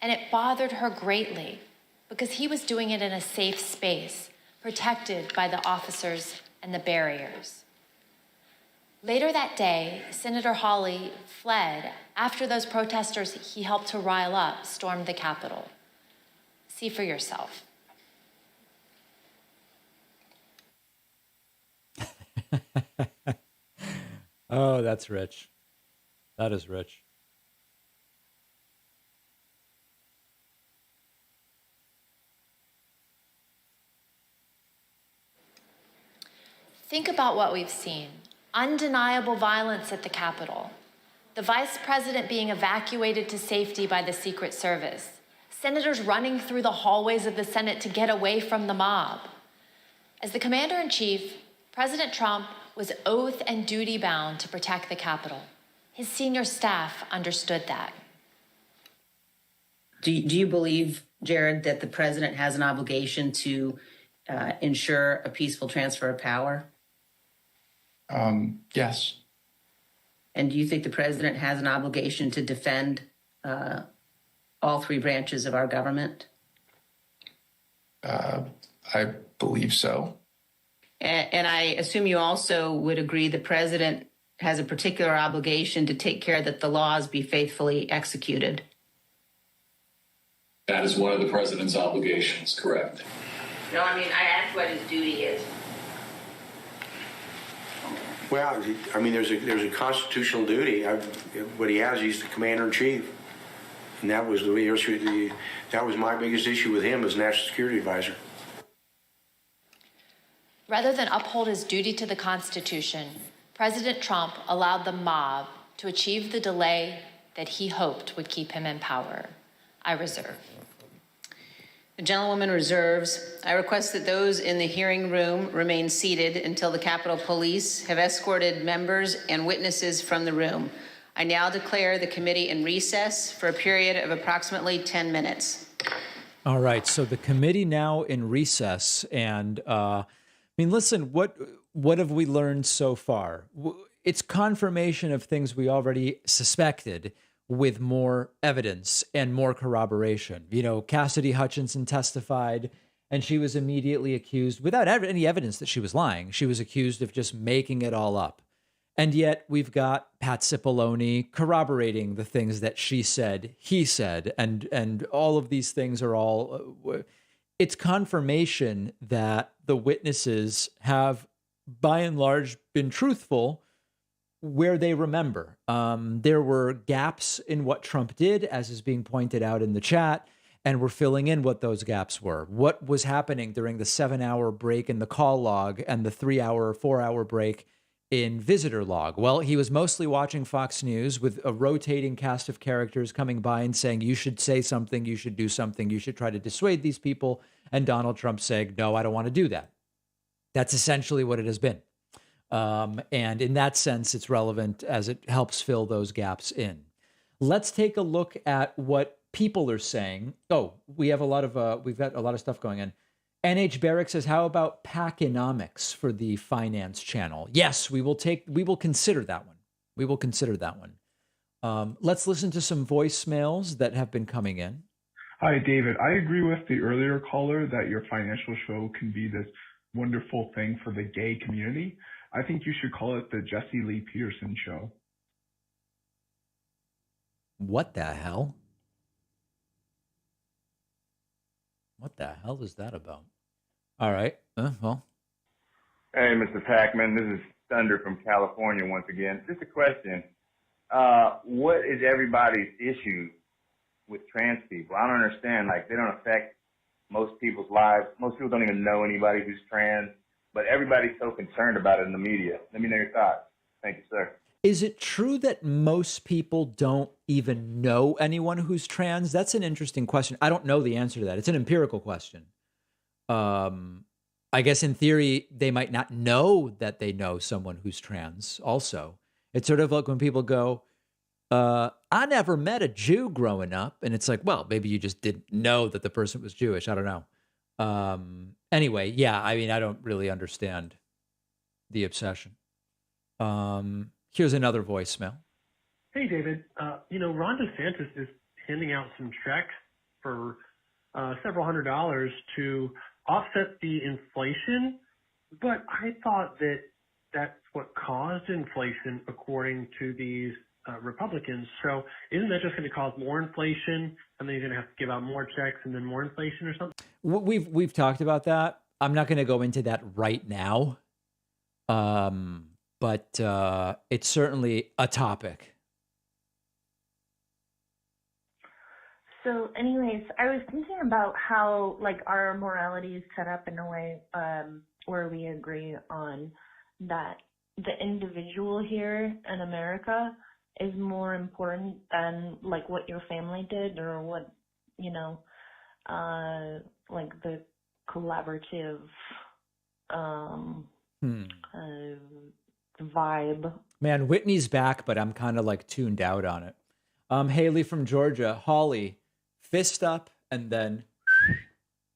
and it bothered her greatly because he was doing it in a safe space, protected by the officers and the barriers. Later that day, Senator Hawley fled after those protesters he helped to rile up stormed the Capitol. See for yourself. Oh, that's rich. That is rich. Think about what we've seen. Undeniable violence at the Capitol. The vice president being evacuated to safety by the Secret Service. Senators running through the hallways of the Senate to get away from the mob. As the commander-in-chief, President Trump was oath and duty bound to protect the Capitol. His senior staff understood that. Do you believe, Jared, that the president has an obligation to ensure a peaceful transfer of power? Yes. And do you think the president has an obligation to defend all three branches of our government? I believe so. And I assume you also would agree the president has a particular obligation to take care that the laws be faithfully executed. That is one of the president's obligations, correct? No, I mean, I asked what his duty is. Well, I mean, there's a constitutional duty. What he has, he's the commander-in-chief. And that was that was my biggest issue with him as national security advisor. Rather than uphold his duty to the Constitution, President Trump allowed the mob to achieve the delay that he hoped would keep him in power. I reserve. The gentlewoman reserves. I request that those in the hearing room remain seated until the Capitol Police have escorted members and witnesses from the room. I now declare the committee in recess for a period of approximately 10 minutes. All right, so the committee now in recess, and I mean, listen, what have we learned so far? It's confirmation of things we already suspected, with more evidence and more corroboration. You know, Cassidy Hutchinson testified, and she was immediately accused, without any evidence that she was lying, she was accused of just making it all up. And yet we've got Pat Cipollone corroborating the things that she said, he said, and all of these things are all, it's confirmation that the witnesses have, by and large, been truthful where they remember. There were gaps in what Trump did, as is being pointed out in the chat, and we're filling in what those gaps were. What was happening during the 7-hour break in the call log and the 3-hour or 4-hour break in visitor log? Well, he was mostly watching Fox News with a rotating cast of characters coming by and saying, you should say something, you should do something, you should try to dissuade these people. And Donald Trump saying, no, I don't want to do that. That's essentially what it has been. And in that sense, it's relevant as it helps fill those gaps in. Let's take a look at what people are saying. Oh, we have we've got a lot of stuff going on. NH Barrick says, how about Packonomics for the finance channel? Yes, we will consider that one. We will consider that one. Let's listen to some voicemails that have been coming in. Hi, David. I agree with the earlier caller that your financial show can be this wonderful thing for the gay community. I think you should call it the Jesse Lee Peterson show. What the hell? What the hell is that about? All right. Well. Hey, Mr. Packman. This is Thunder from California once again. Just a question. What is everybody's issue with trans people? I don't understand. Like, they don't affect most people's lives. Most people don't even know anybody who's trans, but everybody's so concerned about it in the media. Let me know your thoughts. Thank you, sir. Is it true that most people don't even know anyone who's trans? That's an interesting question. I don't know the answer to that. It's an empirical question. I guess in theory, they might not know that they know someone who's trans also. It's sort of like when people go, I never met a Jew growing up. And it's like, well, maybe you just didn't know that the person was Jewish. I don't know. Anyway, yeah, I mean, I don't really understand the obsession. Here's another voicemail. Hey, David. Ron DeSantis is handing out some checks for several $100s to offset the inflation, but I thought that that's what caused inflation, according to these Republicans. So isn't that just going to cause more inflation, and then you're going to have to give out more checks and then more inflation or something? We've talked about that. I'm not going to go into that right now. But it's certainly a topic. So anyways, I was thinking about how like our morality is set up in a way where we agree on that the individual here in America is more important than like what your family did or what, like the collaborative vibe. Man, Whitney's back, but I'm kind of like tuned out on it. Haley from Georgia, Holly, fist up and then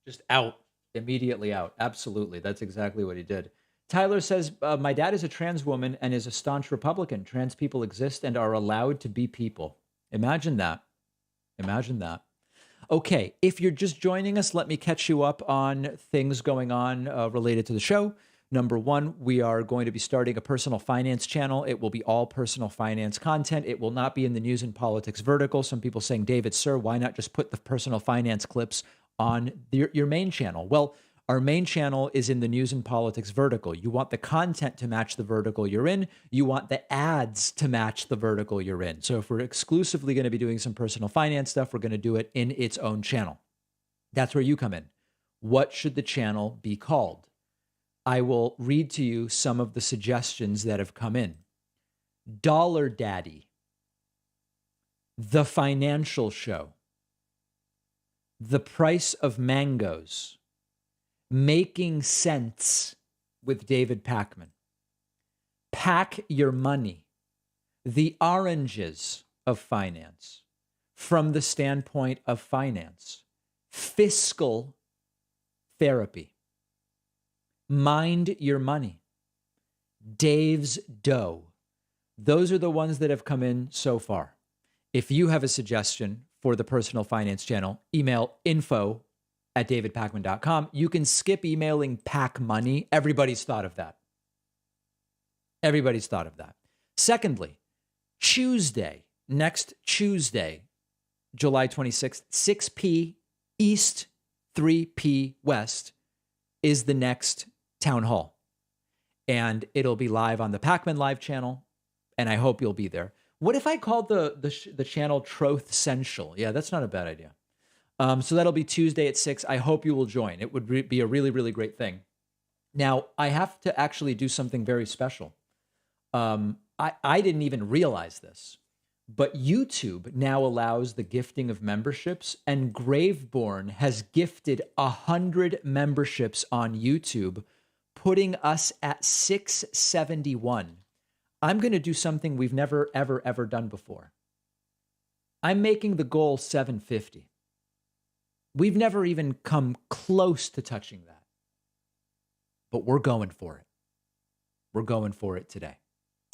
just out, immediately out. Absolutely. That's exactly what he did. Tyler says, my dad is a trans woman and is a staunch Republican. Trans people exist and are allowed to be people. Imagine that. Imagine that. Okay, if you're just joining us, let me catch you up on things going on related to the show. Number one, we are going to be starting a personal finance channel. It will be all personal finance content. It will not be in the news and politics vertical. Some people saying, David, sir, why not just put the personal finance clips on your main channel? Well, our main channel is in the news and politics vertical. You want the content to match the vertical you're in. You want the ads to match the vertical you're in. So if we're exclusively going to be doing some personal finance stuff, we're going to do it in its own channel. That's where you come in. What should the channel be called? I will read to you some of the suggestions that have come in. Dollar Daddy, The Financial Show, The Price of Mangoes, Making Sense with David Pakman, Pack Your Money, The Oranges of Finance, From the Standpoint of Finance, Fiscal Therapy, Mind Your Money, Dave's Dough. Those are the ones that have come in so far. If you have a suggestion for the personal finance channel, email info@davidpakman.com. You can skip emailing Pack Money. Everybody's thought of that. Everybody's thought of that. Secondly, Tuesday, next Tuesday, July 26th, 6p East, 3p West is the next town hall. And it'll be live on the Pakman Live channel, and I hope you'll be there. What if I called the channel Troth Central? Yeah, that's not a bad idea. So that'll be Tuesday at 6. I hope you will join. It would be a really, really great thing. Now, I have to actually do something very special. I didn't even realize this, but YouTube now allows the gifting of memberships, and Graveborn has gifted 100 memberships on YouTube, putting us at 671. I'm going to do something we've never, ever, ever done before. I'm making the goal 750. We've never even come close to touching that. But we're going for it. We're going for it today.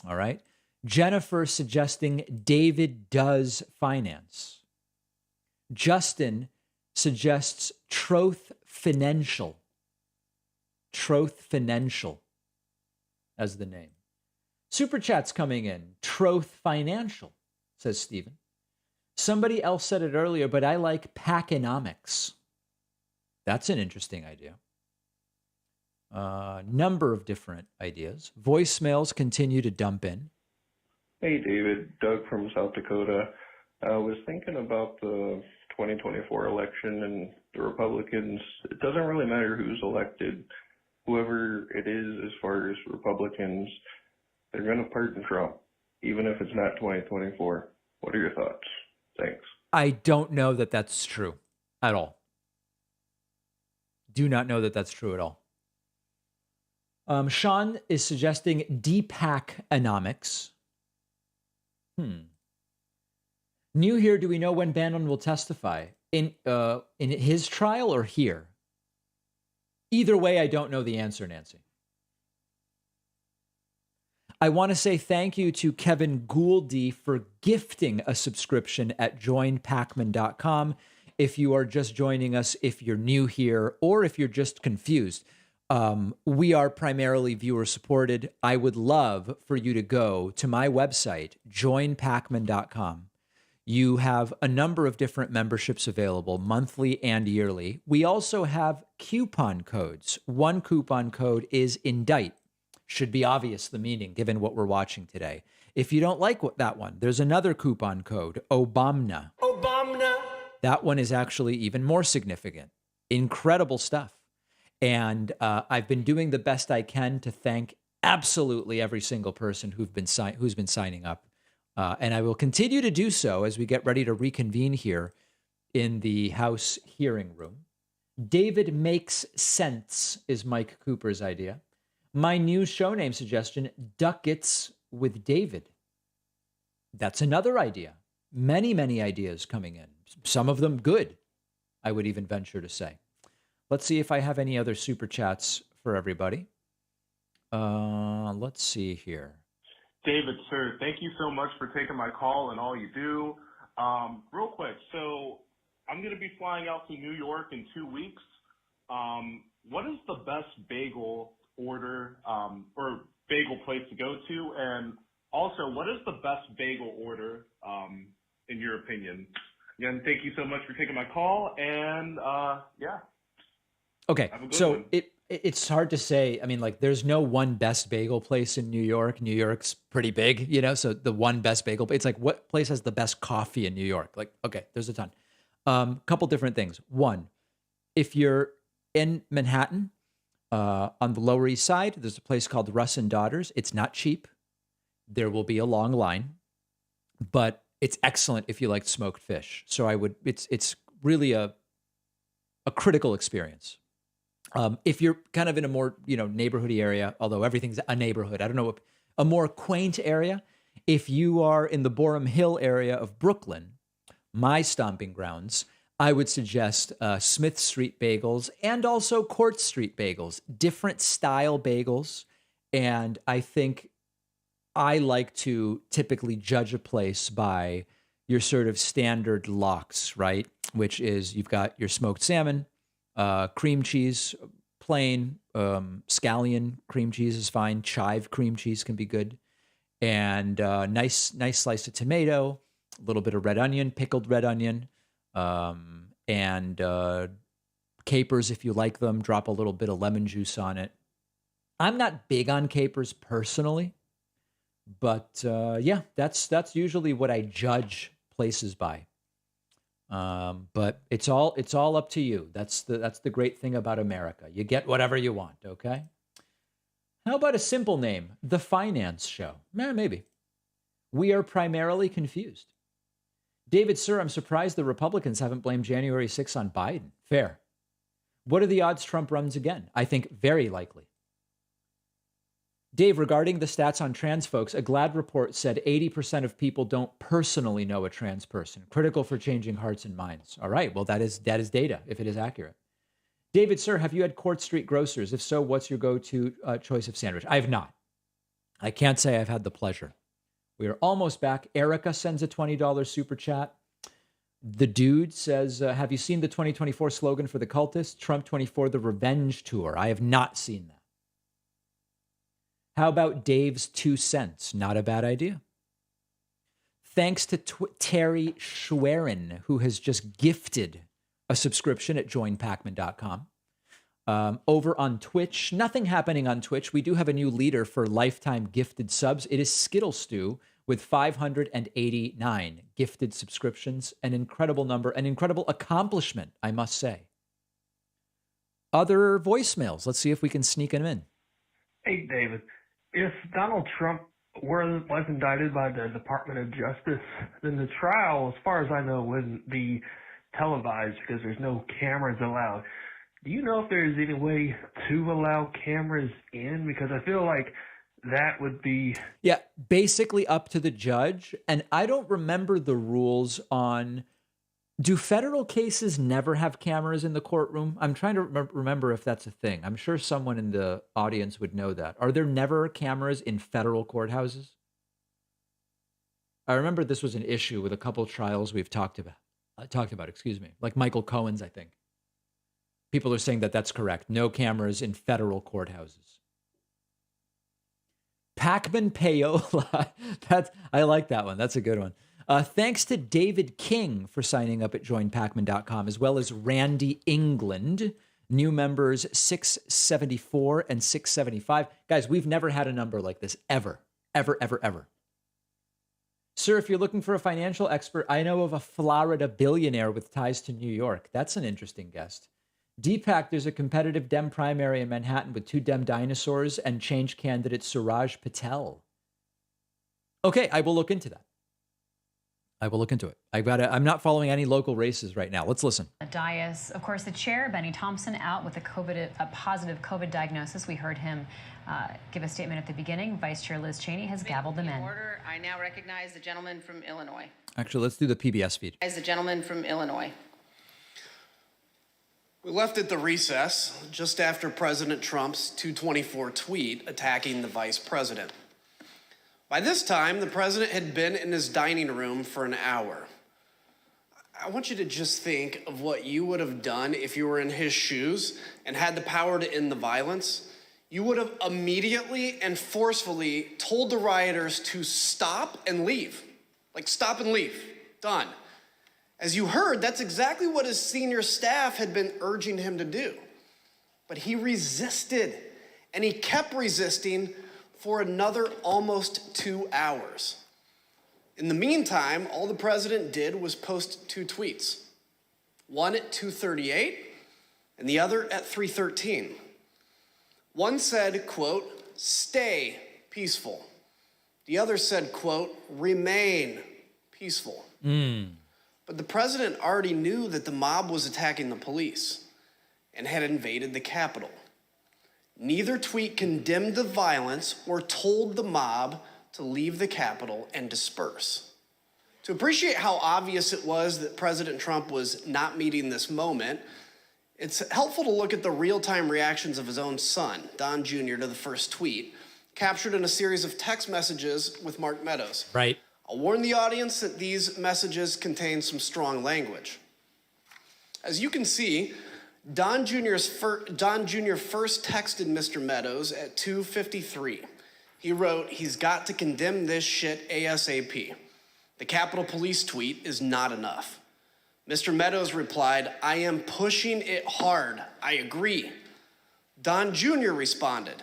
All right? Jennifer suggesting David Does Finance. Justin suggests Troth Financial. Troth Financial as the name. Super chat's coming in. Troth Financial, says Stephen. Somebody else said it earlier, but I like Packonomics. That's an interesting idea. Number of different ideas. Voicemails continue to dump in. Hey, David. Doug from South Dakota. I was thinking about the 2024 election and the Republicans. It doesn't really matter who's elected. Whoever it is, as far as Republicans, they're going to pardon Trump. even if it's not 2024. What are your thoughts? Thanks. I don't know that that's true at all. Do not know that that's true at all. Sean is suggesting Deepak-onomics. New here, do we know when Bannon will testify? In his trial or here? Either way, I don't know the answer, Nancy. I want to say thank you to Kevin Gouldy for gifting a subscription at joinpacman.com. If you are just joining us, if you're new here, or if you're just confused, we are primarily viewer supported. I would love for you to go to my website, joinpacman.com. You have a number of different memberships available, monthly and yearly. We also have coupon codes. One coupon code is indict. Should be obvious, the meaning, given what we're watching today. If you don't like that one, there's another coupon code, Obamna. That one is actually even more significant. Incredible stuff. And I've been doing the best I can to thank absolutely every single person who's been signing up. And I will continue to do so as we get ready to reconvene here in the House hearing room. David Makes Sense is Mike Cooper's idea. My new show name suggestion, Duckets with David. That's another idea. Many, many ideas coming in. Some of them good, I would even venture to say. Let's see if I have any other super chats for everybody. Let's see here. David, sir, thank you so much for taking my call and all you do. Real quick, so I'm going to be flying out to New York in 2 weeks. What is the best bagel order or bagel place to go to? And also, what is the best bagel order in your opinion? Again, thank you so much for taking my call. And yeah. Okay, so it's hard to say. I mean, like, there's no one best bagel place in New York. New York's pretty big, you know, so the one best bagel, it's like, what place has the best coffee in New York? Like, okay, there's a ton. Couple different things. One, if you're in Manhattan, on the Lower East Side, there's a place called Russ and Daughters. It's not cheap. There will be a long line, but it's excellent if you like smoked fish. So it's really a critical experience. If you're kind of in a more, neighborhoody area, although everything's a neighborhood, I don't know, a more quaint area. If you are in the Boerum Hill area of Brooklyn, my stomping grounds, I would suggest Smith Street Bagels and also Court Street Bagels, different style bagels. And I think I like to typically judge a place by your sort of standard locks, right? Which is you've got your smoked salmon, cream cheese, plain, scallion cream cheese is fine. Chive cream cheese can be good. And nice slice of tomato, a little bit of red onion, pickled red onion, and capers if you like them. Drop a little bit of lemon juice on it. I'm not big on capers personally, but yeah, that's usually what I judge places by. But it's all up to you. That's the great thing about America. You get whatever you want, okay? How about a simple name? The Finance Show. Maybe. We are primarily confused. David, sir, I'm surprised the Republicans haven't blamed January 6th on Biden. Fair. What are the odds Trump runs again? I think very likely. Dave, regarding the stats on trans folks, a GLAAD report said 80% of people don't personally know a trans person. Critical for changing hearts and minds. All right, well, that is data, if it is accurate. David, sir, have you had Court Street Grocers? If so, what's your go-to choice of sandwich? I have not. I can't say I've had the pleasure. We are almost back. Erica sends a $20 super chat. The Dude says, have you seen the 2024 slogan for the cultists? Trump 24, the Revenge Tour. I have not seen that. How about Dave's 2 cents? Not a bad idea. Thanks to Terry Schwerin, who has just gifted a subscription at joinpacman.com. Over on Twitch, nothing happening on Twitch. We do have a new leader for lifetime gifted subs. It is Skittle Stew with 589 gifted subscriptions. An incredible number, an incredible accomplishment, I must say. Other voicemails. Let's see if we can sneak them in. Hey, David. If Donald Trump was indicted by the Department of Justice, then the trial, as far as I know, wouldn't be televised because there's no cameras allowed. Do you know if there's any way to allow cameras in? Because I feel like that would be... Yeah, basically up to the judge. And I don't remember the rules on... Do federal cases never have cameras in the courtroom? I'm trying to remember if that's a thing. I'm sure someone in the audience would know that. Are there never cameras in federal courthouses? I remember this was an issue with a couple trials we've talked about, like Michael Cohen's, I think. People are saying that that's correct. No cameras in federal courthouses. Pacman Payola. I like that one. That's a good one. Thanks to David King for signing up at joinpacman.com, as well as Randy England, new members 674 and 675. Guys, we've never had a number like this ever. Sir, if you're looking for a financial expert, I know of a Florida billionaire with ties to New York. That's an interesting guest. Deepak, there's a competitive Dem primary in Manhattan with 2 Dem dinosaurs and change candidate Suraj Patel. Okay, I will look into that. I'm not following any local races right now. Let's listen. A dais. Of course, the chair, Benny Thompson, out with a positive COVID diagnosis. We heard him give a statement at the beginning. Vice Chair Liz Cheney has gavelled them in. Order. I now recognize the gentleman from Illinois. Actually, let's do the PBS feed. As the gentleman from Illinois. We left at the recess just after President Trump's 224 tweet attacking the vice president. By this time, the president had been in his dining room for an hour. I want you to just think of what you would have done if you were in his shoes and had the power to end the violence. You would have immediately and forcefully told the rioters to stop and leave. Like, stop and leave. Done. As you heard, that's exactly what his senior staff had been urging him to do. But he resisted, and he kept resisting for another almost 2 hours. In the meantime, all the president did was post 2 tweets. One at 2:38 and the other at 3:13. One said, quote, "Stay peaceful." The other said, quote, "Remain peaceful." But the president already knew that the mob was attacking the police and had invaded the Capitol. Neither tweet condemned the violence or told the mob to leave the Capitol and disperse. To appreciate how obvious it was that President Trump was not meeting this moment, it's helpful to look at the real-time reactions of his own son, Don Jr., to the first tweet, captured in a series of text messages with Mark Meadows. Right. I'll warn the audience that these messages contain some strong language. As you can see, Don Jr. first texted Mr. Meadows at 2:53. He wrote, "He's got to condemn this shit ASAP. The Capitol Police tweet is not enough." Mr. Meadows replied, "I am pushing it hard. I agree." Don Jr. responded,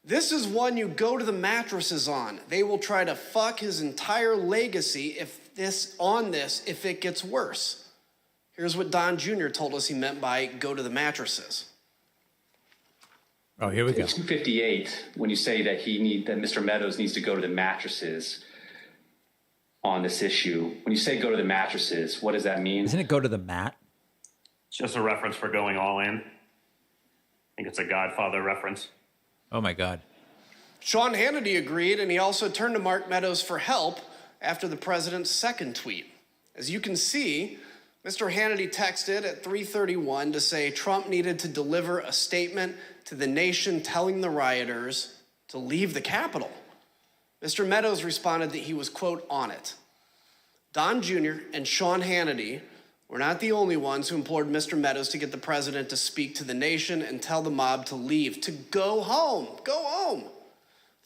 "This is one you go to the mattresses on. They will try to fuck his entire legacy if it gets worse." Here's what Don Jr. told us he meant by go to the mattresses. Oh, here we go. 258, when you say that that Mr. Meadows needs to go to the mattresses on this issue, when you say go to the mattresses, what does that mean? Isn't it go to the mat? It's just a reference for going all in. I think it's a Godfather reference. Oh, my God. Sean Hannity agreed, and he also turned to Mark Meadows for help after the president's second tweet. As you can see, Mr. Hannity texted at 3:31 to say Trump needed to deliver a statement to the nation telling the rioters to leave the Capitol. Mr. Meadows responded that he was, quote, on it. Don Jr. and Sean Hannity were not the only ones who implored Mr. Meadows to get the president to speak to the nation and tell the mob to leave, to go home. Go home.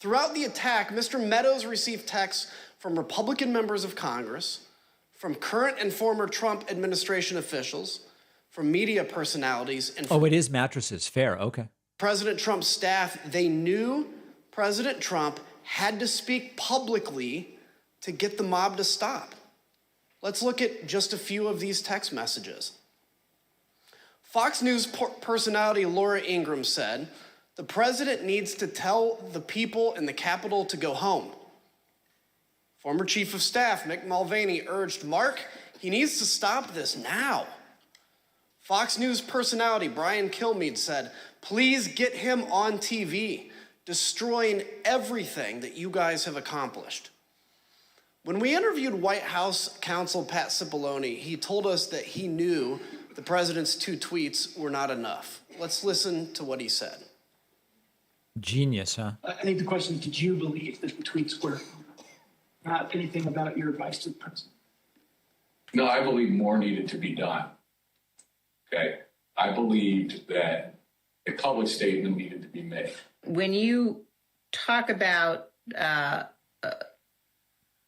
Throughout the attack, Mr. Meadows received texts from Republican members of Congress, from current and former Trump administration officials, from media personalities, and from it is mattresses. Fair. Okay. President Trump's staff. They knew President Trump had to speak publicly to get the mob to stop. Let's look at just a few of these text messages. Fox News personality Laura Ingraham said, "The president needs to tell the people in the Capitol to go home. Former Chief of Staff Mick Mulvaney urged Mark, he needs to stop this now. Fox News personality Brian Kilmeade said, please get him on TV, destroying everything that you guys have accomplished. When we interviewed White House counsel Pat Cipollone, he told us that he knew the president's 2 tweets were not enough. Let's listen to what he said. Genius, huh? I think the question is, did you believe that the tweets were not anything about your advice to the president? No, I believe more needed to be done. Okay. I believed that a public statement needed to be made. When you talk about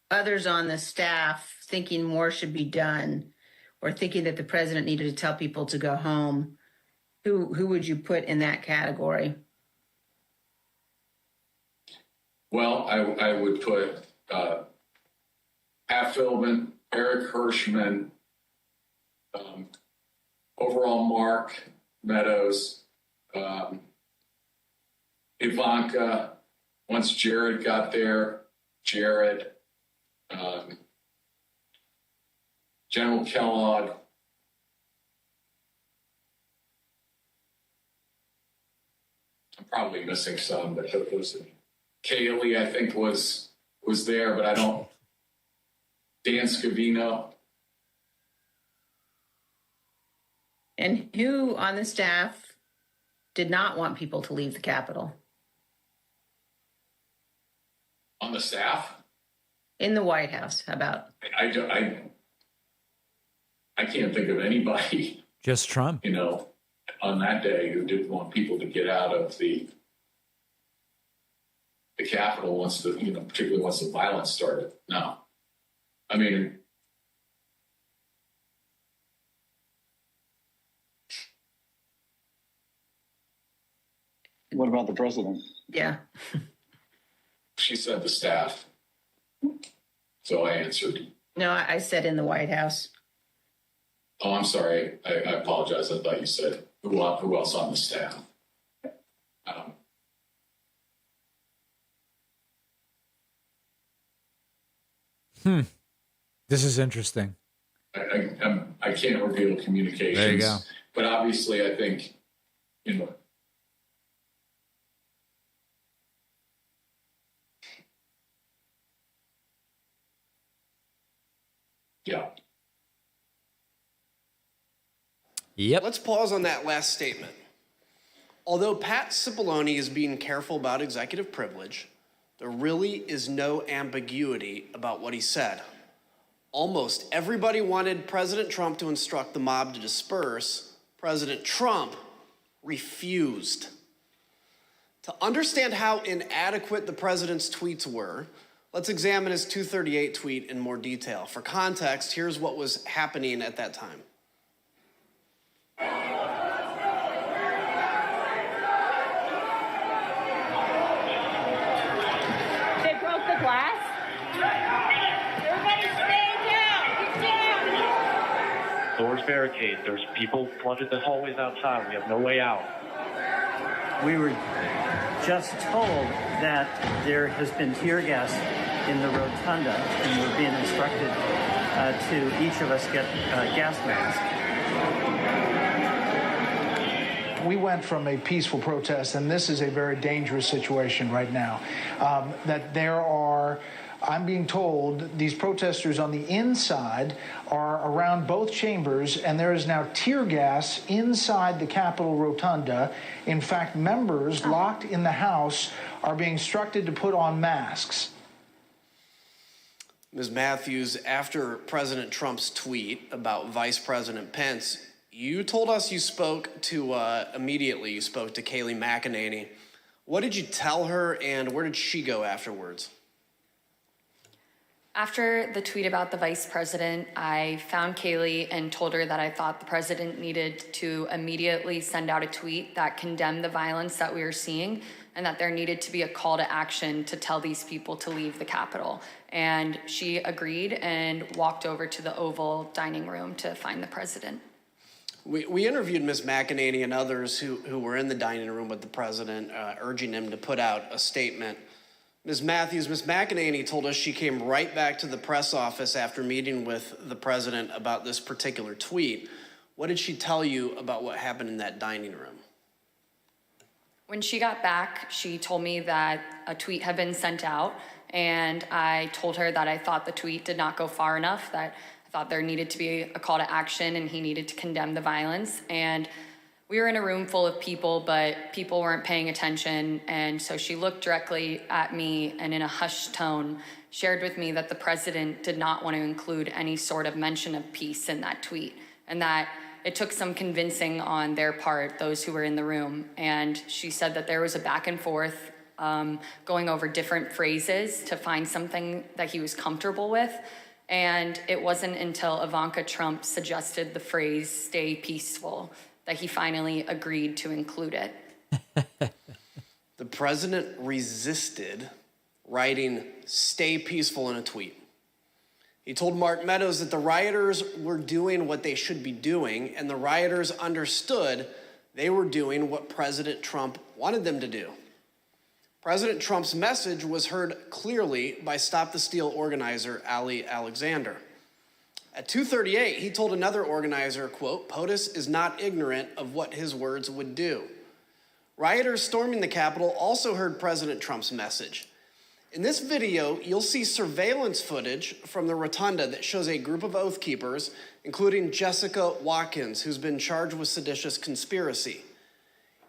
others on the staff thinking more should be done, or thinking that the president needed to tell people to go home, who would you put in that category? Well, I would put Pat Philbin, Eric Hirschman, overall Mark Meadows, Ivanka, once Jared got there, Jared, General Kellogg. I'm probably missing some, but those Kaylee, I think, was there, but I don't. Dan Scavino. And who on the staff did not want people to leave the Capitol? On the staff? In the White House, how about? I can't think of anybody, Just Trump. you know, on that day who didn't want people to get out of the Capitol once the, you know, particularly once the violence started. No. I mean, What about the president? Yeah. she said the staff. So I answered. No, I said in the White House. Oh, I'm sorry. I apologize. I thought you said who else on the staff. This is interesting. I can't reveal communications. There you go. But obviously, I think, you know, yeah. Yep. Let's pause on that last statement. Although Pat Cipollone is being careful about executive privilege, there really is no ambiguity about what he said. Almost everybody wanted President Trump to instruct the mob to disperse. President Trump refused. To understand how inadequate the president's tweets were, let's examine his 238 tweet in more detail. For context, here's what was happening at that time. They broke the glass. Everybody stay down. Get down. Doors barricade. There's people flooded the hallways outside. We have no way out. We were just told that there has been tear gas in the rotunda, and we're being instructed to each of us get gas masks. We went from a peaceful protest, and this is a very dangerous situation right now, that there are, I'm being told, these protesters on the inside are around both chambers, and there is now tear gas inside the Capitol Rotunda. In fact, members locked in the House are being instructed to put on masks. Ms. Matthews, after President Trump's tweet about Vice President Pence, you told us you spoke to, immediately, you spoke to Kaylee McEnany. What did you tell her, and where did she go afterwards? After the tweet about the vice president, I found Kaylee and told her that I thought the president needed to immediately send out a tweet that condemned the violence that we were seeing, and that there needed to be a call to action to tell these people to leave the Capitol. And she agreed and walked over to the Oval dining room to find the president. We interviewed Ms. McEnany and others who were in the dining room with the president, urging him to put out a statement. Ms. Matthews, Ms. McEnany told us she came right back to the press office after meeting with the president about this particular tweet. What did she tell you about what happened in that dining room? When she got back, she told me that a tweet had been sent out, and I told her that I thought the tweet did not go far enough, that I thought there needed to be a call to action and he needed to condemn the violence. And we were in a room full of people, but people weren't paying attention. And so she looked directly at me and in a hushed tone shared with me that the president did not want to include any sort of mention of peace in that tweet, and that it took some convincing on their part, those who were in the room. And she said that there was a back and forth going over different phrases to find something that he was comfortable with. And it wasn't until Ivanka Trump suggested the phrase, "stay peaceful," that he finally agreed to include it. The president resisted writing "stay peaceful" in a tweet. He told Mark Meadows that the rioters were doing what they should be doing, and the rioters understood they were doing what President Trump wanted them to do. President Trump's message was heard clearly by Stop the Steal organizer Ali Alexander. At 2:38, he told another organizer, quote, "POTUS is not ignorant of what his words would do." Rioters storming the Capitol also heard President Trump's message. In this video, you'll see surveillance footage from the rotunda that shows a group of Oath Keepers, including Jessica Watkins, who's been charged with seditious conspiracy.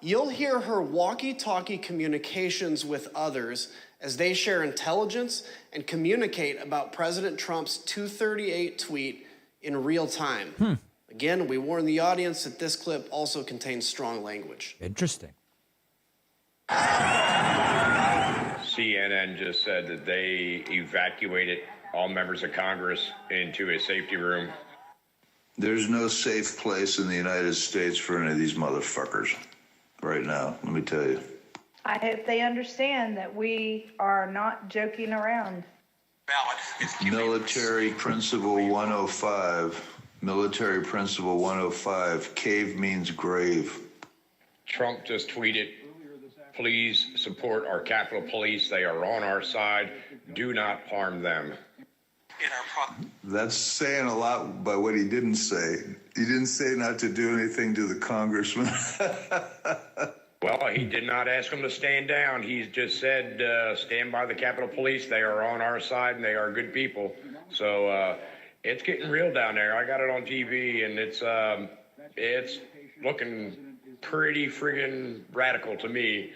You'll hear her walkie-talkie communications with others as they share intelligence and communicate about President Trump's 2:38 tweet in real time. Again, we warn the audience that this clip also contains strong language. Interesting. CNN just said that they evacuated all members of Congress into a safety room. There's no safe place in the United States for any of these motherfuckers right now, let me tell you. I hope they understand that we are not joking around. Military Principle 105. Military Principle 105. Cave means grave. Trump just tweeted, "Please support our Capitol Police. They are on our side. Do not harm them." That's saying a lot by what he didn't say. He didn't say not to do anything to the congressman. Well, he did not ask them to stand down. He just said, stand by the Capitol Police. They are on our side, and they are good people. So it's getting real down there. I got it on TV, and it's looking pretty friggin' radical to me.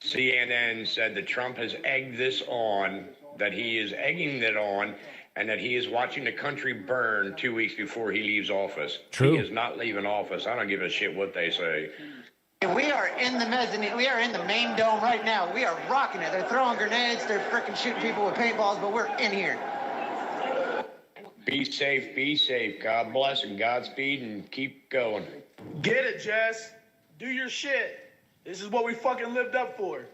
CNN said that Trump has egged this on, that he is egging it on, and that he is watching the country burn 2 weeks before he leaves office. True. He is not leaving office. I don't give a shit what they say. We are in the mezzanine. We are in the main dome right now. We are rocking it. They're throwing grenades. They're freaking shooting people with paintballs, but we're in here. Be safe, be safe. God bless and Godspeed, and keep going. Get it, Jess. Do your shit. This is what we fucking lived up for.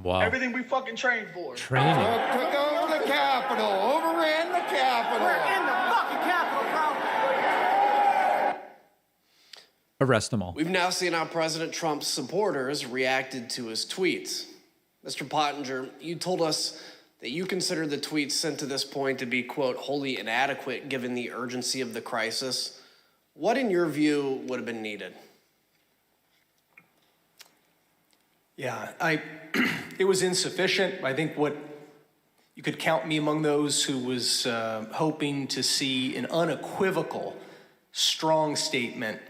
Wow. Everything we fucking trained for. Training. Took over the Capitol. Overran the Capitol. We're in the fucking Capitol, bro. Arrest them all. We've now seen how President Trump's supporters reacted to his tweets. Mr. Pottinger, you told us that you consider the tweets sent to this point to be, quote, wholly inadequate given the urgency of the crisis. What, in your view, would have been needed? Yeah, it was insufficient. I think what you could count me among those who was hoping to see an unequivocal, strong statement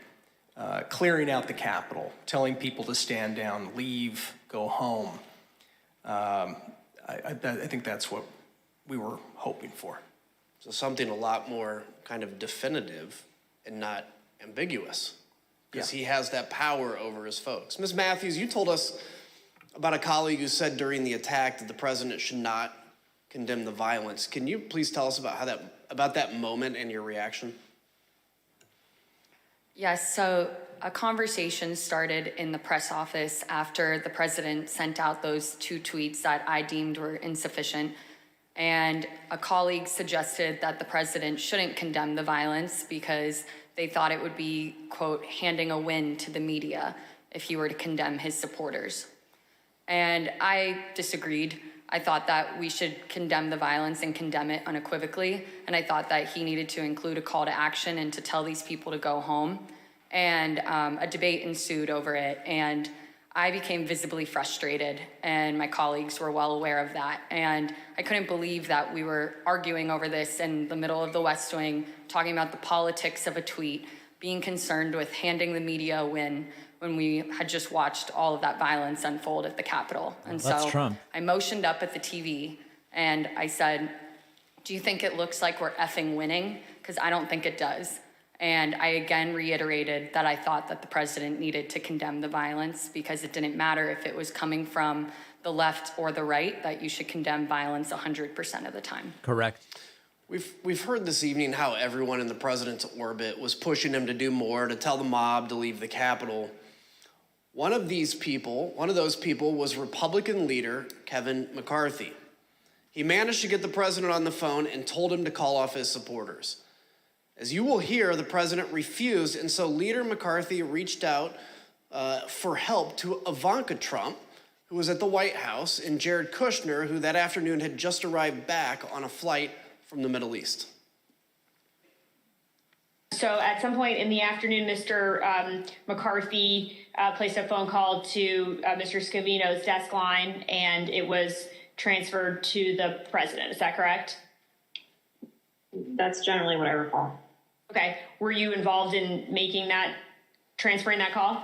clearing out the Capitol, telling people to stand down, leave, go home. I think that's what we were hoping for. So something a lot more kind of definitive and not ambiguous, because he has that power over his folks. Ms. Matthews, you told us about a colleague who said during the attack that the president should not condemn the violence. Can you please tell us about that moment and your reaction? Yes, so a conversation started in the press office after the president sent out those 2 tweets that I deemed were insufficient. And a colleague suggested that the president shouldn't condemn the violence because they thought it would be, quote, handing a win to the media if he were to condemn his supporters. And I disagreed. I thought that we should condemn the violence and condemn it unequivocally. And I thought that he needed to include a call to action and to tell these people to go home. And a debate ensued over it. And I became visibly frustrated, and my colleagues were well aware of that. And I couldn't believe that we were arguing over this in the middle of the West Wing, talking about the politics of a tweet, being concerned with handing the media a win when we had just watched all of that violence unfold at the Capitol. And That's so Trump. I motioned up at the TV and I said, do you think it looks like we're effing winning? Because I don't think it does. And I again reiterated that I thought that the president needed to condemn the violence because it didn't matter if it was coming from the left or the right, that you should condemn violence 100% of the time. Correct. We've heard this evening how everyone in the president's orbit was pushing him to do more, to tell the mob to leave the Capitol. One of those people was Republican leader Kevin McCarthy. He managed to get the president on the phone and told him to call off his supporters. As you will hear, the president refused, and so Leader McCarthy reached out for help to Ivanka Trump, who was at the White House, and Jared Kushner, who that afternoon had just arrived back on a flight from the Middle East. So at some point in the afternoon, Mr. McCarthy placed a phone call to Mr. Scavino's desk line, and it was transferred to the president. Is that correct? That's generally what I recall. Okay. Were you involved in transferring that call?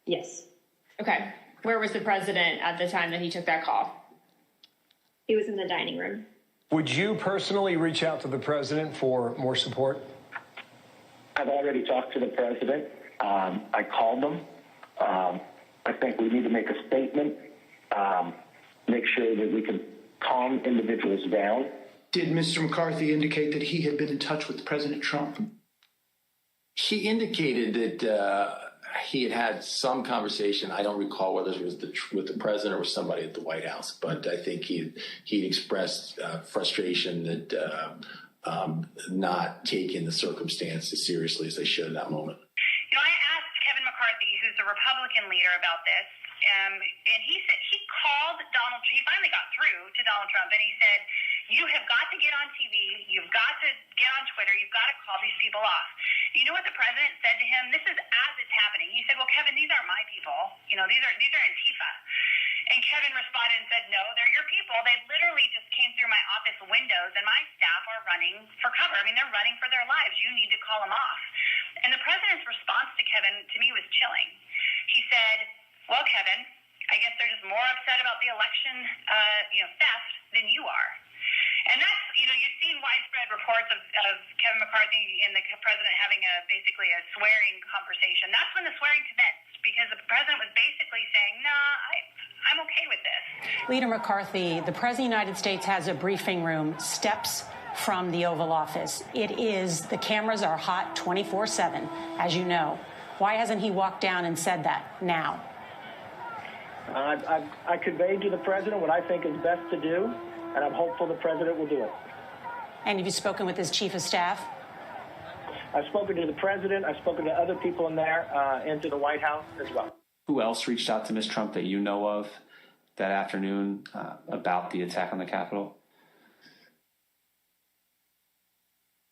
Yes. Okay. Where was the president at the time that he took that call? He was in the dining room. Would you personally reach out to the president for more support? I've already talked to the president. I called him. I think we need to make a statement, make sure that we can calm individuals down. Did Mr. McCarthy indicate that he had been in touch with President Trump? He indicated that he had some conversation. I don't recall whether it was with the president or with somebody at the White House, but I think he expressed frustration that not taking the circumstances seriously as they should in that moment. You know, I asked Kevin McCarthy, who's the Republican leader, about this, and he said he called Donald. He finally got through to Donald Trump, and he said, "You have got to get on TV. You've got to get on Twitter. You've got to call these people off." You know what the president said to him? This is as it's happening. He said, "Well, Kevin, these aren't my people. You know, these are Antifa." And Kevin responded and said, "No, they're your people. They literally just came through my office windows, and my staff are running for cover. I mean, they're running for their lives. You need to call them off." And the president's response to Kevin, to me, was chilling. He said, "Well, Kevin, I guess they're just more upset about the election, theft than you are." And that's, you've seen widespread reports of Kevin McCarthy and the president having basically a swearing conversation. That's when the swearing commenced, because the president was basically saying, I'm okay with this. Leader McCarthy, the President of the United States has a briefing room steps from the Oval Office. The cameras are hot 24/7, as you know. Why hasn't he walked down and said that now? I conveyed to the president what I think is best to do, and I'm hopeful the president will do it. And have you spoken with his chief of staff? I've spoken to the president. I've spoken to other people in there and to the White House as well. Who else reached out to Ms. Trump that you know of that afternoon about the attack on the Capitol?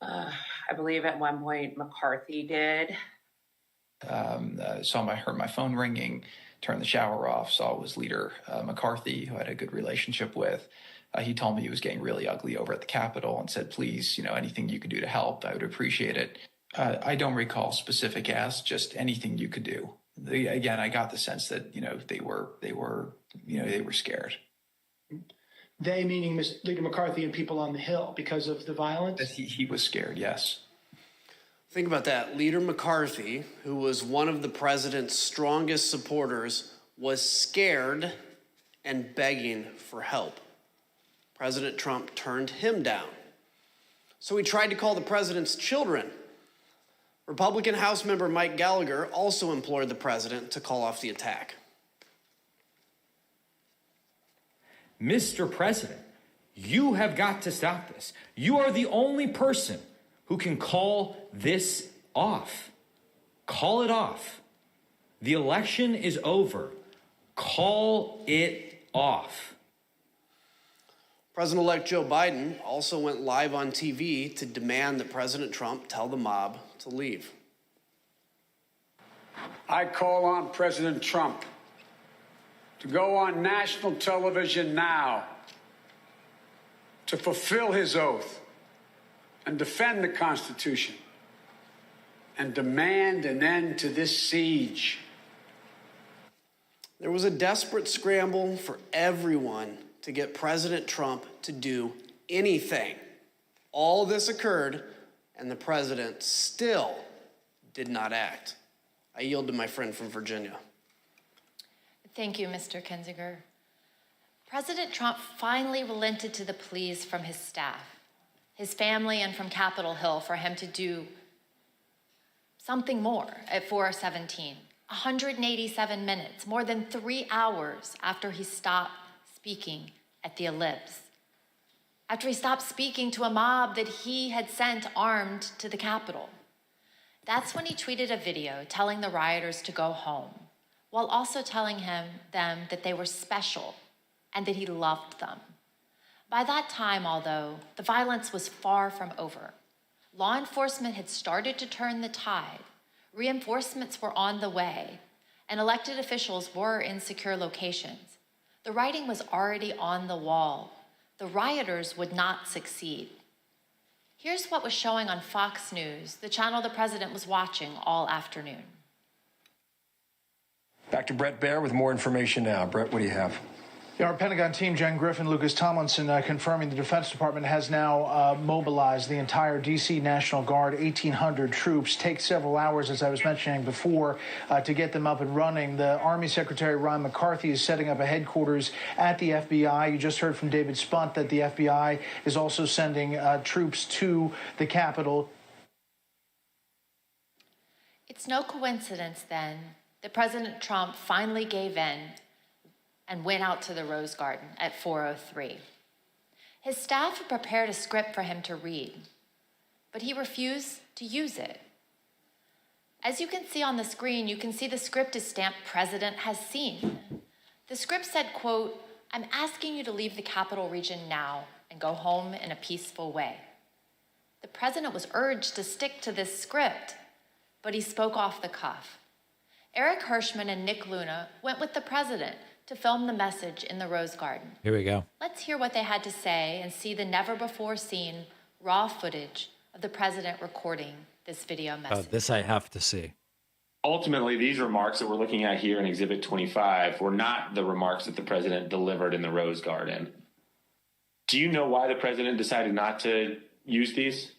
I believe at one point McCarthy did. I heard my phone ringing, turned the shower off, saw it was Leader McCarthy, who I had a good relationship with. He told me he was getting really ugly over at the Capitol and said, please, anything you could do to help, I would appreciate it. I don't recall specific asks, just anything you could do. Again, I got the sense that, they were scared. They meaning Leader McCarthy and people on the Hill because of the violence? That he was scared, yes. Think about that. Leader McCarthy, who was one of the president's strongest supporters, was scared and begging for help. President Trump turned him down. So he tried to call the president's children. Republican House member Mike Gallagher also implored the president to call off the attack. Mr. President, you have got to stop this. You are the only person who can call this off. Call it off. The election is over. Call it off. President-elect Joe Biden also went live on TV to demand that President Trump tell the mob to leave. I call on President Trump to go on national television now to fulfill his oath and defend the Constitution and demand an end to this siege. There was a desperate scramble for everyone to get President Trump to do anything. All this occurred, and the president still did not act. I yield to my friend from Virginia. Thank you, Mr. Kinzinger. President Trump finally relented to the pleas from his staff, his family, and from Capitol Hill for him to do something more at 4:17. 187 minutes, more than 3 hours after he stopped speaking at the ellipse. After he stopped speaking to a mob that he had sent armed to the Capitol. That's when he tweeted a video telling the rioters to go home, while also telling them that they were special and that he loved them. By that time, although, the violence was far from over. Law enforcement had started to turn the tide. Reinforcements were on the way, and elected officials were in secure locations. The writing was already on the wall. The rioters would not succeed. Here's what was showing on Fox News, the channel the president was watching all afternoon. Back to Brett Baer with more information now. Brett, what do you have? Yeah, our Pentagon team, Jen Griffin, Lucas Tomlinson, confirming the Defense Department has now mobilized the entire D.C. National Guard, 1,800 troops. Take several hours, as I was mentioning before, to get them up and running. The Army Secretary Ron McCarthy is setting up a headquarters at the FBI. You just heard from David Spunt that the FBI is also sending troops to the Capitol. It's no coincidence, then, that President Trump finally gave in and went out to the Rose Garden at 4:03. His staff had prepared a script for him to read, but he refused to use it. As you can see on the screen, you can see the script is stamped "President has seen." The script said, quote, "I'm asking you to leave the Capital Region now and go home in a peaceful way." The president was urged to stick to this script, but he spoke off the cuff. Eric Hirschman and Nick Luna went with the president to film the message in the Rose Garden. Here we go. Let's hear what they had to say and see the never-before-seen raw footage of the president recording this video message. This I have to see. Ultimately, these remarks that we're looking at here in Exhibit 25 were not the remarks that the president delivered in the Rose Garden. Do you know why the president decided not to use these?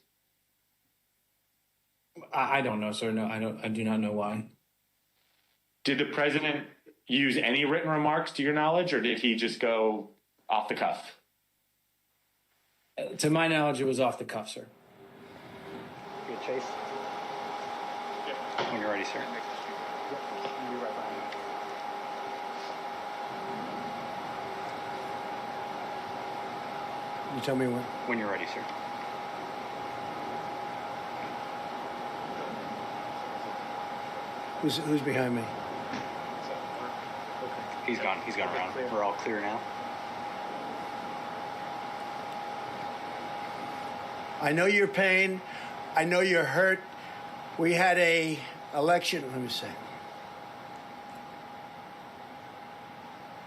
I don't know, sir. No, I do not know why. Did the president use any written remarks to your knowledge, or did he just go off the cuff? To my knowledge, it was off the cuff, sir. Good, Chase. When you're ready, sir. You tell me when. When you're ready, sir. Who's behind me? He's gone around. We're all clear now. I know your pain. I know you're hurt. We had a election. Let me see.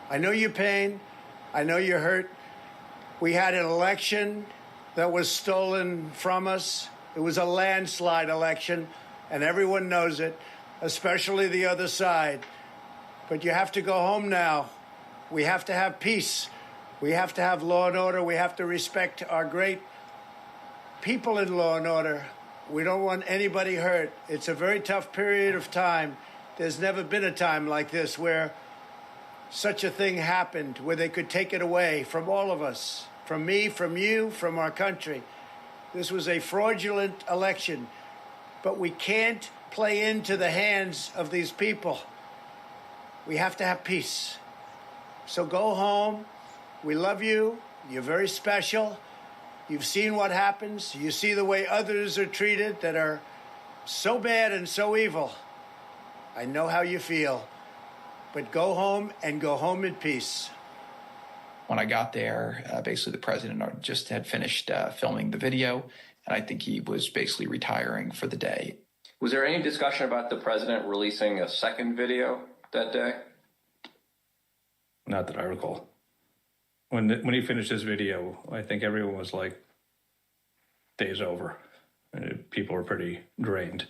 I know your pain. I know you're hurt. We had an election that was stolen from us. It was a landslide election, and everyone knows it, especially the other side. But you have to go home now. We have to have peace. We have to have law and order. We have to respect our great people in law and order. We don't want anybody hurt. It's a very tough period of time. There's never been a time like this where such a thing happened, where they could take it away from all of us, from me, from you, from our country. This was a fraudulent election, but we can't play into the hands of these people. We have to have peace. So go home. We love you. You're very special. You've seen what happens. You see the way others are treated that are so bad and so evil. I know how you feel. but go home and go home in peace. When I got there, basically the president just had finished filming the video, and I think he was basically retiring for the day. Was there any discussion about the president releasing a second video that day? Not that I recall. When he finished his video, I think everyone was like, day's over. And people were pretty drained.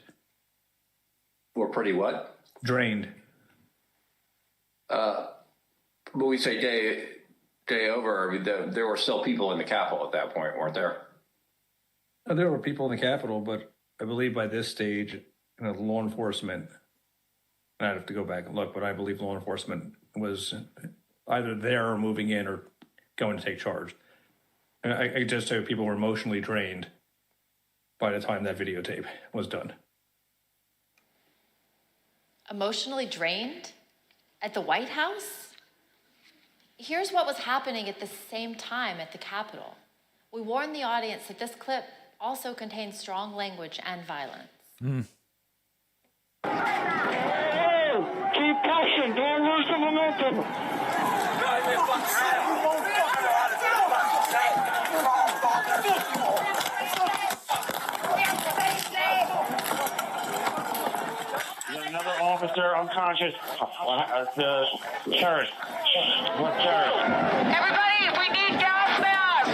Were pretty what? Drained. But we say day over, I mean, there were still people in the Capitol at that point, weren't there? There were people in the Capitol, but I believe by this stage, law enforcement, I'd have to go back and look, but I believe law enforcement was either there or moving in or going to take charge. And I just say people were emotionally drained by the time that videotape was done. Emotionally drained? At the White House? Here's what was happening at the same time at the Capitol. We warned the audience that this clip also contains strong language and violence. Hey, keep pushing, don't lose the momentum. Another officer unconscious. The terrorist. What terrorist? Everybody, we need gas masks.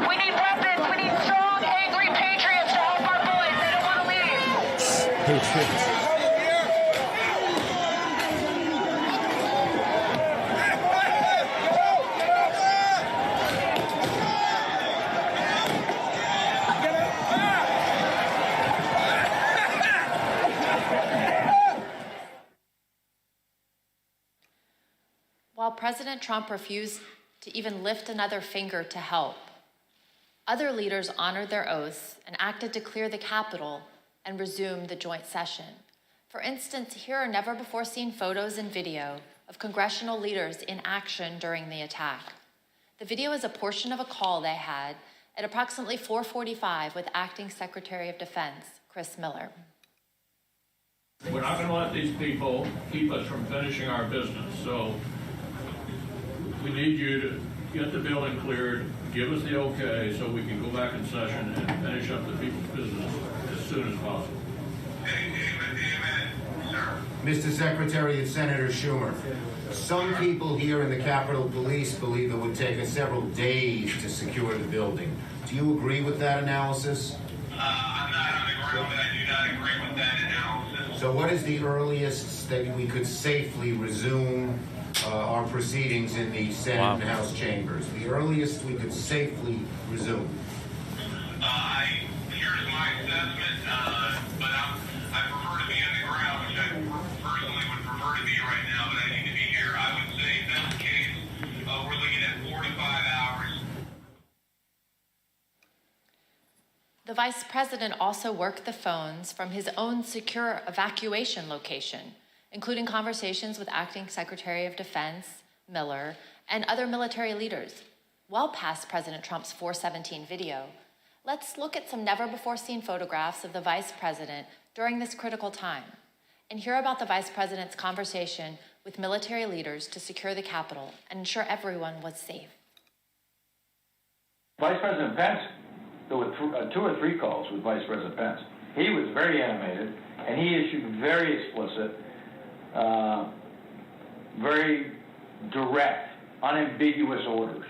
We need weapons. We need strong, angry patriots to help our boys. They don't want to leave. Patriots. While President Trump refused to even lift another finger to help, other leaders honored their oaths and acted to clear the Capitol and resume the joint session. For instance, here are never-before-seen photos and video of congressional leaders in action during the attack. The video is a portion of a call they had at approximately 4:45 with Acting Secretary of Defense, Chris Miller. We're not going to let these people keep us from finishing our business, so we need you to get the building cleared, give us the okay so we can go back in session and finish up the people's business as soon as possible. Mr. Secretary and Senator Schumer, some people here in the Capitol Police believe it would take us several days to secure the building. Do you agree with that analysis? I'm not on the ground, but I do not agree with that analysis. So what is the earliest that we could safely resume our proceedings in the Senate and House chambers? The earliest we could safely resume? Here's my assessment, but I prefer to be on the ground, which I personally would prefer to be right now, but I need to be here. I would say, best case, we're looking at 4 to 5 hours. The Vice President also worked the phones from his own secure evacuation location, including conversations with Acting Secretary of Defense, Miller, and other military leaders. Well past President Trump's 417 video, let's look at some never-before-seen photographs of the Vice President during this critical time, and hear about the Vice President's conversation with military leaders to secure the Capitol and ensure everyone was safe. Vice President Pence, there were 2 or 3 calls with Vice President Pence. He was very animated, and he issued very explicit, very direct, unambiguous orders.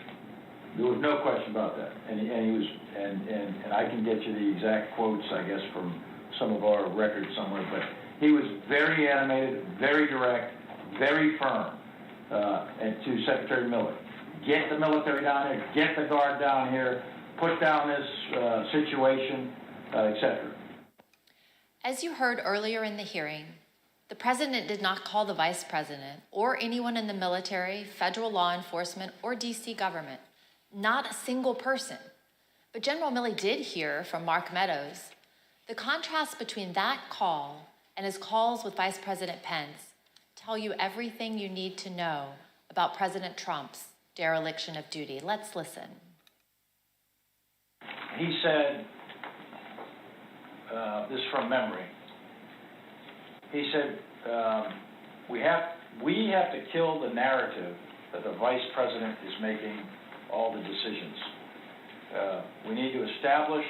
There was no question about that, and he was, and I can get you the exact quotes, I guess, from some of our records somewhere. But he was very animated, very direct, very firm, and to Secretary Miller, get the military down here, get the Guard down here, put down this situation, etc. As you heard earlier in the hearing, the President did not call the Vice President or anyone in the military, federal law enforcement, or DC government. Not a single person. But General Milley did hear from Mark Meadows. The contrast between that call and his calls with Vice President Pence tell you everything you need to know about President Trump's dereliction of duty. Let's listen. He said, this is from memory, he said, we have we have to kill the narrative that the vice president is making all the decisions. We need to establish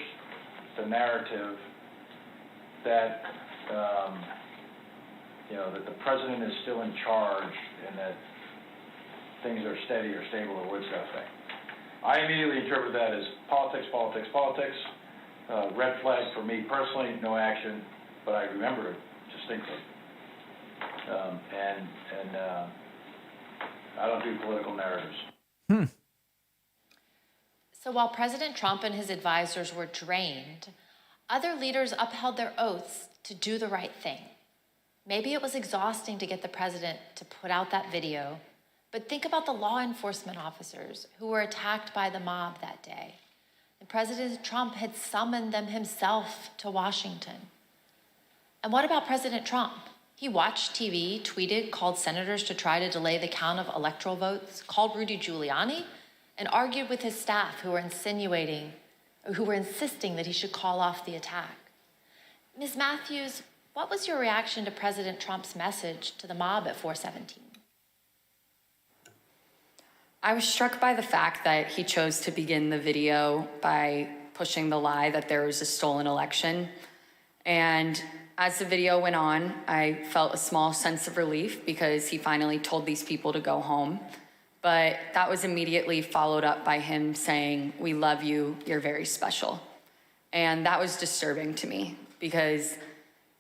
the narrative that that the president is still in charge and that things are steady or stable or what's that thing. I immediately interpret that as politics, politics, politics. Red flag for me personally, no action, but I remember it distinctly. I don't do political narratives. So while President Trump and his advisors were drained, other leaders upheld their oaths to do the right thing. Maybe it was exhausting to get the president to put out that video, but think about the law enforcement officers who were attacked by the mob that day. And President Trump had summoned them himself to Washington. And what about President Trump? He watched TV, tweeted, called senators to try to delay the count of electoral votes, called Rudy Giuliani, and argued with his staff who were insisting that he should call off the attack. Ms. Matthews, what was your reaction to President Trump's message to the mob at 417? I was struck by the fact that he chose to begin the video by pushing the lie that there was a stolen election. And as the video went on, I felt a small sense of relief because he finally told these people to go home. But that was immediately followed up by him saying, "We love you, you're very special." And that was disturbing to me because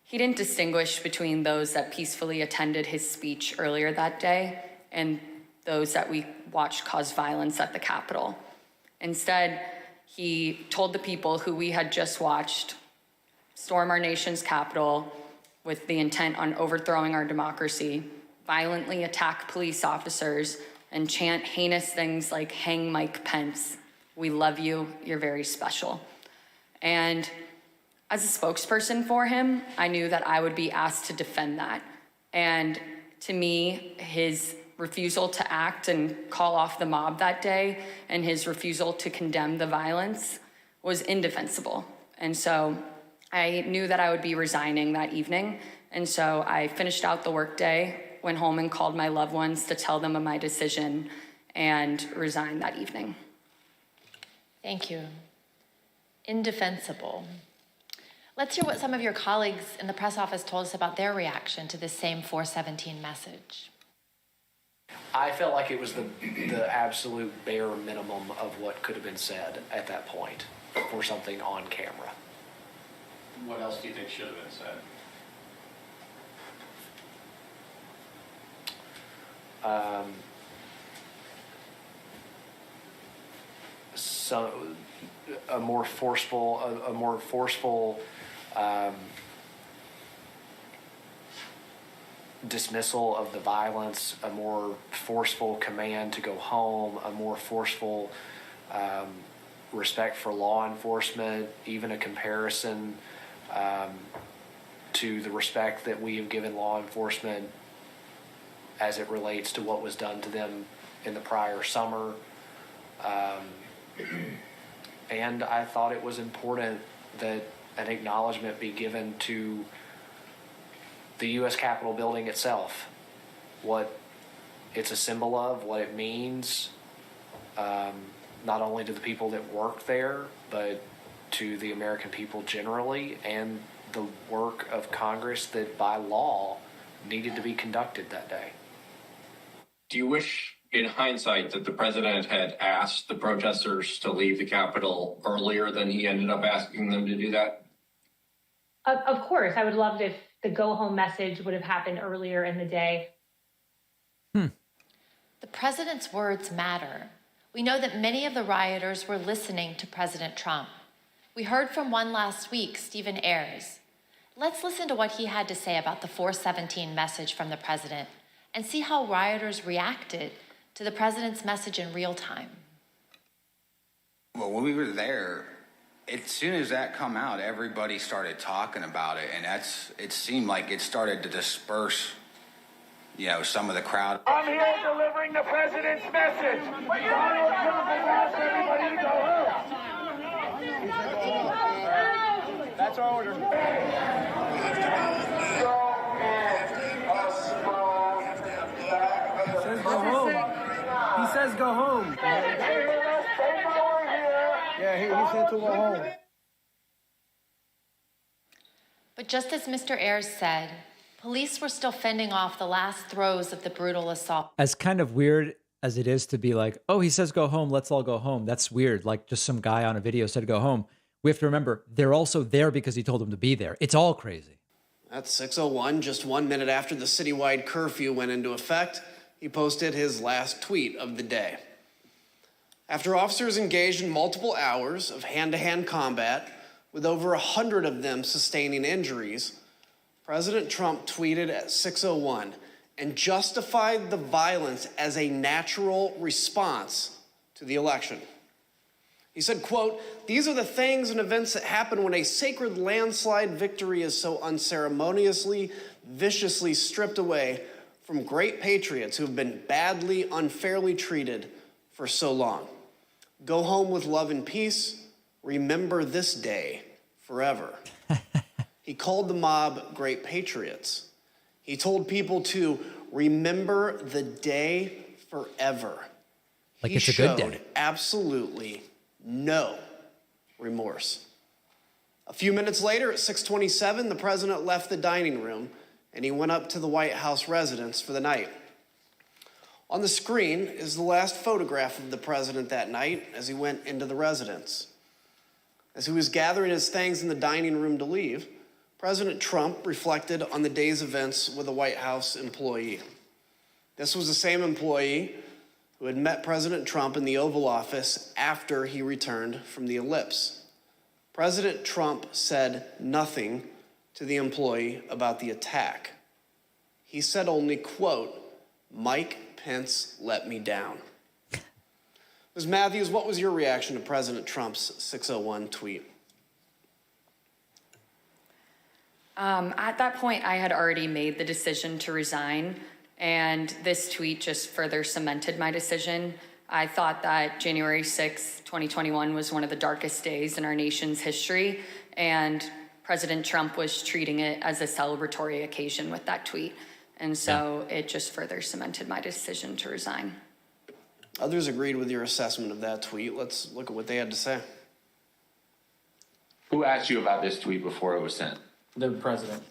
he didn't distinguish between those that peacefully attended his speech earlier that day and those that we watched cause violence at the Capitol. Instead, he told the people who we had just watched storm our nation's Capitol with the intent on overthrowing our democracy, violently attack police officers, and chant heinous things like "Hang Mike Pence, we love you, you're very special." And as a spokesperson for him, I knew that I would be asked to defend that. And to me, his refusal to act and call off the mob that day and his refusal to condemn the violence was indefensible. And so I knew that I would be resigning that evening. And so I finished out the workday, went home and called my loved ones to tell them of my decision, and resigned that evening. Thank you. Indefensible. Let's hear what some of your colleagues in the press office told us about their reaction to this same 417 message. I felt like it was the absolute bare minimum of what could have been said at that point for something on camera. What else do you think should have been said? A more forceful dismissal of the violence, a more forceful command to go home, a more forceful respect for law enforcement, even a comparison to the respect that we have given law enforcement as it relates to what was done to them in the prior summer. And I thought it was important that an acknowledgement be given to the U.S. Capitol building itself, what it's a symbol of, what it means, not only to the people that work there, but to the American people generally, and the work of Congress that by law needed to be conducted that day. Do you wish, in hindsight, that the president had asked the protesters to leave the Capitol earlier than he ended up asking them to do that? Of course. I would love if the go-home message would have happened earlier in the day. The president's words matter. We know that many of the rioters were listening to President Trump. We heard from one last week, Stephen Ayers. Let's listen to what he had to say about the 417 message from the president and see how rioters reacted to the president's message in real time. Well, when we were there, as soon as that come out, everybody started talking about it, and it seemed like it started to disperse, some of the crowd. I'm here delivering the president's message. Donald Trump has asked everybody to go home. That's our order. says go home. Yeah, he said to go home. But just as Mr. Ayers said, police were still fending off the last throes of the brutal assault. As kind of weird as it is to be like, oh, he says go home, let's all go home. That's weird. Like just some guy on a video said go home. We have to remember, they're also there because he told them to be there. It's all crazy. At 6:01, just 1 minute after the citywide curfew went into effect, he posted his last tweet of the day. After officers engaged in multiple hours of hand-to-hand combat, with over 100 of them sustaining injuries, President Trump tweeted at 6:01 and justified the violence as a natural response to the election. He said, quote, "These are the things and events that happen when a sacred landslide victory is so unceremoniously, viciously stripped away from great patriots who have been badly, unfairly treated for so long. Go home with love and peace. Remember this day forever." He called the mob great patriots. He told people to remember the day forever. Like he it's a good showed day. absolutely no remorse. A few minutes later, at 6:27, the president left the dining room and he went up to the White House residence for the night. On the screen is the last photograph of the president that night as he went into the residence. As he was gathering his things in the dining room to leave, President Trump reflected on the day's events with a White House employee. This was the same employee who had met President Trump in the Oval Office after he returned from the ellipse. President Trump said nothing to the employee about the attack. He said only, quote, "Mike Pence let me down." Ms. Matthews, what was your reaction to President Trump's 6:01 tweet? At that point, I had already made the decision to resign, and this tweet just further cemented my decision. I thought that January 6th, 2021 was one of the darkest days in our nation's history, and President Trump was treating it as a celebratory occasion with that tweet. And so it just further cemented my decision to resign. Others agreed with your assessment of that tweet. Let's look at what they had to say. Who asked you about this tweet before it was sent? The president.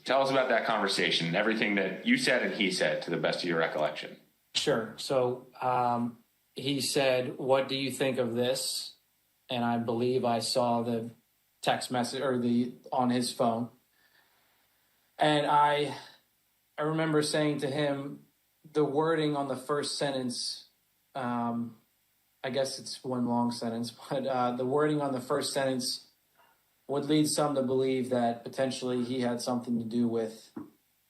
Tell us about that conversation and everything that you said and he said to the best of your recollection. Sure. So he said, "What do you think of this?" And I believe I saw the text message or on his phone. And I remember saying to him, the wording on the first sentence, I guess it's one long sentence, but the wording on the first sentence would lead some to believe that potentially he had something to do with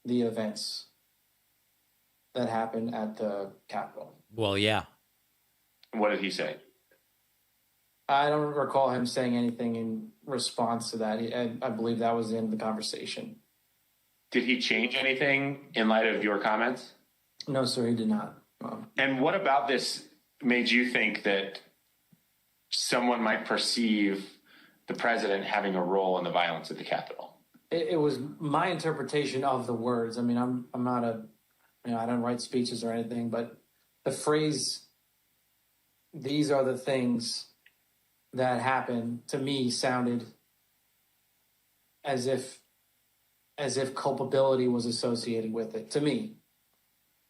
the events that happened at the Capitol. Well, yeah. What did he say? I don't recall him saying anything in response to that. I believe that was the end of the conversation. Did he change anything in light of your comments? No, sir, he did not. And what about this made you think that someone might perceive the president having a role in the violence at the Capitol? It was my interpretation of the words. I mean, I'm not I don't write speeches or anything, but the phrase, "These are the things that happened," to me sounded as if culpability was associated with it, to me.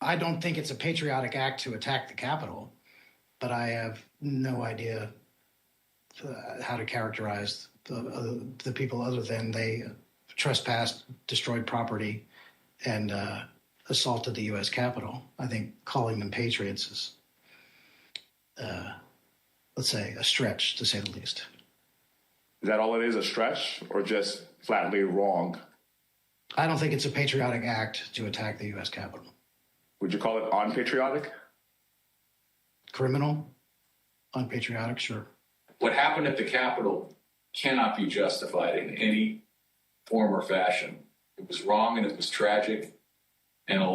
I don't think it's a patriotic act to attack the Capitol, but I have no idea how to characterize the people other than they trespassed, destroyed property, and assaulted the U.S. Capitol. I think calling them patriots is, let's say, a stretch, to say the least. Is that all it is, a stretch, or just flatly wrong? I don't think it's a patriotic act to attack the U.S. Capitol. Would you call it unpatriotic? Criminal? Unpatriotic, sure. What happened at the Capitol cannot be justified in any form or fashion. It was wrong and it was tragic, and it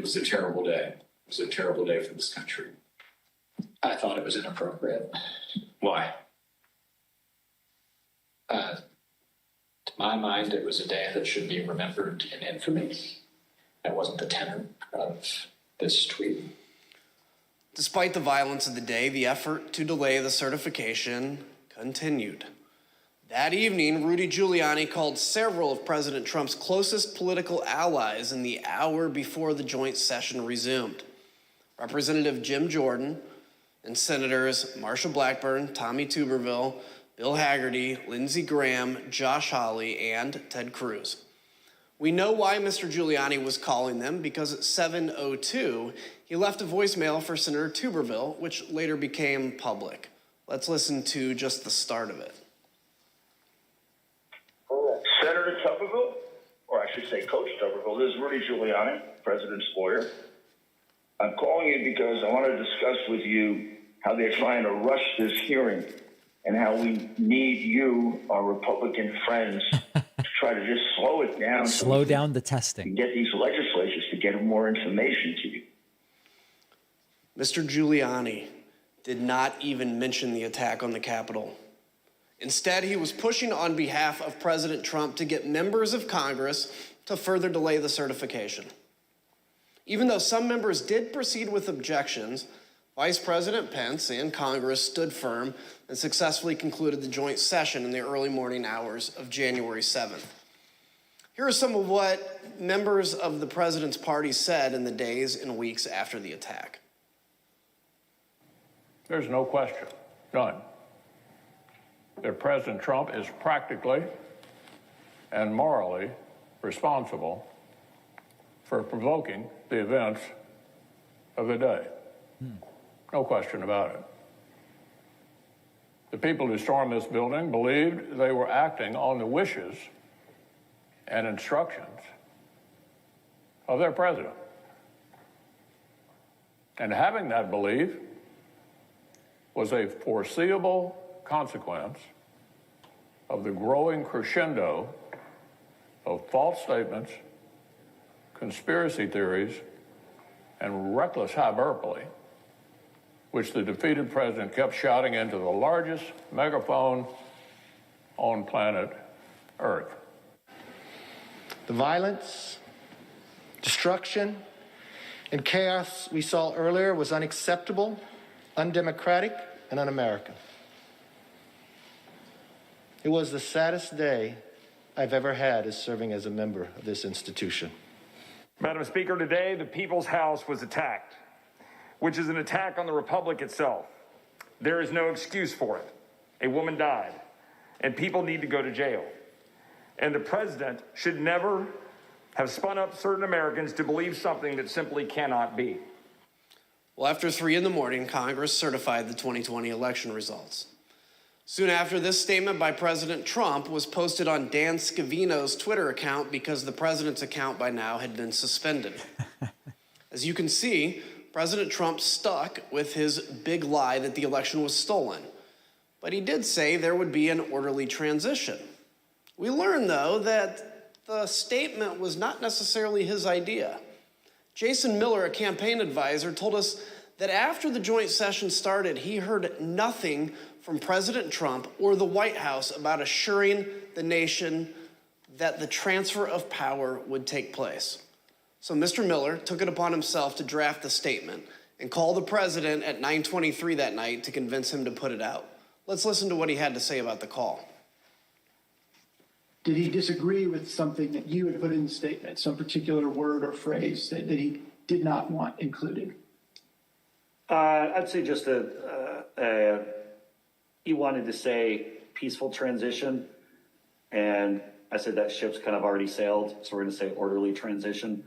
was a terrible day. It was a terrible day for this country. I thought it was inappropriate. Why? my mind, it was a day that should be remembered in infamy. That wasn't the tenor of this tweet. Despite the violence of the day, the effort to delay the certification continued. That evening, Rudy Giuliani called several of President Trump's closest political allies in the hour before the joint session resumed. Representative Jim Jordan and Senators Marsha Blackburn, Tommy Tuberville, Bill Hagerty, Lindsey Graham, Josh Hawley, and Ted Cruz. We know why Mr. Giuliani was calling them, because at 7:02, he left a voicemail for Senator Tuberville, which later became public. Let's listen to just the start of it. Senator Tuberville, or I should say Coach Tuberville, this is Rudy Giuliani, President's lawyer. I'm calling you because I want to discuss with you how they're trying to rush this hearing and how we need you, our Republican friends, to try to just slow it down. Slow down the testing. Get these legislatures to get more information to you. Mr. Giuliani did not even mention the attack on the Capitol. Instead, he was pushing on behalf of President Trump to get members of Congress to further delay the certification. Even though some members did proceed with objections, Vice President Pence and Congress stood firm and successfully concluded the joint session in the early morning hours of January 7th. Here are some of what members of the president's party said in the days and weeks after the attack. There's no question, none, that President Trump is practically and morally responsible for provoking the events of the day. No question about it. The people who stormed this building believed they were acting on the wishes and instructions of their president. And having that belief was a foreseeable consequence of the growing crescendo of false statements, conspiracy theories, and reckless hyperbole, which the defeated president kept shouting into the largest megaphone on planet Earth. The violence, destruction, and chaos we saw earlier was unacceptable, undemocratic, and un-American. It was the saddest day I've ever had as serving as a member of this institution. Madam Speaker, today the People's House was attacked, which is an attack on the Republic itself. There is no excuse for it. A woman died, and people need to go to jail. And the president should never have spun up certain Americans to believe something that simply cannot be. Well, after 3 a.m, Congress certified the 2020 election results. Soon after, this statement by President Trump was posted on Dan Scavino's Twitter account because the president's account by now had been suspended. As you can see, President Trump stuck with his big lie that the election was stolen. But he did say there would be an orderly transition. We learned, though, that the statement was not necessarily his idea. Jason Miller, a campaign advisor, told us that after the joint session started, he heard nothing from President Trump or the White House about assuring the nation that the transfer of power would take place. So Mr. Miller took it upon himself to draft the statement and call the president at 9:23 that night to convince him to put it out. Let's listen to what he had to say about the call. Did he disagree with something that you had put in the statement, some particular word or phrase that he did not want included? I'd say just he wanted to say peaceful transition, and I said that ship's kind of already sailed, so we're going to say orderly transition.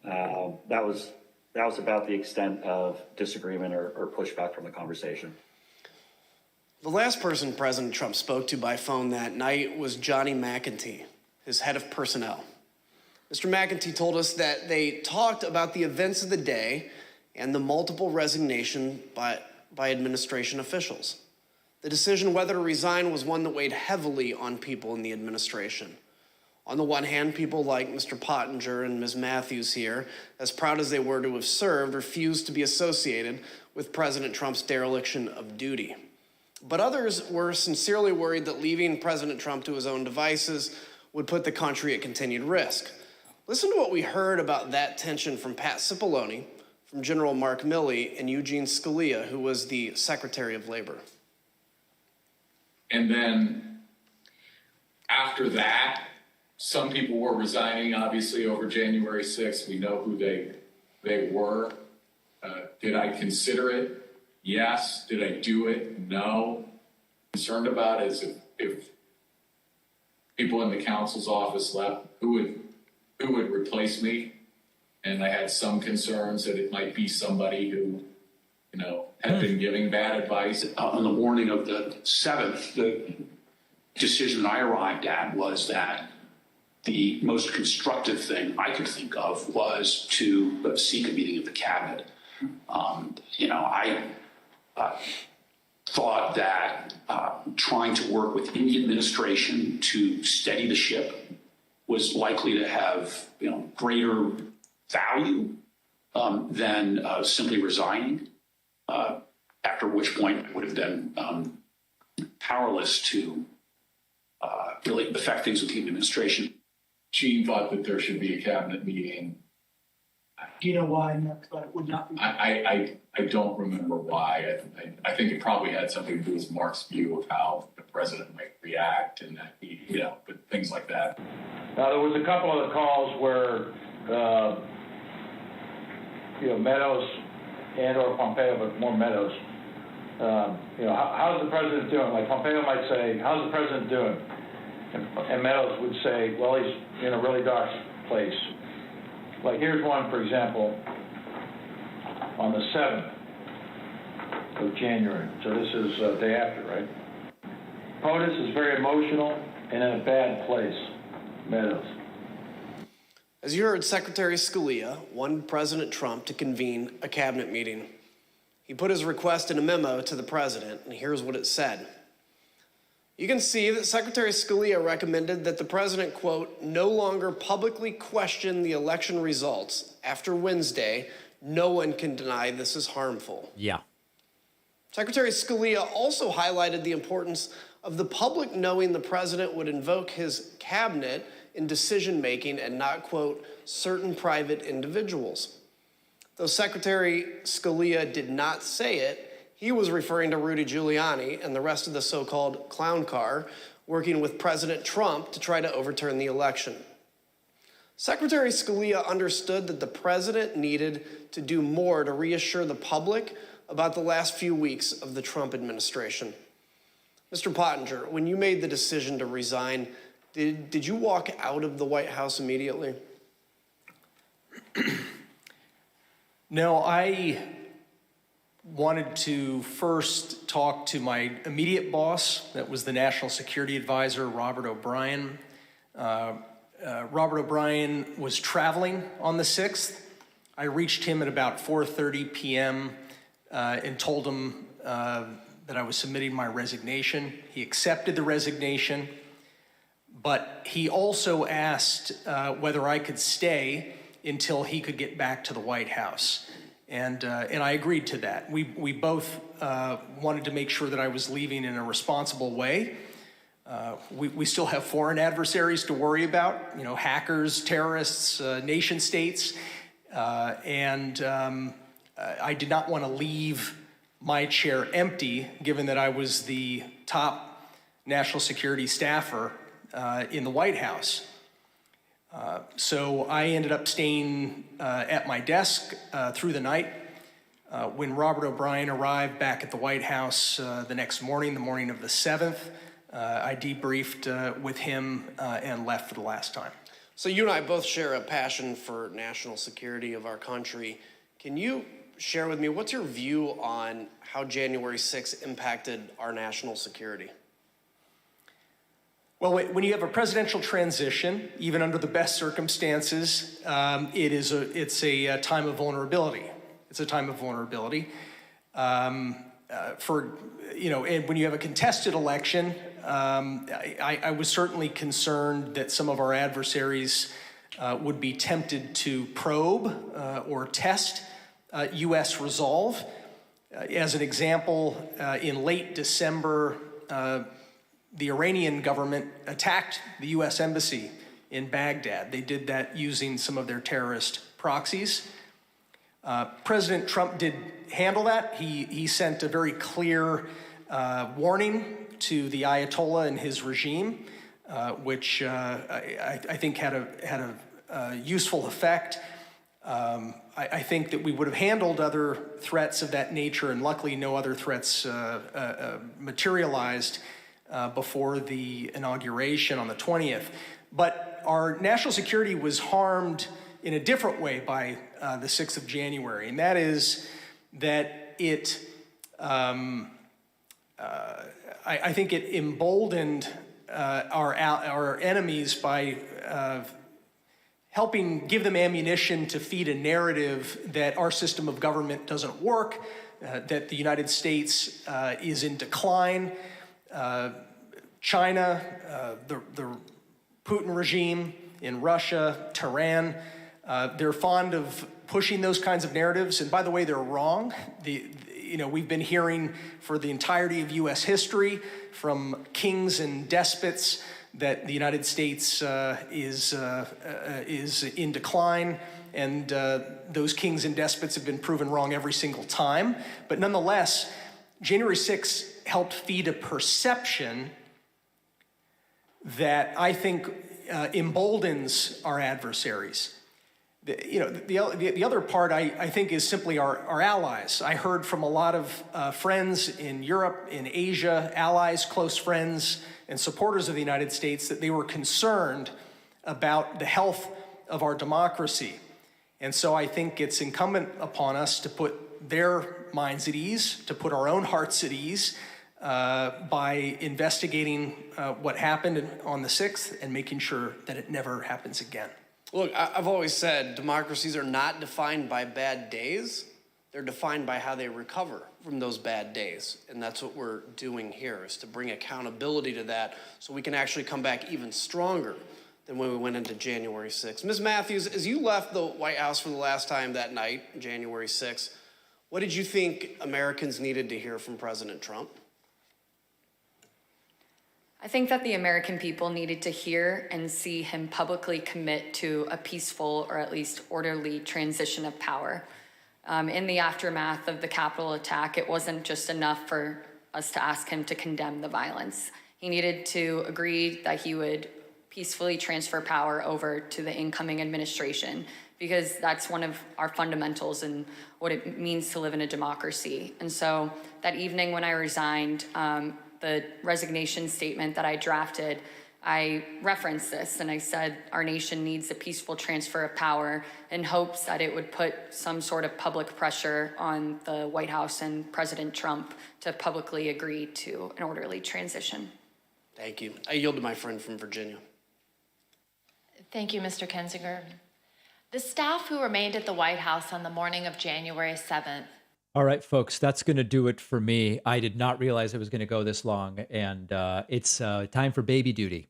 That was about the extent of disagreement or pushback from the conversation. The last person President Trump spoke to by phone that night was Johnny McEntee, his head of personnel. Mr. McEntee told us that they talked about the events of the day and the multiple resignation by administration officials. The decision whether to resign was one that weighed heavily on people in the administration. On the one hand, people like Mr. Pottinger and Ms. Matthews here, as proud as they were to have served, refused to be associated with President Trump's dereliction of duty. But others were sincerely worried that leaving President Trump to his own devices would put the country at continued risk. Listen to what we heard about that tension from Pat Cipollone, from General Mark Milley, and Eugene Scalia, who was the Secretary of Labor. And then after that, some people were resigning, obviously, over January 6th. We know who they were. Did I consider it? Yes. Did I do it? No. Concerned about is if people in the counsel's office left, who would replace me? And I had some concerns that it might be somebody who, had been giving bad advice. On the morning of the 7th, the decision I arrived at was that the most constructive thing I could think of was to seek a meeting of the cabinet. I thought that trying to work within the administration to steady the ship was likely to have greater value than simply resigning, after which point I would have been powerless to really affect things with the administration. Gene thought that there should be a cabinet meeting. Do you know why Mark thought it would not be? I don't remember why. I think it probably had something to do with Mark's view of how the president might react and that but things like that. Now, there was a couple of the calls where, Meadows and or Pompeo, but more Meadows, how's the president doing? Like Pompeo might say, how's the president doing? And Meadows would say, well, he's in a really dark place. Like here's one, for example, on the 7th of January. So this is the day after, right? POTUS is very emotional and in a bad place. Meadows. As you heard, Secretary Scalia wanted President Trump to convene a cabinet meeting. He put his request in a memo to the president, and here's what it said. You can see that Secretary Scalia recommended that the president, quote, no longer publicly question the election results. After Wednesday, no one can deny this is harmful. Yeah. Secretary Scalia also highlighted the importance of the public knowing the president would invoke his cabinet in decision-making and not, quote, certain private individuals. Though Secretary Scalia did not say it, he was referring to Rudy Giuliani and the rest of the so-called clown car working with President Trump to try to overturn the election. Secretary Scalia understood that the president needed to do more to reassure the public about the last few weeks of the Trump administration. Mr. Pottinger, when you made the decision to resign, did you walk out of the White House immediately? No, I wanted to first talk to my immediate boss, that was the National Security Advisor, Robert O'Brien. Robert O'Brien was traveling on the 6th. I reached him at about 4:30 p.m. And told him that I was submitting my resignation. He accepted the resignation, but he also asked whether I could stay until he could get back to the White House. And I agreed to that. We both wanted to make sure that I was leaving in a responsible way. We still have foreign adversaries to worry about, hackers, terrorists, nation states. I did not want to leave my chair empty, given that I was the top national security staffer in the White House. So I ended up staying at my desk through the night. When Robert O'Brien arrived back at the White House the next morning, the morning of the 7th, I debriefed with him and left for the last time. So you and I both share a passion for national security of our country. Can you share with me, what's your view on how January 6th impacted our national security? Well, when you have a presidential transition, even under the best circumstances, it's a time of vulnerability. It's a time of vulnerability. And when you have a contested election, I was certainly concerned that some of our adversaries would be tempted to probe or test U.S. resolve. As an example, in late December, the Iranian government attacked the U.S. Embassy in Baghdad. They did that using some of their terrorist proxies. President Trump did handle that. He sent a very clear warning to the Ayatollah and his regime, which I think had a useful effect. I think that we would have handled other threats of that nature, and luckily no other threats materialized before the inauguration on the 20th. But our national security was harmed in a different way by the 6th of January, and that is that it, I think it emboldened our enemies by helping give them ammunition to feed a narrative that our system of government doesn't work, that the United States is in decline. China, the Putin regime in Russia, Tehran, they're fond of pushing those kinds of narratives. And by the way, they're wrong. We've been hearing for the entirety of U.S. history from kings and despots that the United States is in decline, and those kings and despots have been proven wrong every single time. But nonetheless, January 6th helped feed a perception that I think emboldens our adversaries. The other part I think is simply our allies. I heard from a lot of friends in Europe, in Asia, allies, close friends, and supporters of the United States that they were concerned about the health of our democracy. And so I think it's incumbent upon us to put their minds at ease, to put our own hearts at ease by investigating what happened on the 6th and making sure that it never happens again. Look, I've always said democracies are not defined by bad days. They're defined by how they recover from those bad days. And that's what we're doing here, is to bring accountability to that so we can actually come back even stronger than when we went into January 6th. Ms. Matthews, as you left the White House for the last time that night, January 6th, what did you think Americans needed to hear from President Trump? I think that the American people needed to hear and see him publicly commit to a peaceful or at least orderly transition of power. In the aftermath of the Capitol attack, it wasn't just enough for us to ask him to condemn the violence. He needed to agree that he would peacefully transfer power over to the incoming administration, because that's one of our fundamentals and what it means to live in a democracy. And so that evening when I resigned, the resignation statement that I drafted, I referenced this and I said our nation needs a peaceful transfer of power, in hopes that it would put some sort of public pressure on the White House and President Trump to publicly agree to an orderly transition. Thank you. I yield to my friend from Virginia. Thank you, Mr. Kinzinger. The staff who remained at the White House on the morning of January 7th. All right, folks, that's going to do it for me. I did not realize it was going to go this long, and it's time for baby duty.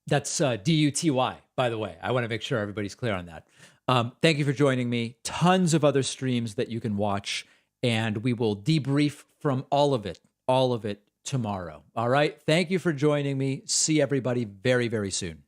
That's D-U-T-Y, by the way. I want to make sure everybody's clear on that. Thank you for joining me. Tons of other streams that you can watch, and we will debrief from all of it tomorrow. All right, thank you for joining me. See everybody very, very soon.